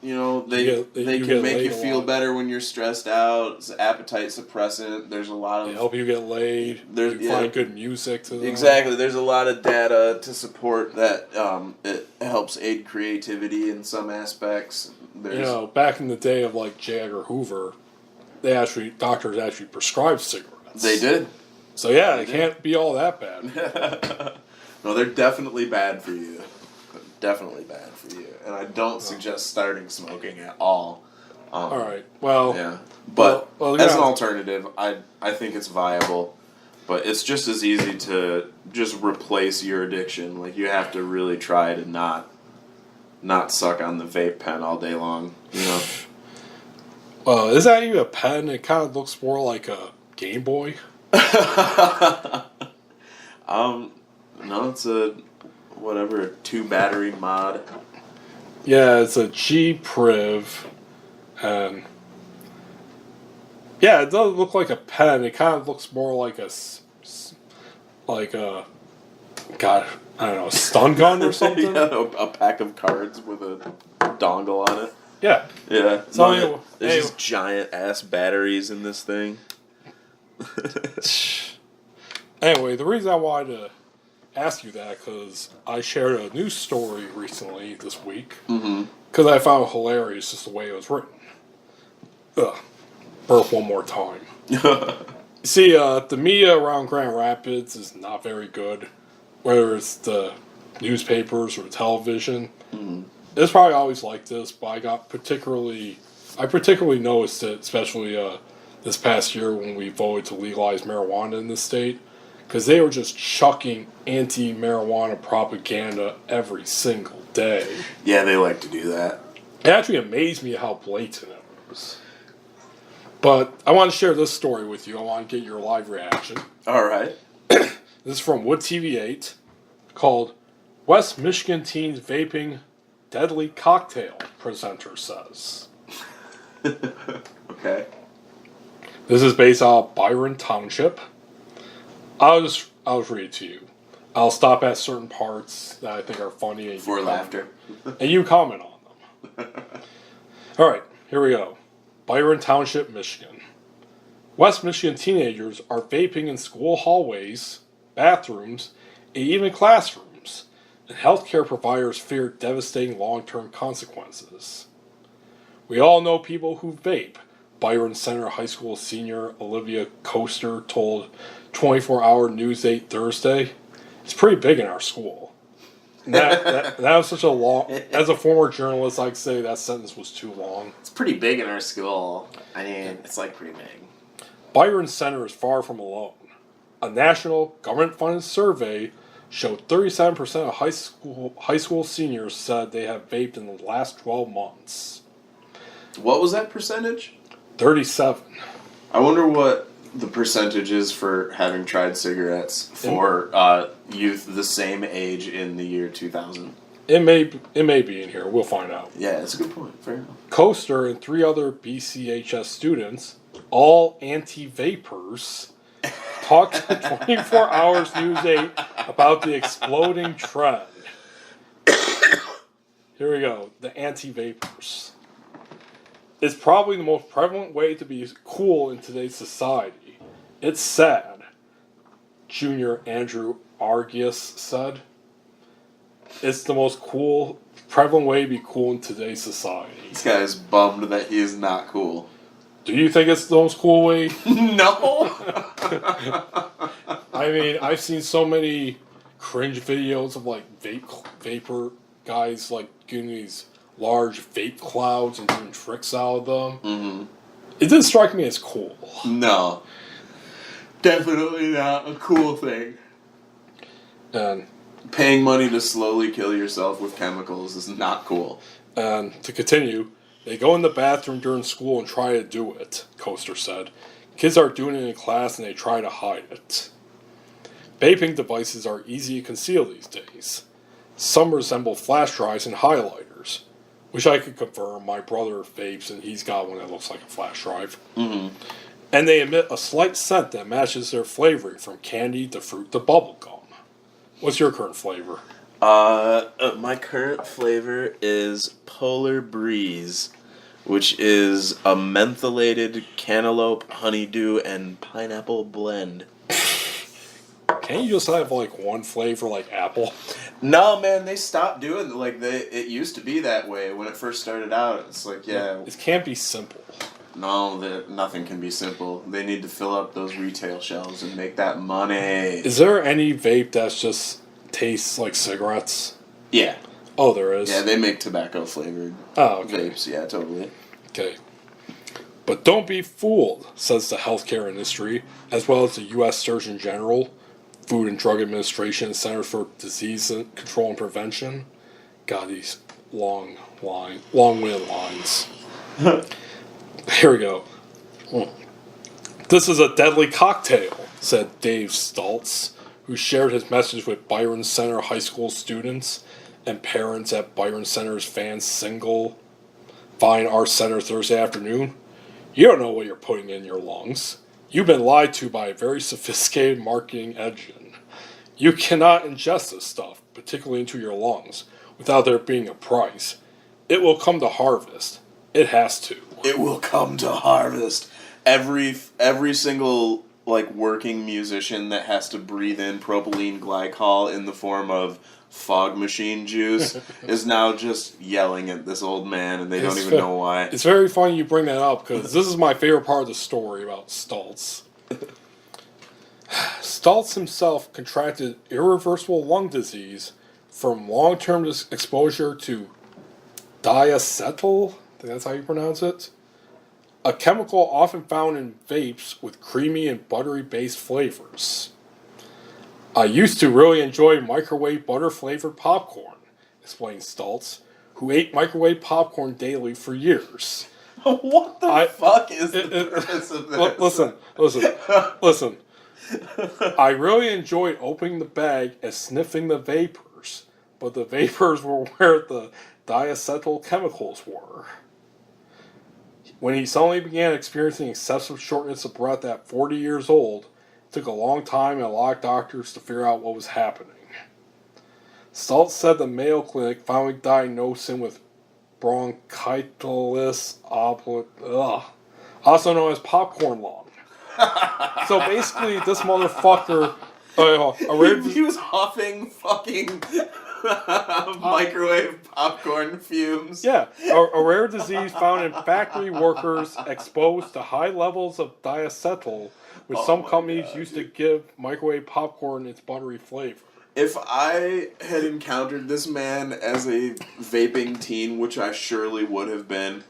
You know, they can make you feel better when you're stressed out. It's an appetite suppressant. There's a lot of... They help you get laid. You find good music to them. Exactly. There's a lot of data to support that it helps aid creativity in some aspects. Back in the day of like J. Edgar Hoover, doctors actually prescribed cigarettes. They did. So yeah, it can't be all that bad. No, they're definitely bad for you. Definitely bad for you. And I don't suggest starting smoking at all. All right. Well, yeah. But as an alternative, I think it's viable. But it's just as easy to just replace your addiction. Like, you have to really try to not suck on the vape pen all day long, you know? Well, is that even a pen? It kind of looks more like a Game Boy. No, it's a 2-battery mod. Yeah, it's a G Priv, and yeah, it doesn't look like a pen. It kind of looks more like a stun gun or something. Yeah, a pack of cards with a dongle on it. Yeah. Yeah. So there's these giant ass batteries in this thing. Anyway, the reason I wanted to ask you that because I shared a news story recently this week because I found it hilarious just the way it was written. Burp one more time. See, the media around Grand Rapids is not very good, whether it's the newspapers or television. It's probably always like this, but I particularly noticed it, especially this past year when we voted to legalize marijuana in the state, because they were just chucking anti-marijuana propaganda every single day. Yeah, they like to do that. It actually amazed me how blatant it was. But I want to share this story with you. I want to get your live reaction. All right. This is from WoodTV 8, called West Michigan Teens Vaping Deadly Cocktail, presenter says. Okay. This is based out of Byron Township. I'll read it to you. I'll stop at certain parts that I think are funny. And For laughter. And you comment on them. All right, here we go. Byron Township, Michigan. West Michigan teenagers are vaping in school hallways, bathrooms, and even classrooms, and healthcare providers fear devastating long-term consequences. We all know people who vape, Byron Center High School senior Olivia Coaster told 24-Hour News 8 Thursday. It's pretty big in our school. And that was such a long... As a former journalist, I'd say that sentence was too long. It's pretty big in our school. I mean, it's like pretty big. Byron Center is far from alone. A national government-funded survey showed 37% of high school seniors said they have vaped in the last 12 months. What was that percentage? 37. I wonder what the percentage is for having tried cigarettes for youth the same age in the year 2000. It may be in here. We'll find out. Yeah, that's a good point. Fair enough. Coaster and 3 other BCHS students, all anti-vapers, talked to 24 Hours News 8 about the exploding trend. Here we go. The anti-vapers. It's probably the most prevalent way to be cool in today's society. It's sad, Junior Andrew Argius said. It's the most prevalent way to be cool in today's society. This guy is bummed that he is not cool. Do you think it's the most cool way? No! I mean, I've seen so many cringe videos of like vapor guys like getting these large vape clouds and doing tricks out of them. Mm-hmm. It didn't strike me as cool. No. Definitely not a cool thing. And paying money to slowly kill yourself with chemicals is not cool. And to continue, they go in the bathroom during school and try to do it, Coaster said. Kids are doing it in class and they try to hide it. Vaping devices are easy to conceal these days. Some resemble flash drives and highlighters, which I could confirm. My brother vapes and he's got one that looks like a flash drive. Mm-hmm. And they emit a slight scent that matches their flavoring, from candy to fruit to bubble gum. What's your current flavor? My current flavor is Polar Breeze, which is a mentholated cantaloupe, honeydew, and pineapple blend. Can't you just have like one flavor, like apple? No, man, they stopped doing it used to be that way when it first started out. It's like, yeah. It can't be simple. No, nothing can be simple. They need to fill up those retail shelves and make that money. Is there any vape that's just tastes like cigarettes? Yeah. Oh, there is? Yeah, they make tobacco flavored vapes. Yeah, totally. Okay. But don't be fooled, says the healthcare industry, as well as the U.S. Surgeon General, Food and Drug Administration, and Center for Disease Control and Prevention. God, these long-winded lines. Here we go. This is a deadly cocktail, said Dave Stultz, who shared his message with Byron Center High School students and parents at Byron Center's Fans Single Fine Arts Center Thursday afternoon. You don't know what you're putting in your lungs. You've been lied to by a very sophisticated marketing engine. You cannot ingest this stuff, particularly into your lungs, without there being a price. It will come to harvest. It has to. It will come to harvest. Every single working musician that has to breathe in propylene glycol in the form of fog machine juice is now just yelling at this old man, and they don't even know why. It's very funny you bring that up, because this is my favorite part of the story about Stultz. Stultz himself contracted irreversible lung disease from long-term exposure to diacetyl, I think that's how you pronounce it, a chemical often found in vapes with creamy and buttery-based flavors. I used to really enjoy microwave butter-flavored popcorn, explained Stultz, who ate microwave popcorn daily for years. What the fuck is the purpose of this? Listen. I really enjoyed opening the bag and sniffing the vapors, but the vapors were where the diacetyl chemicals were. When he suddenly began experiencing excessive shortness of breath at 40 years old, it took a long time and a lot of doctors to figure out what was happening. Stultz said the Mayo Clinic finally diagnosed him with bronchitis also known as popcorn lung. So basically, this motherfucker... he was huffing fucking microwave popcorn fumes. Yeah, a rare disease found in factory workers exposed to high levels of diacetyl, which some companies used to give microwave popcorn its buttery flavor. If I had encountered this man as a vaping teen, which I surely would have been,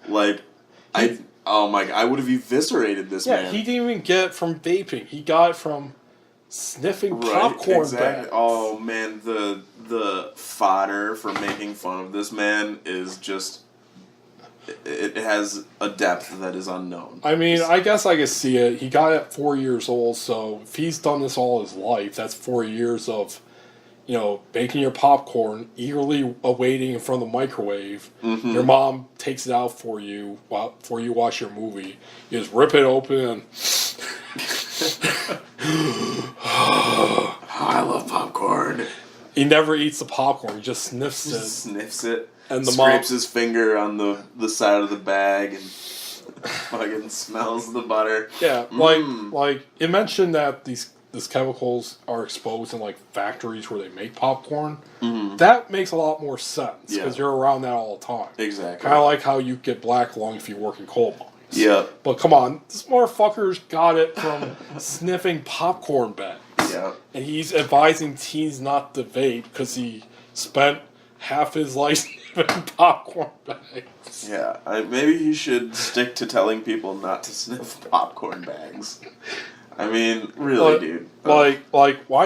I would have eviscerated this man. Yeah, he didn't even get it from vaping. He got it from sniffing popcorn bags. Oh man, the fodder for making fun of this man is just... It has a depth that is unknown. I mean, I guess I could see it. He got it at 4 years old, so if he's done this all his life, that's 4 years of, baking your popcorn, eagerly awaiting in front of the microwave. Mm-hmm. Your mom takes it out for you before you watch your movie. You just rip it open and... I love popcorn. He never eats the popcorn. He just sniffs it. Sniffs it. And the scrapes his finger on the side of the bag and fucking smells the butter. Yeah, like it mentioned that these chemicals are exposed in factories where they make popcorn. Mm-hmm. That makes a lot more sense because you're around that all the time. Exactly. Kind of like how you get black lung if you work in coal mines. Yeah. But come on, this motherfucker's got it from sniffing popcorn bags. Yeah. And he's advising teens not to vape because he spent half his life sniffing popcorn bags. Yeah, maybe he should stick to telling people not to sniff popcorn bags. I mean, really, dude. Why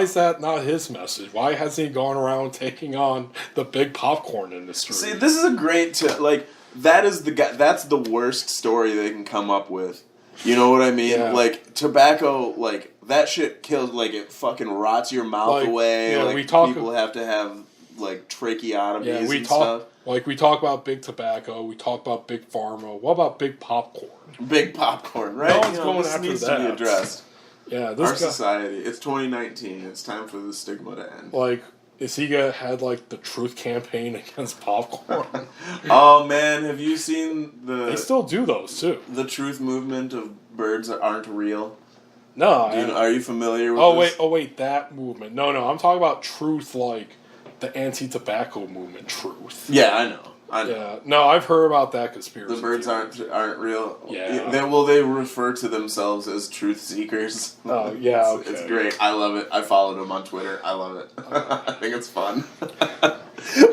is that not his message? Why hasn't he gone around taking on the big popcorn industry? See, this is a great that's the worst story they can come up with. You know what I mean? Yeah. Tobacco, that shit kills, it fucking rots your mouth away. Yeah, people have to have, tracheotomies and stuff. We talk about big tobacco, we talk about big pharma. What about big popcorn? Big popcorn, right? No one's going this after needs that. to be addressed. Yeah, Our society. It's 2019. It's time for the stigma to end. Is he gonna had the truth campaign against popcorn? Oh man, have you seen They still do those too. The truth movement of birds aren't real? No. Are you familiar with this? Oh wait, that movement. No, I'm talking about truth the anti-tobacco movement truth. Yeah, I know. Yeah, no, I've heard about that conspiracy. The birds aren't real. Yeah. They refer to themselves as truth seekers. Oh yeah, okay. It's great. I love it. I followed them on Twitter. I love it. I think it's fun.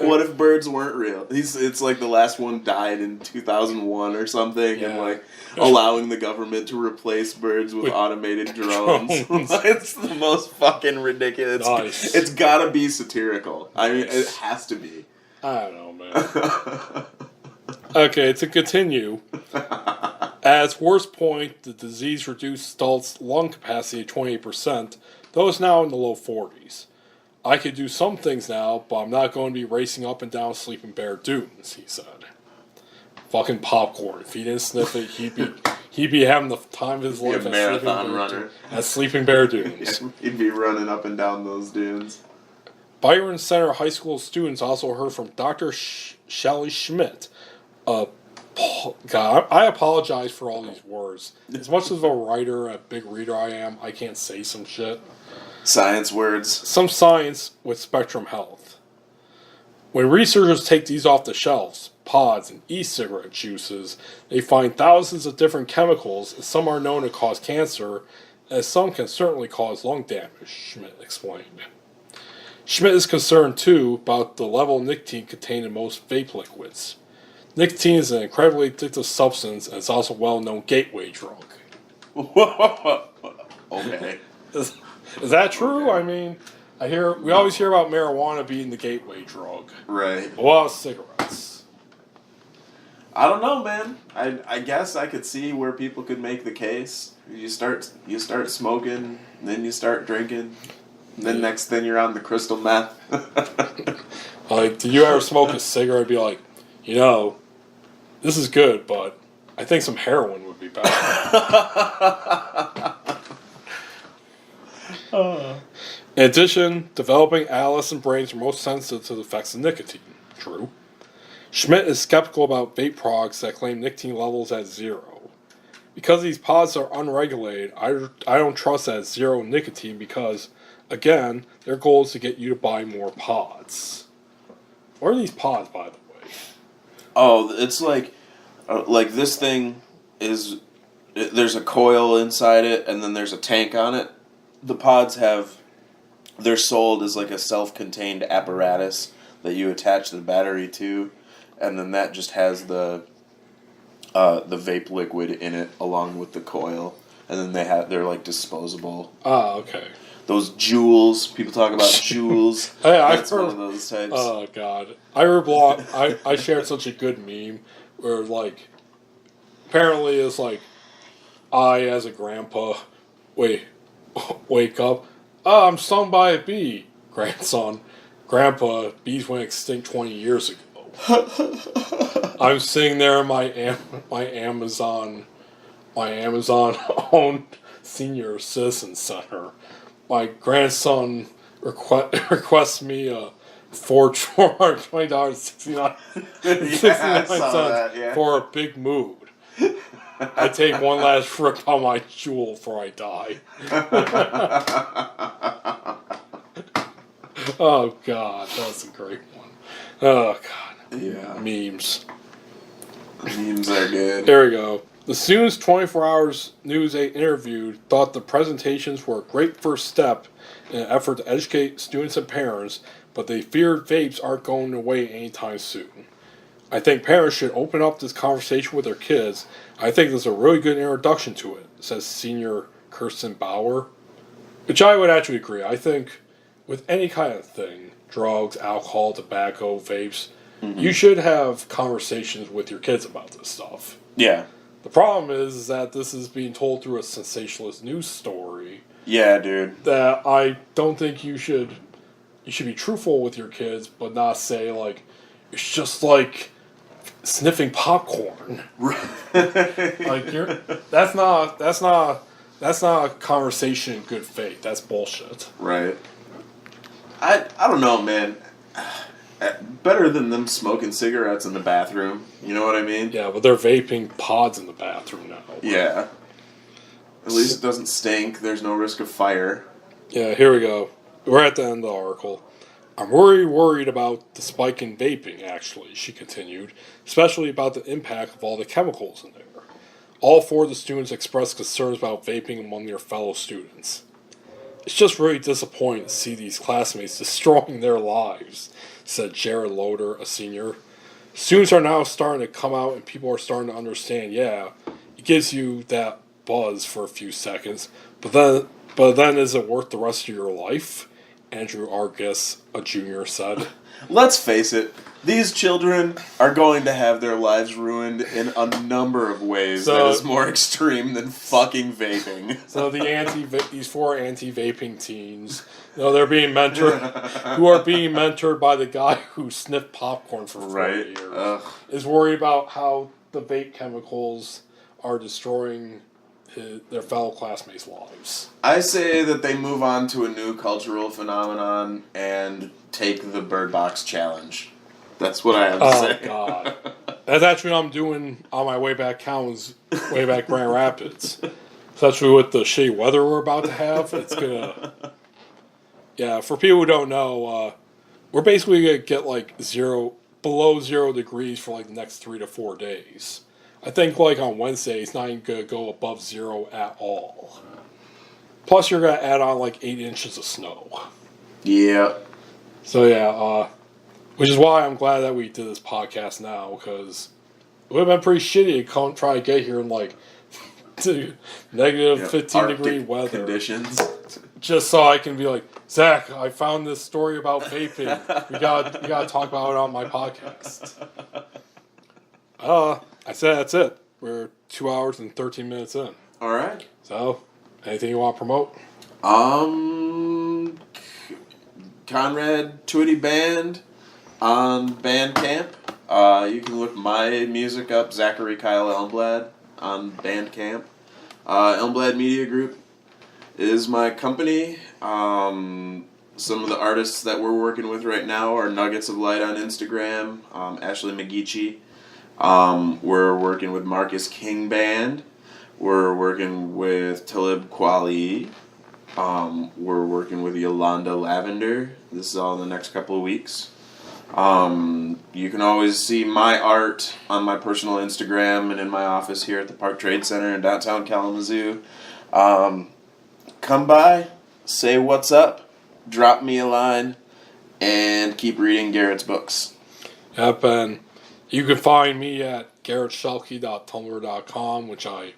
What if birds weren't real? It's the last one died in 2001 or something, and allowing the government to replace birds with automated drones. It's the most fucking ridiculous. Nice. It's gotta be satirical. I mean, it has to be. I don't know, man. Okay, to continue. At its worst point, the disease reduced Stultz's lung capacity to 28%, though it's now in the low 40s. I could do some things now, but I'm not going to be racing up and down Sleeping Bear Dunes, he said. Fucking popcorn. If he didn't sniff it, he'd be having the time of his life at Sleeping Bear Dunes. He'd be running up and down those dunes. Byron Center High School students also heard from Dr. Shelley Schmidt. God, I apologize for all these words. As much as a writer, a big reader I am, I can't say some shit. Science words. Some science with Spectrum Health. When researchers take these off the shelves, pods and e-cigarette juices, they find thousands of different chemicals, and some are known to cause cancer, as some can certainly cause lung damage, Schmidt explained. Schmidt is concerned, too, about the level of nicotine contained in most vape liquids. Nicotine is an incredibly addictive substance and is also a well-known gateway drug. Okay. Is that true? I mean, we always hear about marijuana being the gateway drug. Right. What about cigarettes? I don't know, man. I guess I could see where people could make the case. You start smoking, then you start drinking, and then next thing you're on the crystal meth. Like, do you ever smoke a cigarette and be like, this is good, but I think some heroin would be better. In addition, developing adolescent brains are most sensitive to the effects of nicotine. True. Schmidt is skeptical about vape products that claim nicotine levels at 0. Because these pods are unregulated, I don't trust that it's 0 nicotine because, again, their goal is to get you to buy more pods. What are these pods, by the way? Oh, it's like this thing is, there's a coil inside it, and then there's a tank on it. The pods they're sold as like a self-contained apparatus that you attach the battery to, and then that just has the vape liquid in it along with the coil, and then they're like disposable. Ah, okay. Those jewels, people talk about jewels. Hey, That's one of those types. Oh god, I shared such a good meme where like apparently it's like I as a grandpa wake up. Oh, I'm stung by a bee. Grandson, Grandpa, bees went extinct 20 years ago. I'm sitting there in my Amazon owned senior citizen center. My grandson requests me a $420.69 for a big mood. I take one last rip on my jewel before I die. Oh god, that's a great one. Oh god. Yeah. Memes. Memes are good. There we go. The students 24 Hours News 8 interviewed thought the presentations were a great first step in an effort to educate students and parents, but they feared vapes aren't going away anytime soon. I think parents should open up this conversation with their kids. I think this is a really good introduction to it, says senior Kirsten Bauer. Which I would actually agree. I think with any kind of thing, drugs, alcohol, tobacco, vapes, you should have conversations with your kids about this stuff. Yeah. The problem is that this is being told through a sensationalist news story. Yeah, dude. That I don't think you should be truthful with your kids, but not say like it's just like sniffing popcorn. Like that's not a conversation in good faith. That's bullshit. Right. I don't know, man. Better than them smoking cigarettes in the bathroom. You know what I mean? Yeah, but they're vaping pods in the bathroom now. Yeah. At least it doesn't stink. There's no risk of fire. Yeah, here we go. We're at the end of the article. I'm worried about the spike in vaping, actually, she continued, especially about the impact of all the chemicals in there. All 4 of the students expressed concerns about vaping among their fellow students. It's just really disappointing to see these classmates destroying their lives, said Jared Loader, a senior. Students are now starting to come out and people are starting to understand, yeah, it gives you that buzz for a few seconds, but then is it worth the rest of your life? Andrew Argus, a junior, said. Let's face it, these children are going to have their lives ruined in a number of ways that is more extreme than fucking vaping. So these 4 anti-vaping teens, they're being mentored, who are being mentored by the guy who sniffed popcorn for 4 years, is worried about how the vape chemicals are destroying their fellow classmates' lives. I say that they move on to a new cultural phenomenon and take the Bird Box Challenge. That's what I have to say. Oh, God. That's actually what I'm doing on my way back Grand Rapids. Especially with the shitty weather we're about to have. It's gonna... Yeah, for people who don't know, we're basically gonna get like below 0 degrees for like the next 3 to 4 days. I think like on Wednesday it's not even gonna go above 0 at all. Plus, you're going to add on like 8 inches of snow. Yeah. So, yeah, which is why I'm glad that we did this podcast now, because it would have been pretty shitty to come try to get here in like negative 15 degree weather conditions. Just so I can be like, Zach, I found this story about vaping. We gotta talk about it on my podcast. I said that's it. We're 2 hours and 13 minutes in. All right. So, anything you want to promote? Conrad Twitty Band on Bandcamp. You can look my music up, Zachary Kyle Elmblad, on Bandcamp. Elmblad Media Group is my company. Some of the artists that we're working with right now are Nuggets of Light on Instagram, Ashley McGeechee. We're working with Marcus King Band. We're working with Talib Kweli. We're working with Yolanda Lavender. This is all in the next couple of weeks. You can always see my art on my personal Instagram and in my office here at the Park Trade Center in downtown Kalamazoo. Come by, say what's up, drop me a line, and keep reading Garrett's books. Yep, and you can find me at garretschuelke.tumblr.com, which I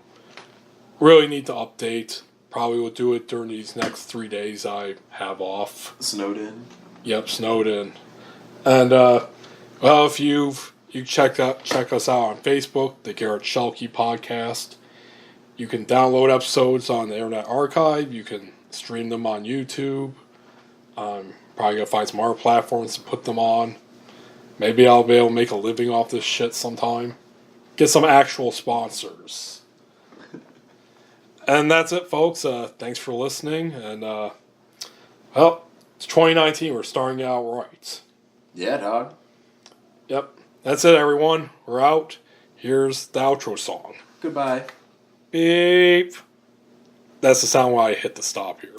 really need to update. Probably will do it during these next 3 days I have off. Snowed in. Yep, snowed in. And, well, if you check us out on Facebook, the Garret Schuelke Podcast. You can download episodes on the Internet Archive. You can stream them on YouTube. Probably going to find some other platforms to put them on. Maybe I'll be able to make a living off this shit sometime. Get some actual sponsors. And that's it, folks. Thanks for listening. And, well, it's 2019. We're starting out right. Yeah, dog. Yep. That's it, everyone. We're out. Here's the outro song. Goodbye. Beep. That's the sound why I hit the stop here.